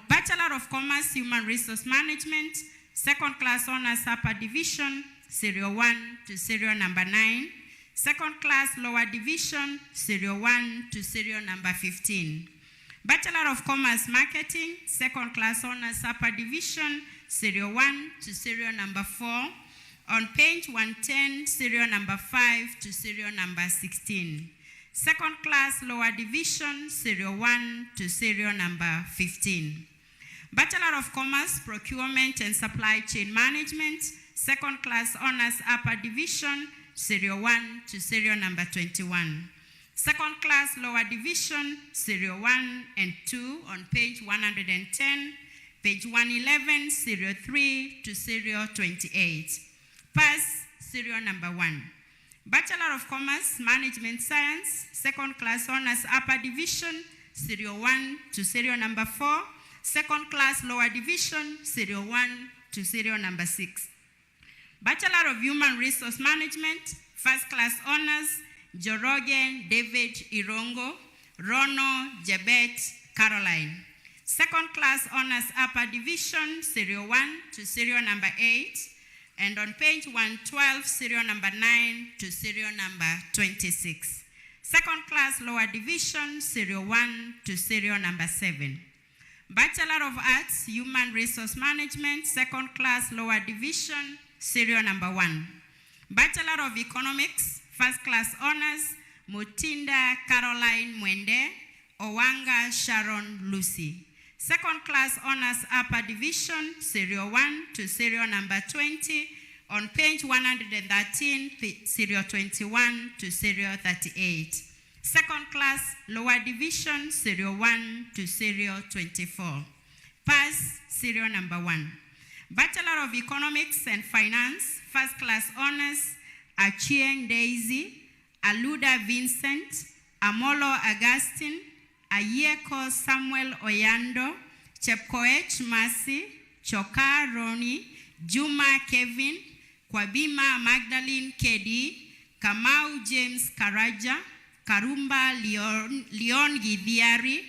Bachelor of Commerce, Human Resource Management, second class honors, Upper Division, serial 1 to serial number 9. Second class Lower Division, serial 1 to serial number 15. Bachelor of Commerce Marketing, second class honors, Upper Division, serial 1 to serial number 4. On page 110, serial number 5 to serial number 16. Second class lower division, serial 1 to serial number 15. Bachelor of Commerce, Procurement and Supply Chain Management, second class honors upper division, serial 1 to serial number 21. Second class lower division, serial 1 and 2 on page 110, page 111, serial 3 to serial 28. Pass, serial number 1. Bachelor of Commerce, Management Science, second class honors upper division, serial 1 to serial number 4. Second class lower division, serial 1 to serial number 6. Bachelor of Human Resource Management, first class honors, Jorogen David Irongo, Rono Jebet Caroline. Second class honors upper division, serial 1 to serial number 8. And on page 112, serial number 9 to serial number 26. Second class lower division, serial 1 to serial number 7. Bachelor of Arts, Human Resource Management, second class lower division, serial number 1. Bachelor of Economics, first class honors, Mutinda Caroline Mwende, Owanga Sharon Lucy. Second class honors upper division, serial 1 to serial number 20, on page 113, serial 21 to serial 38. Second class lower division, serial 1 to serial 24. Pass, serial number 1. Bachelor of Economics and Finance, first class honors, Achieng Daisy, Aluda Vincent, Amolo Augustine, Ayeko Samuel Oyando, Chepkoech Mercy, Choka Roni, Juma Kevin, Kwabima Magdalene Kedi, Kamau James Karaja, Karumba Leon Githiari,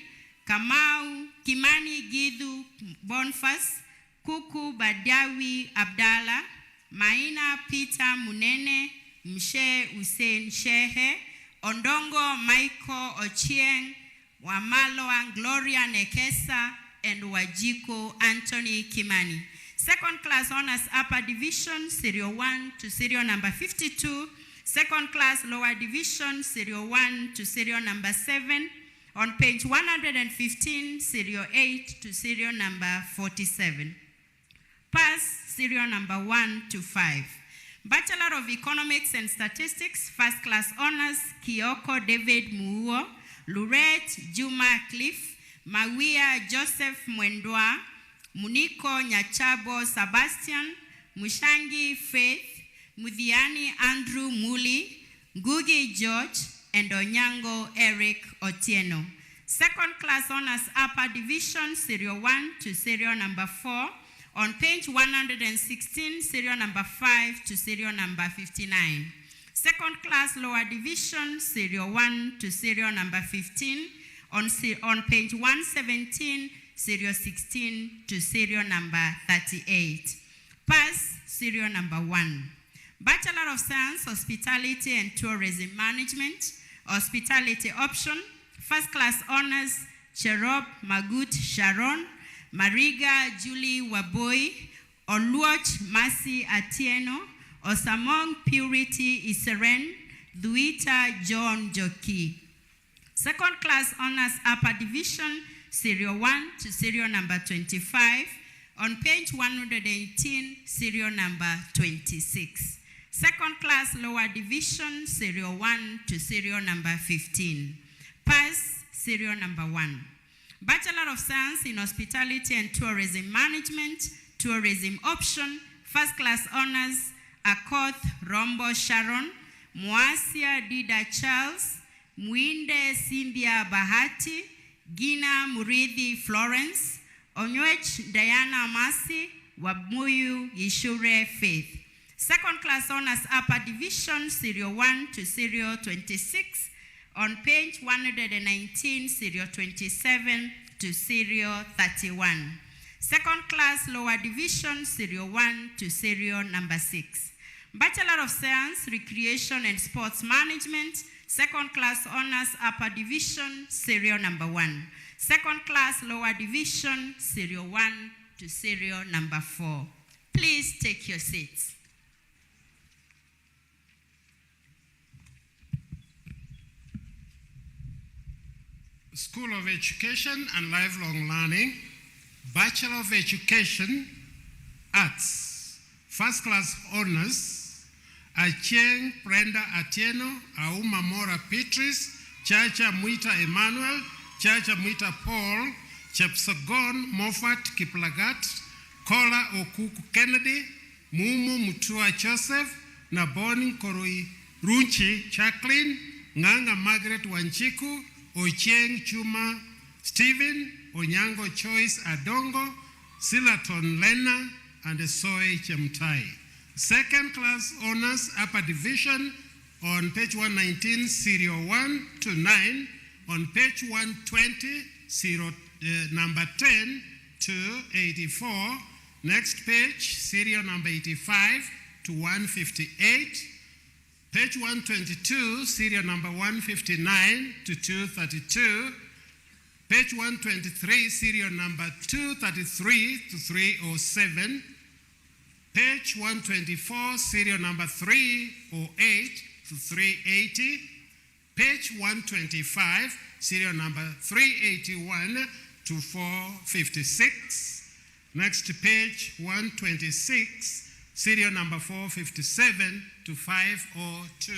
Kamau Kimani Gidu Bonfas, Kuku Badawi Abdallah, Maina Peter Munene, Mshe Hussein Shehe, Ondongo Michael Ochieng, Wamaloa Gloria Nekesa, and Wajiko Anthony Kimani. Second class honors upper division, serial 1 to serial number 52. Second class lower division, serial 1 to serial number 7. On page 115, serial 8 to serial number 47. Pass, serial number 1 to 5. Bachelor of Economics and Statistics, first class honors, Kioko David Muo, Lurette Juma Cliff, Mawia Joseph Mwendwa, Muniko Nyachabo Sebastian, Mushangi Faith, Mudhiani Andrew Muli, Ngugi George, and Onyango Eric Otieno. Second class honors upper division, serial 1 to serial number 4. On page 116, serial number 5 to serial number 59. Second class lower division, serial 1 to serial number 15. On page 117, serial 16 to serial number 38. Pass, serial number 1. Bachelor of Science, Hospitality and Tourism Management, Hospitality Option, first class honors, Cherob Magut Sharon, Mariga Julie Waboi, Oluoch Mercy Atieno, Osamong Purity Iseren, Duita John Joki. Second class honors upper division, serial 1 to serial number 25. On page 118, serial number 26. Second class lower division, serial 1 to serial number 15. Pass, serial number 1. Bachelor of Science in Hospitality and Tourism Management, Tourism Option, first class honors, Akoth Rombo Sharon, Muasia Dida Charles, Muinde Cynthia Bahati, Gina Murithi Florence, Onywech Diana Masi, Wabuyu Yishure Faith. Second class honors upper division, serial 1 to serial 26. On page 119, serial 27 to serial 31. Second class lower division, serial 1 to serial number 6. Bachelor of Science, Recreation and Sports Management, second class honors upper division, serial number 1. Second class lower division, serial 1 to serial number 4. Please take your seats. School of Education and Lifelong Learning, Bachelor of Education, Arts, First Class Honors, Achieng Brenda Atieno, Auma Mora Petris, Chacha Mwita Emmanuel, Chacha Mwita Paul, Chepsagon Moffat Kiplagat, Kola Okuku Kennedy, Mumu Mutua Joseph, Naboni Koroi Runchi Jacqueline, Nganga Margaret Wanchiku, Ochieng Chuma Stephen, Onyango Choice Adongo, Silaton Lena, and Soy Chemtai. Second class honors upper division on page 119, serial 1 to 9, on page 120, serial number 10 to 84. Next page, serial number 85 to 158. Page 122, serial number 159 to 232. Page 123, serial number 233 to 307. Page 124, serial number 308 to 380. Page 125, serial number 381 to 456. Next page 126, serial number 457 to 502.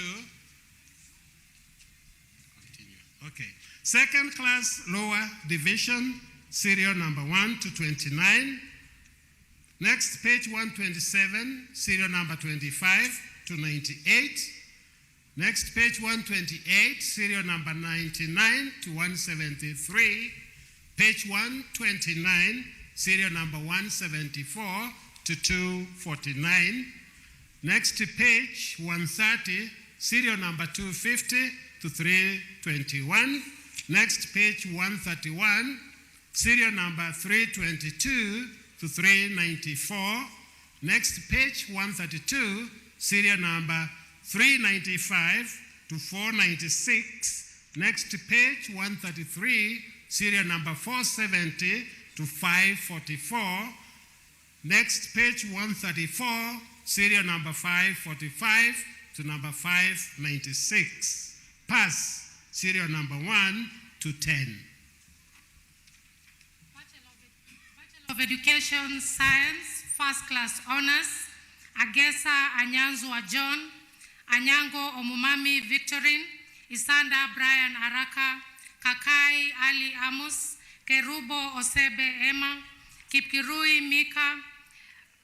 Okay. Second class lower division, serial number 1 to 29. Next, page 127, serial number 25 to 98. Next, page 128, serial number 99 to 173. Page 129, serial number 174 to 249. Next, page 130, serial number 250 to 321. Next, page 131, serial number 322 to 394. Next, page 132, serial number 395 to 496. Next, page 133, serial number 470 to 544. Next, page 134, serial number 545 to number 596. Pass, serial number 1 to 10. Bachelor of Education, Science, First Class Honors, Agesa Anyanzwa John, Anyango Omumami Victorine, Isanda Brian Araka, Kakai Ali Amos, Kerubo Osebe Emma, Kipkirui Mika,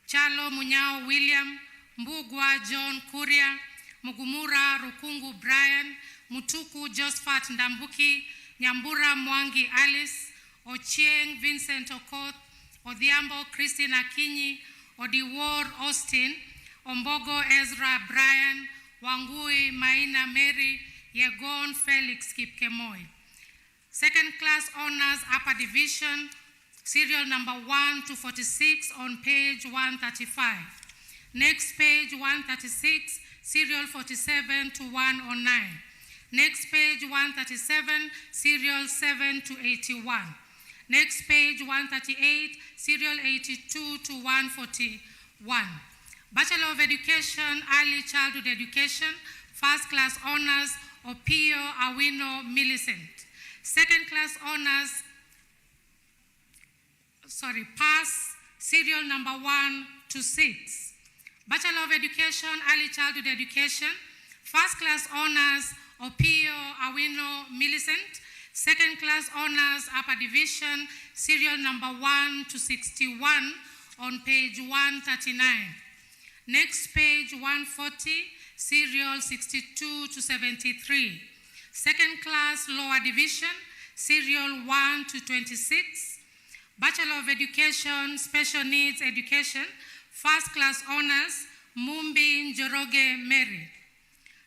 Chalo Munyao William, Mbugwa John Kuria, Mugumura Rukungu Brian, Mutuku Josephat Ndambuki, Nyambura Mwangi Alice, Ochieng Vincent Okoth, Odhiambo Christine Akinyi, Odiwar Austin, Ombogo Ezra Brian, Wangui Maina Mary, Yegon Felix Kipkemoi. Second class honors upper division, serial number 1 to 46 on page 135. Next page 136, serial 47 to 109. Next page 137, serial 7 to 81. Next page 138, serial 82 to 141. Bachelor of Education, Early Childhood Education, First Class Honors, Opio Awino Millicent. Second Class Honors, Pass, serial number 1 to 6. Bachelor of Education, Early Childhood Education, First Class Honors, Opio Awino Millicent. Second Class Honors, Upper Division, serial number 1 to 61 on page 139. Next page 140, serial 62 to 73. Second Class Lower Division, serial 1 to 26. Bachelor of Education, Special Needs Education, First Class Honors, Mumbi Njoroge Mary.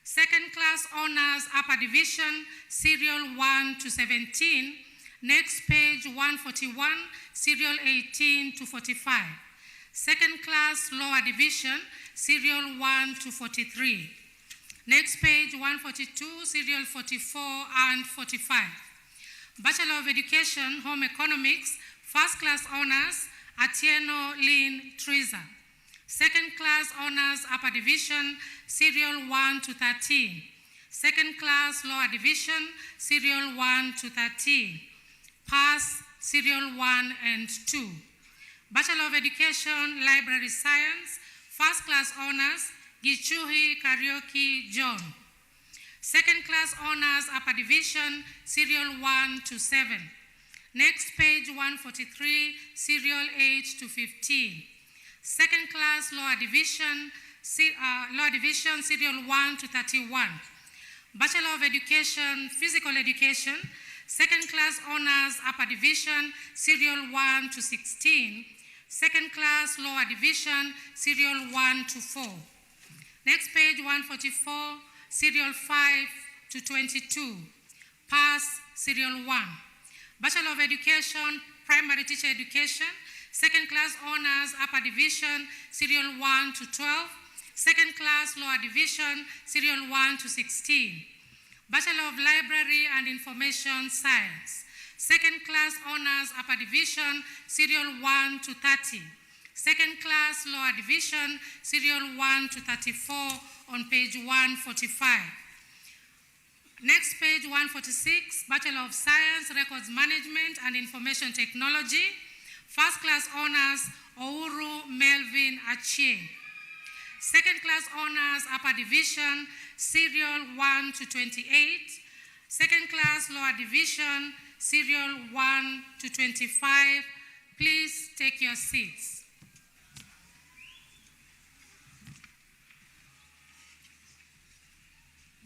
Second Class Honors, Upper Division, serial 1 to 17. Next page 141, serial 18 to 45. Second Class Lower Division, serial 1 to 43. Next page 142, serial 44 and 45. Bachelor of Education, Home Economics, First Class Honors, Atieno Lynn Triza. Second Class Honors, Upper Division, serial 1 to 13. Second class lower division, serial 1 to 13. Pass serial 1 and 2. Bachelor of Education, Library Science, first class honors, Gichuhi Karaoke John. Second class honors, upper division, serial 1 to 7. Next page 143, serial 8 to 15. Second class lower division, serial 1 to 31. Bachelor of Education, Physical Education, second class honors, upper division, serial 1 to 16. Second class lower division, serial 1 to 4. Next page 144, serial 5 to 22. Pass serial 1. Bachelor of Education, Primary Teacher Education, second class honors, upper division, serial 1 to 12. Second class lower division, serial 1 to 16. Bachelor of Library and Information Science, second class honors, upper division, serial 1 to 30. Second class lower division, serial 1 to 34 on page 145. Next page 146, Bachelor of Science, Records Management and Information Technology, first class honors, Ouru Melvin Achie. Second class honors, upper division, serial 1 to 28. Second class lower division, serial 1 to 25. Please take your seats.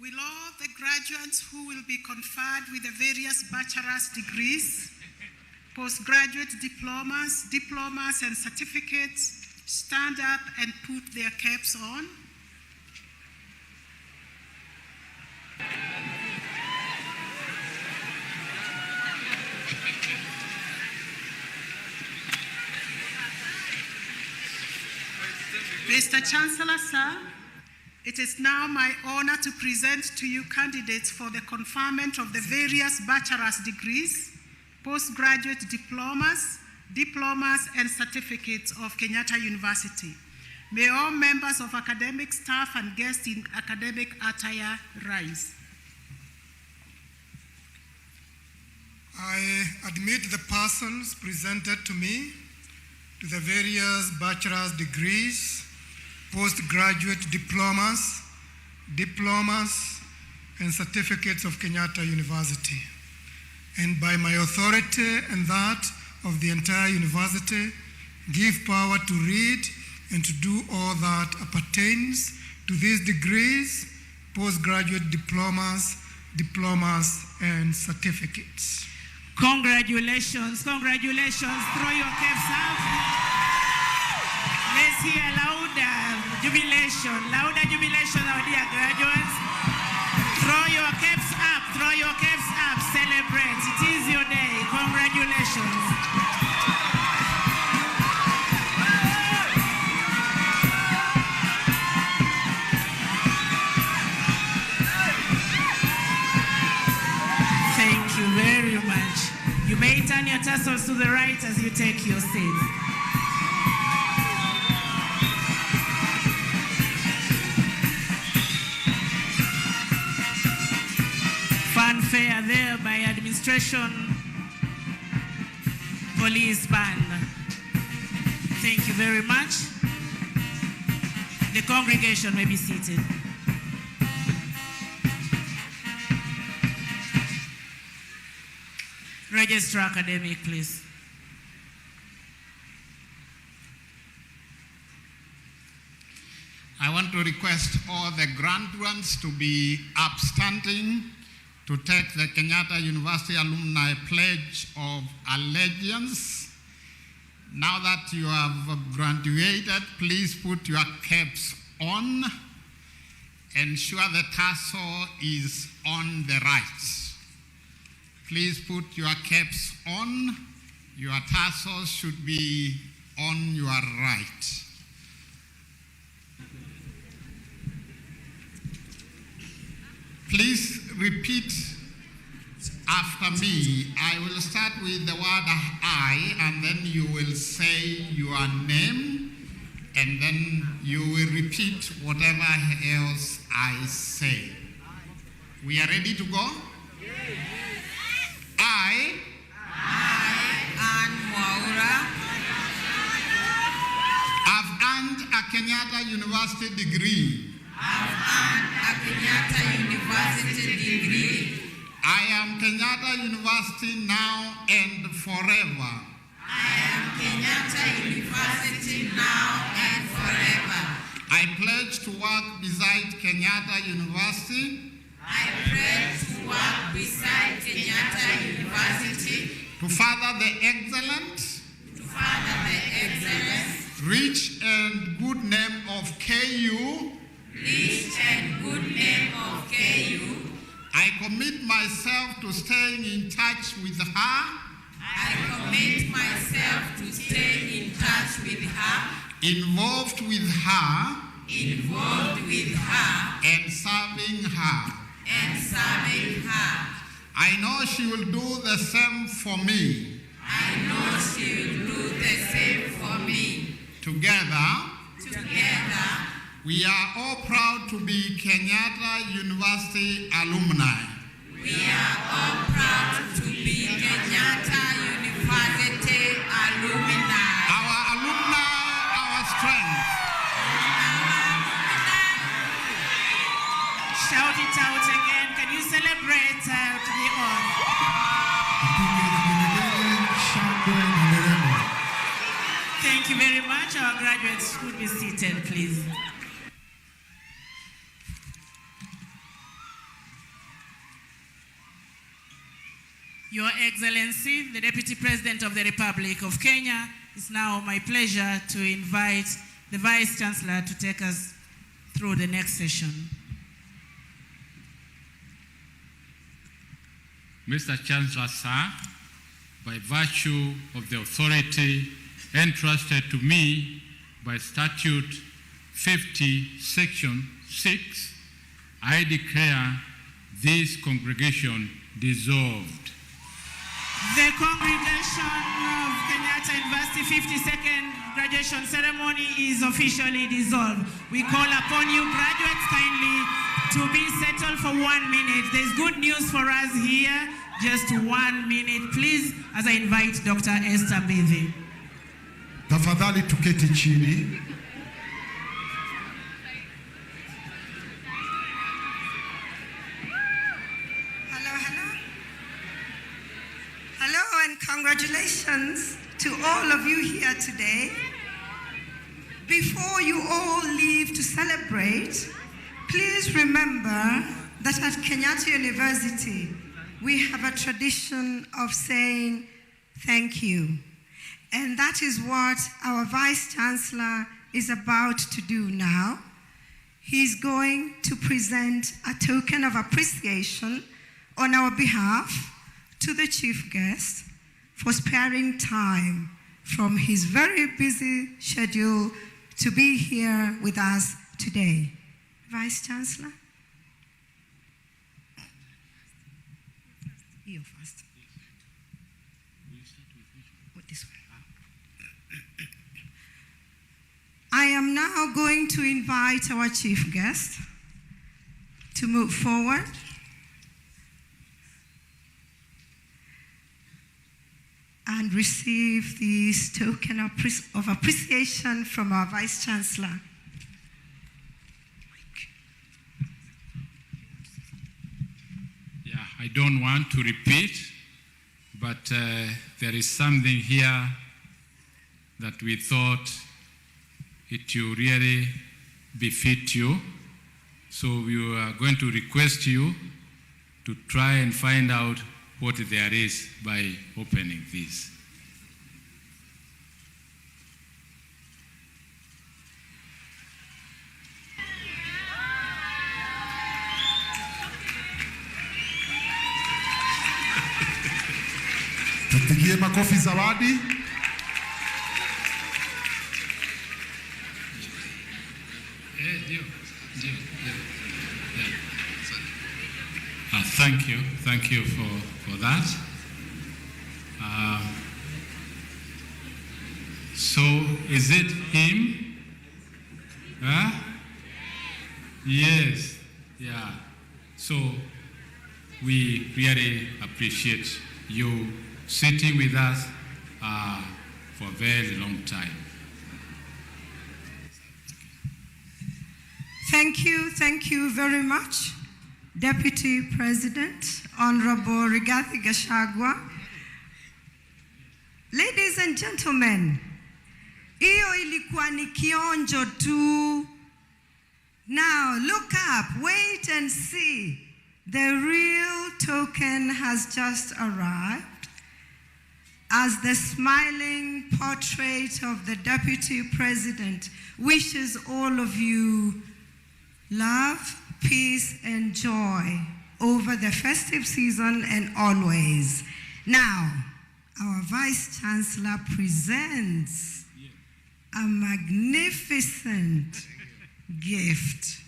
Will all the graduates who will be conferred with the various bachelor's degrees, postgraduate diplomas and certificates stand up and put their caps on? Mr. Chancellor, sir, it is now my honor to present to you candidates for the conferment of the various bachelor's degrees, postgraduate diplomas and certificates of Kenyatta University. May all members of academic staff and guests in academic attire rise. I admit the persons presented to me to the various bachelor's degrees, postgraduate diplomas and certificates of Kenyatta University. And by my authority and that of the entire university, give power to read and to do all that appertains to these degrees, postgraduate diplomas and certificates. Congratulations, congratulations. Throw your caps up. Let's hear louder jubilation, our dear graduates. Throw your caps up, celebrate. It is your day. Congratulations. Thank you very much. You may turn your tassels to the right as you take your seats. Fanfare there by administration, police band. Thank you very much. The congregation may be seated. Registrar Academic, please. I want to request all the graduates to be upstanding to take the Kenyatta University Alumni Pledge of Allegiance. Now that you have graduated, please put your caps on. Ensure the tassel is on the right. Please put your caps on. Your tassels should be on your right. Please repeat after me. I will start with the word I, and then you will say your name, and then you will repeat whatever else I say. We are ready to go? I, Anne Mwaura, have earned a Kenyatta University degree. I am Kenyatta University now and forever. I pledge to work beside Kenyatta University. To further the excellent. Rich and good name of KU. I commit myself to staying in touch with her. Involved with her. And serving her. I know she will do the same for me. Together, we are all proud to be Kenyatta University alumni. Our alumni, our strength. Shout it out again. Can you celebrate to the on? Thank you very much. Our graduates could be seated, please. Your Excellency, the Deputy President of the Republic of Kenya, it's now my pleasure to invite the Vice Chancellor to take us through the next session. Mr. Chancellor, sir, by virtue of the authority entrusted to me by Statute 50, Section 6, I declare this congregation dissolved. The congregation of Kenyatta University 52nd graduation ceremony is officially dissolved. We call upon you graduates kindly to be settled for 1 minute. There's good news for us here. Just 1 minute, please, as I invite Dr. Esther Mbithi. Tafadhali tuketi chini. Hello and congratulations to all of you here today. Before you all leave to celebrate, please remember that at Kenyatta University, we have a tradition of saying thank you. And that is what our Vice Chancellor is about to do now. He's going to present a token of appreciation on our behalf to the chief guest for sparing time from his very busy schedule to be here with us today. Vice Chancellor? You first. What this one? I am now going to invite our chief guest to move forward. And receive this token of appreciation from our Vice Chancellor. Yeah, I don't want to repeat, but there is something here that we thought it will really befit you. So we are going to request you to try and find out what there is by opening this. Tupigie makofi zawadi. Thank you for that. So is it him? Huh? Yes, yeah. So we really appreciate you sitting with us for a very long time. Thank you very much, Deputy President, Honorable Rigathi Gachagua. Ladies and gentlemen, hiyo ilikuwa ni kionjo tu. Now look up, wait and see. The real token has just arrived as the smiling portrait of the Deputy President wishes all of you love, peace, and joy over the festive season and always. Now, our Vice Chancellor presents a magnificent gift.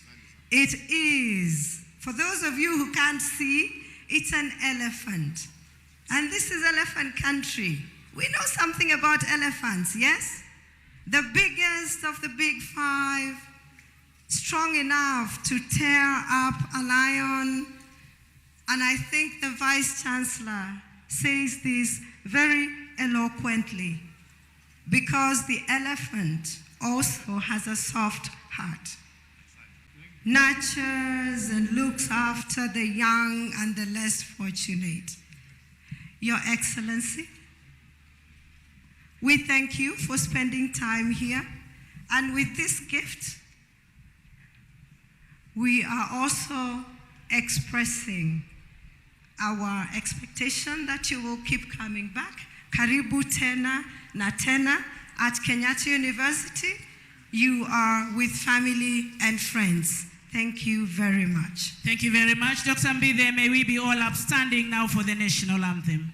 It is, for those of you who can't see, it's an elephant. And this is elephant country. We know something about elephants, yes? The biggest of the big five, strong enough to tear up a lion. And I think the Vice Chancellor says this very eloquently, because the elephant also has a soft heart, nurtures and looks after the young and the less fortunate. Your Excellency, we thank you for spending time here, and with this gift, we are also expressing our expectation that you will keep coming back. Karibu tena na tena at Kenyatta University. You are with family and friends. Thank you very much. Thank you very much, Dr. Mbithe. May we be all upstanding now for the national anthem.